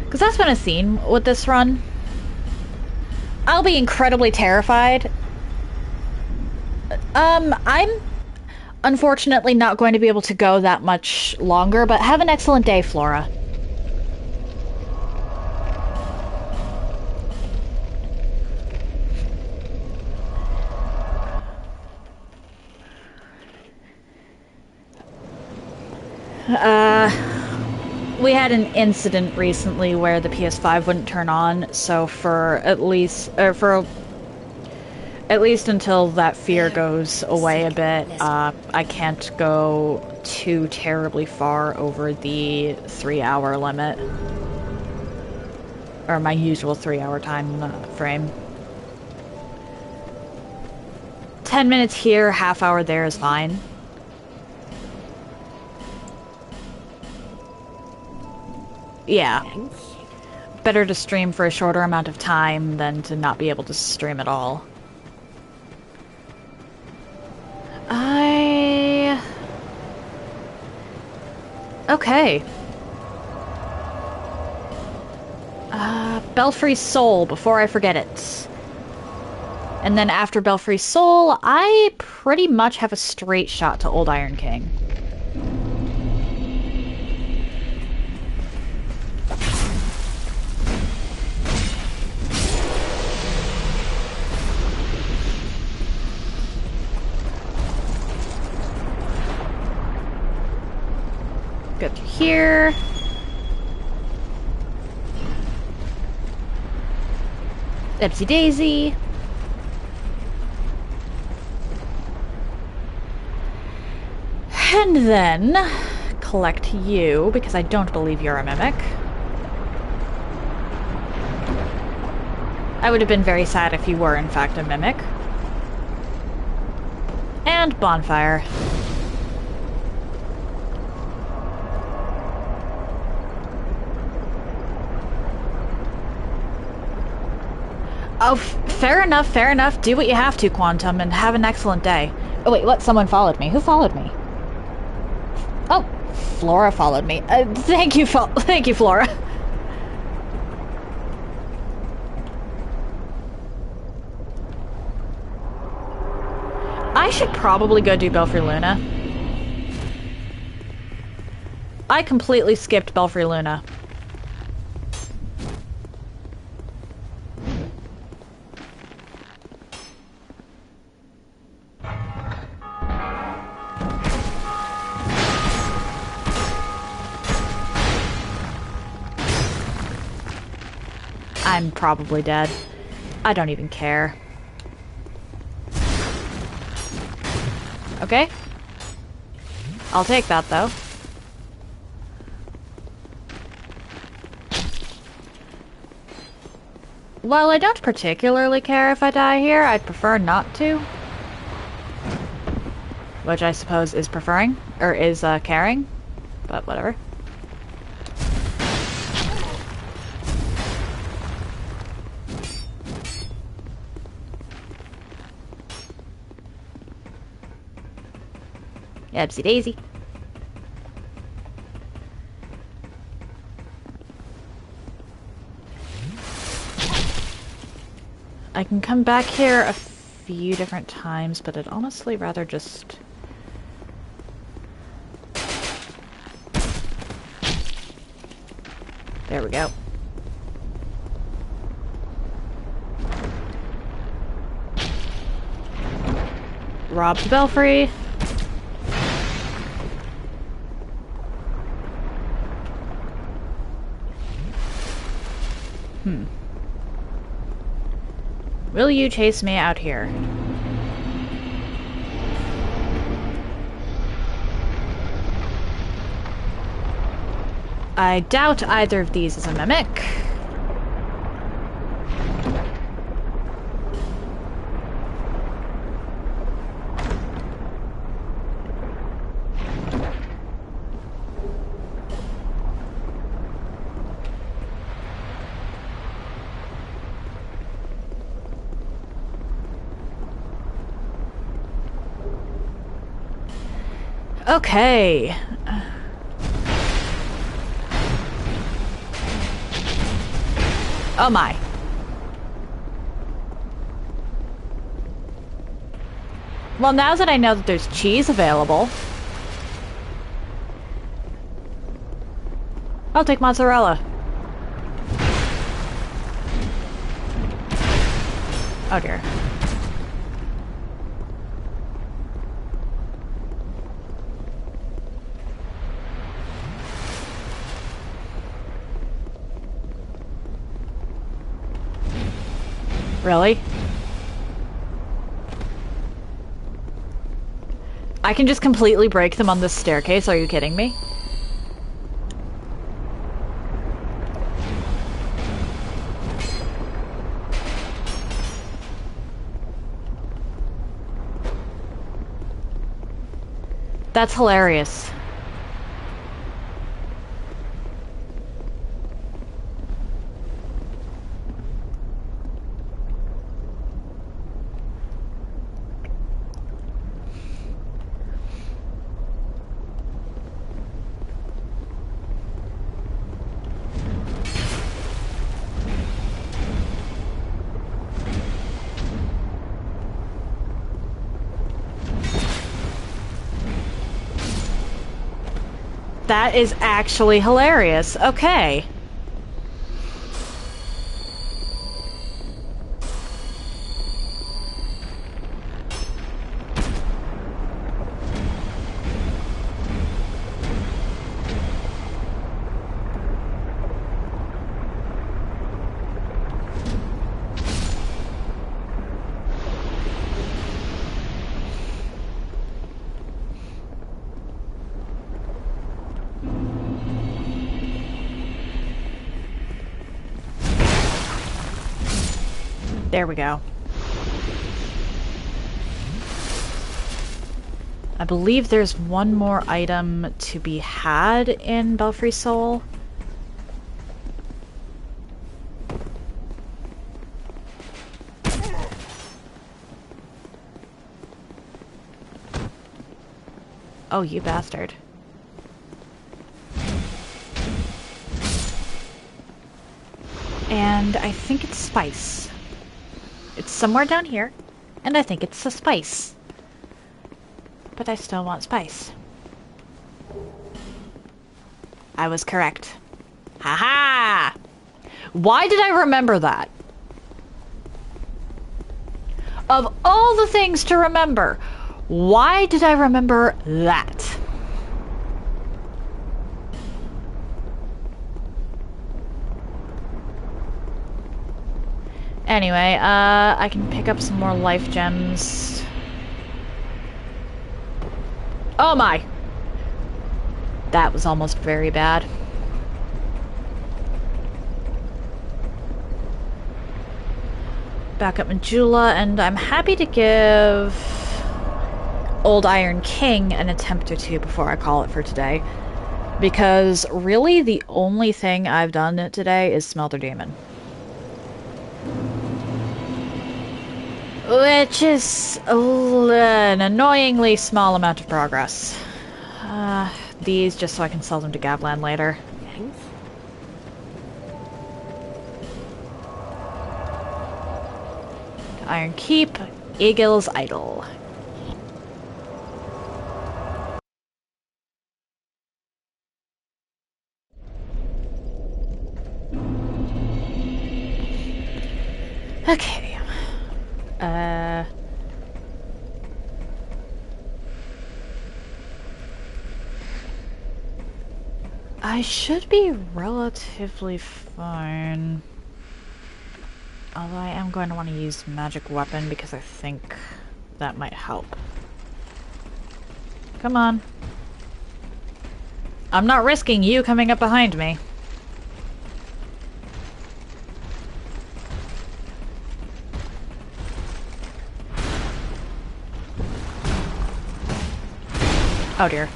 Because that's been a theme with this run. I'll be incredibly terrified. I'm unfortunately not going to be able to go that much longer, but have an excellent day, Flora. We had an incident recently where the PS5 wouldn't turn on, so for at least until that fear goes away a bit, I can't go too terribly far over the 3-hour limit. Or my usual 3-hour time frame. 10 minutes here, half hour there is fine. Yeah. Better to stream for a shorter amount of time than to not be able to stream at all. Okay. Belfry Soul, before I forget it. And then after Belfry Soul, I pretty much have a straight shot to Old Iron King. Go through here. Ipsy daisy. And then collect you, because I don't believe you're a mimic. I would have been very sad if you were in fact a mimic. And bonfire. Oh, fair enough, fair enough. Do what you have to, Quantum, and have an excellent day. Oh wait, what? Someone followed me. Who followed me? Oh, Flora followed me. Thank you, Flora. I should probably go do Belfry Luna. I completely skipped Belfry Luna. I'm probably dead. I don't even care. Okay. I'll take that, though. While I don't particularly care if I die here, I'd prefer not to. Which I suppose is preferring, or is caring, but whatever. Epsy daisy. I can come back here a few different times, but I'd honestly rather just There we go. Rob the belfry. Will you chase me out here? I doubt either of these is a mimic. Okay. Oh my. Well, now that I know that there's cheese available, I'll take mozzarella. Oh dear. Really? I can just completely break them on this staircase, are you kidding me? That's hilarious. That is actually hilarious. Okay. There we go. I believe there's one more item to be had in Belfry Soul. Oh, you bastard. And I think it's spice. It's somewhere down here, and I think it's a spice. But I still want spice. I was correct. Haha! Why did I remember that? Of all the things to remember, why did I remember that? Anyway, I can pick up some more life gems. Oh my! That was almost very bad. Back up Majula, and I'm happy to give Old Iron King an attempt or two before I call it for today. Because really the only thing I've done today is Smelter Demon. Which is an annoyingly small amount of progress. These just so I can sell them to Gavlan later. Thanks. Iron Keep, Eagle's Idol. Okay. I should be relatively fine. Although I am going to want to use magic weapon because I think that might help. Come on. I'm not risking you coming up behind me. Oh dear.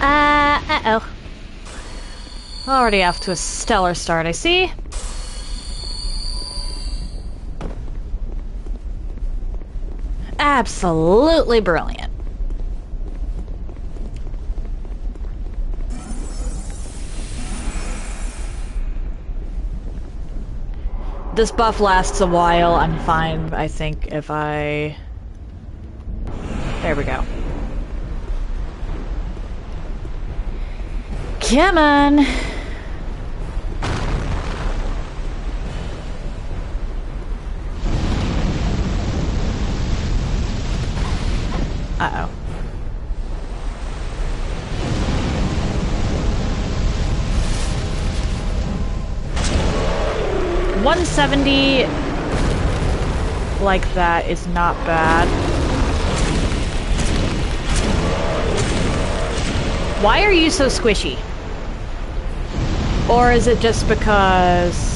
Uh-oh. Already off to a stellar start, I see. Absolutely brilliant. This buff lasts a while. I'm fine, I think, if I... There we go. Come on! Uh-oh. $170 like that is not bad. Why are you so squishy? Or is it just because...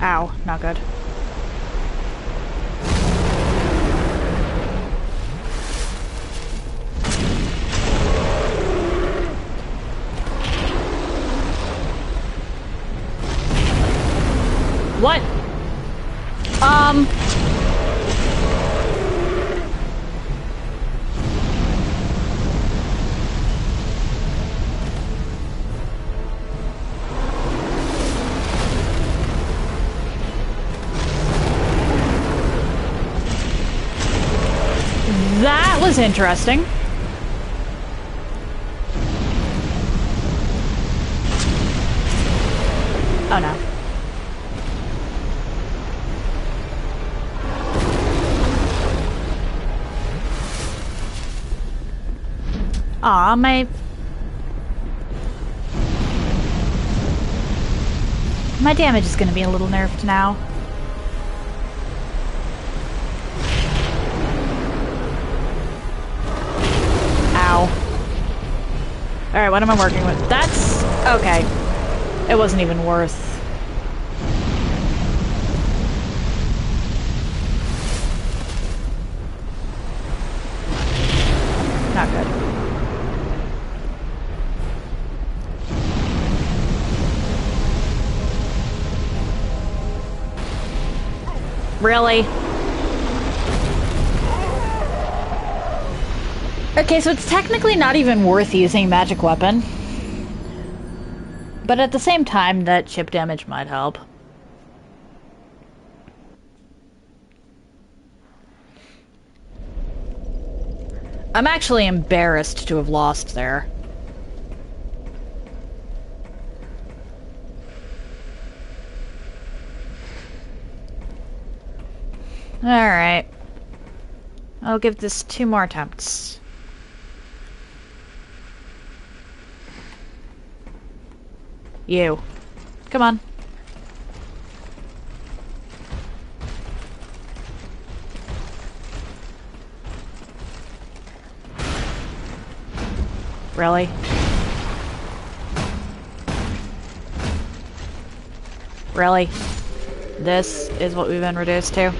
Ow, not good. What? That was interesting. Oh no. Aw, my damage is gonna be a little nerfed now. Alright, what am I working with? That's... okay. It wasn't even worth... not good. Really? Okay, so it's technically not even worth using magic weapon. But at the same time, that chip damage might help. I'm actually embarrassed to have lost there. Alright. I'll give this 2 more attempts. You. Come on. Really? Really? This is what we've been reduced to?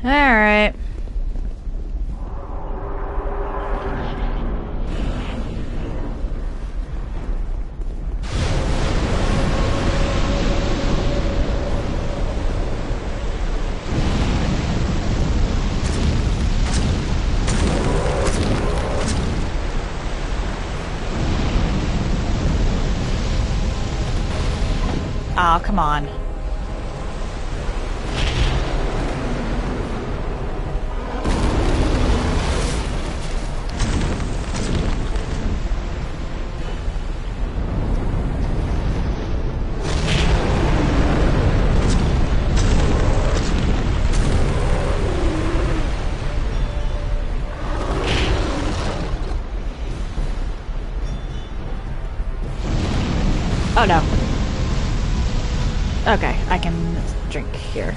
Alright. Oh, come on. Oh no. Okay, I can drink here.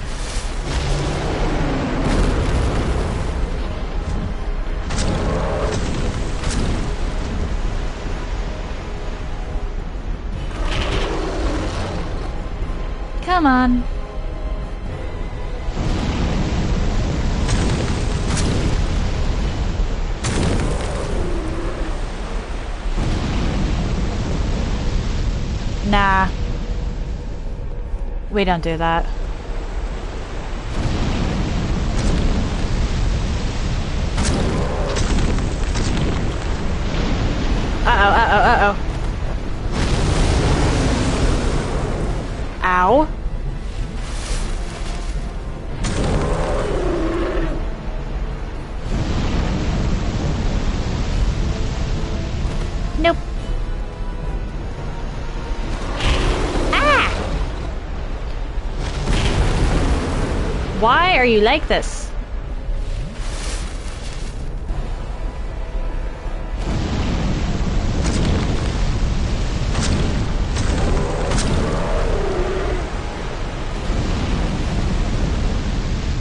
Come on. Nah. We don't do that. Uh-oh, uh-oh, uh-oh. Ow. Nope. Why are you like this?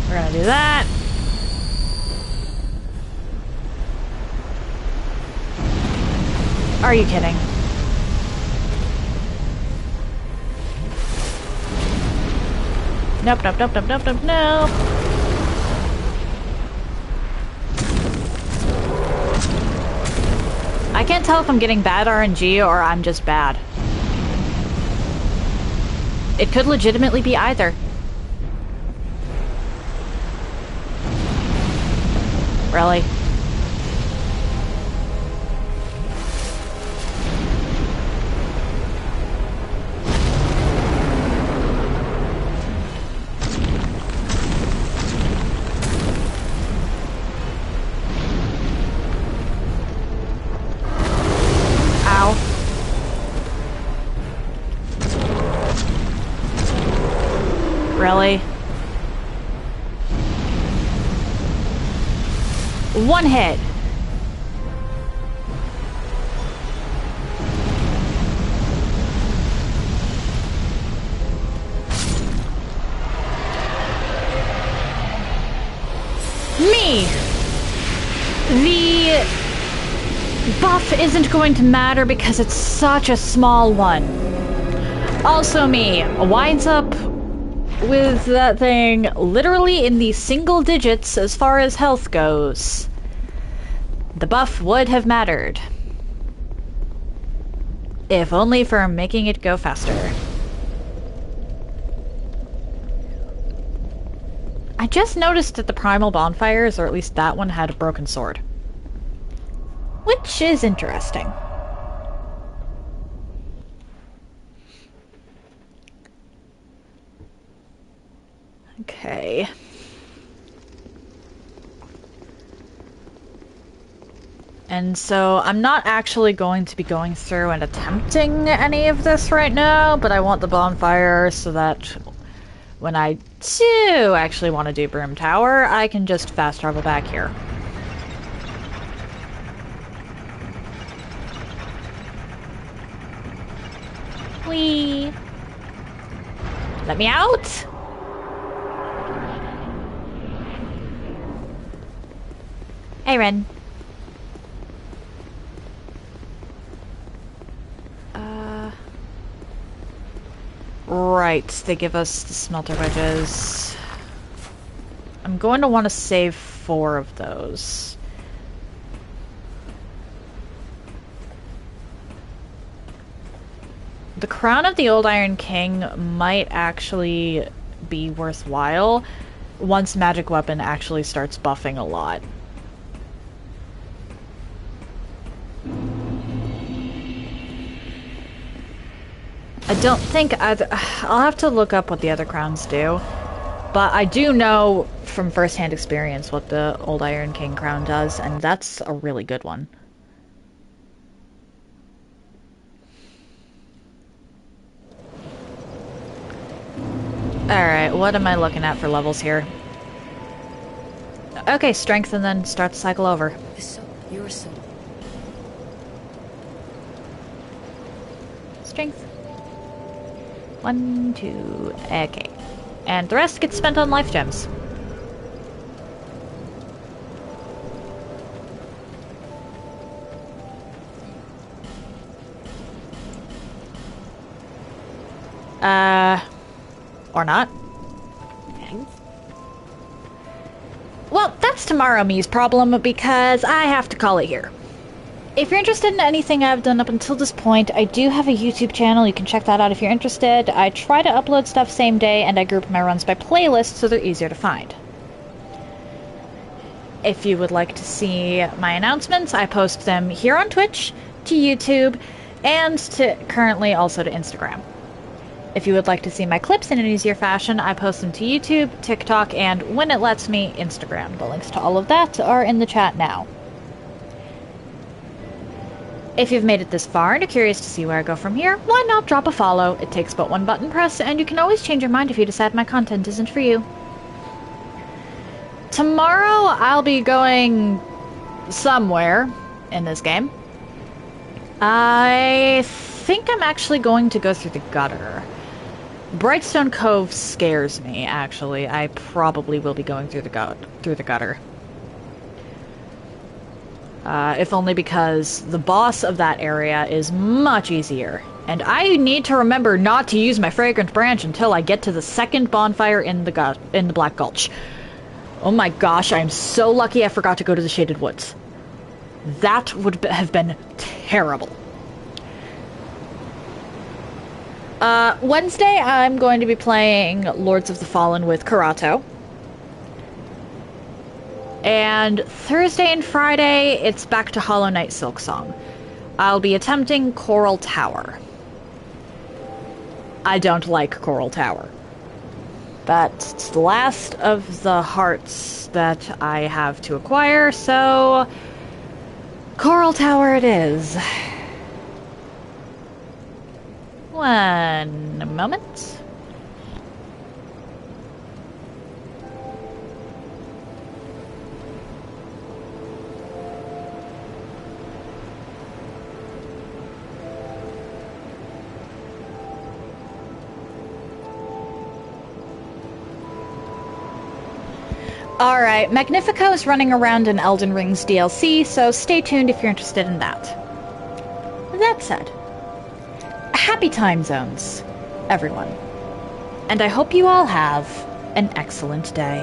We're gonna do that. Are you kidding? Nope, nope, nope, nope, nope, nope, nope. I can't tell if I'm getting bad RNG or I'm just bad. It could legitimately be either. Really? Really? One hit. Me! The buff isn't going to matter because it's such a small one. Also me winds up with that thing literally in the single digits as far as health goes. The buff would have mattered. If only for making it go faster. I just noticed that the primal bonfires, or at least that one, had a broken sword. Which is interesting. Okay. And so I'm not actually going to be going through and attempting any of this right now, but I want the bonfire so that when I do actually want to do Broom Tower, I can just fast travel back here. Whee! Let me out! Hey, Ren. Right, they give us the smelter wedges. I'm going to want to save 4 of those. The Crown of the Old Iron King might actually be worthwhile once Magic Weapon actually starts buffing a lot. I don't think I'll have to look up what the other crowns do, but I do know from first-hand experience what the Old Iron King crown does, and that's a really good one. Alright, what am I looking at for levels here? Okay, strength and then start the cycle over. The soul, your soul. Strength. 1, 2, okay. And the rest gets spent on life gems. Or not. Thanks. Well, that's Tomorrow Me's problem because I have to call it here. If you're interested in anything I've done up until this point, I do have a YouTube channel. You can check that out if you're interested. I try to upload stuff same day, and I group my runs by playlist so they're easier to find. If you would like to see my announcements, I post them here on Twitch, to YouTube, and to currently also to Instagram. If you would like to see my clips in an easier fashion, I post them to YouTube, TikTok, and when it lets me, Instagram. The links to all of that are in the chat now. If you've made it this far and are curious to see where I go from here, why not drop a follow? It takes but one button press, and you can always change your mind if you decide my content isn't for you. Tomorrow, I'll be going somewhere in this game. I think I'm actually going to go through the gutter. Brightstone Cove scares me, actually. I probably will be going through the gutter. If only because the boss of that area is much easier. And I need to remember not to use my Fragrant Branch until I get to the second bonfire in the Black Gulch. Oh my gosh, I'm so lucky I forgot to go to the Shaded Woods. That would have been terrible. Wednesday, I'm going to be playing Lords of the Fallen with Karato. And Thursday and Friday, it's back to Hollow Knight Silksong. I'll be attempting Coral Tower. I don't like Coral Tower. But it's the last of the hearts that I have to acquire, so Coral Tower it is. One moment. Alright, Magnifico is running around in Elden Ring's DLC, so stay tuned if you're interested in that. That said, happy time zones, everyone. And I hope you all have an excellent day.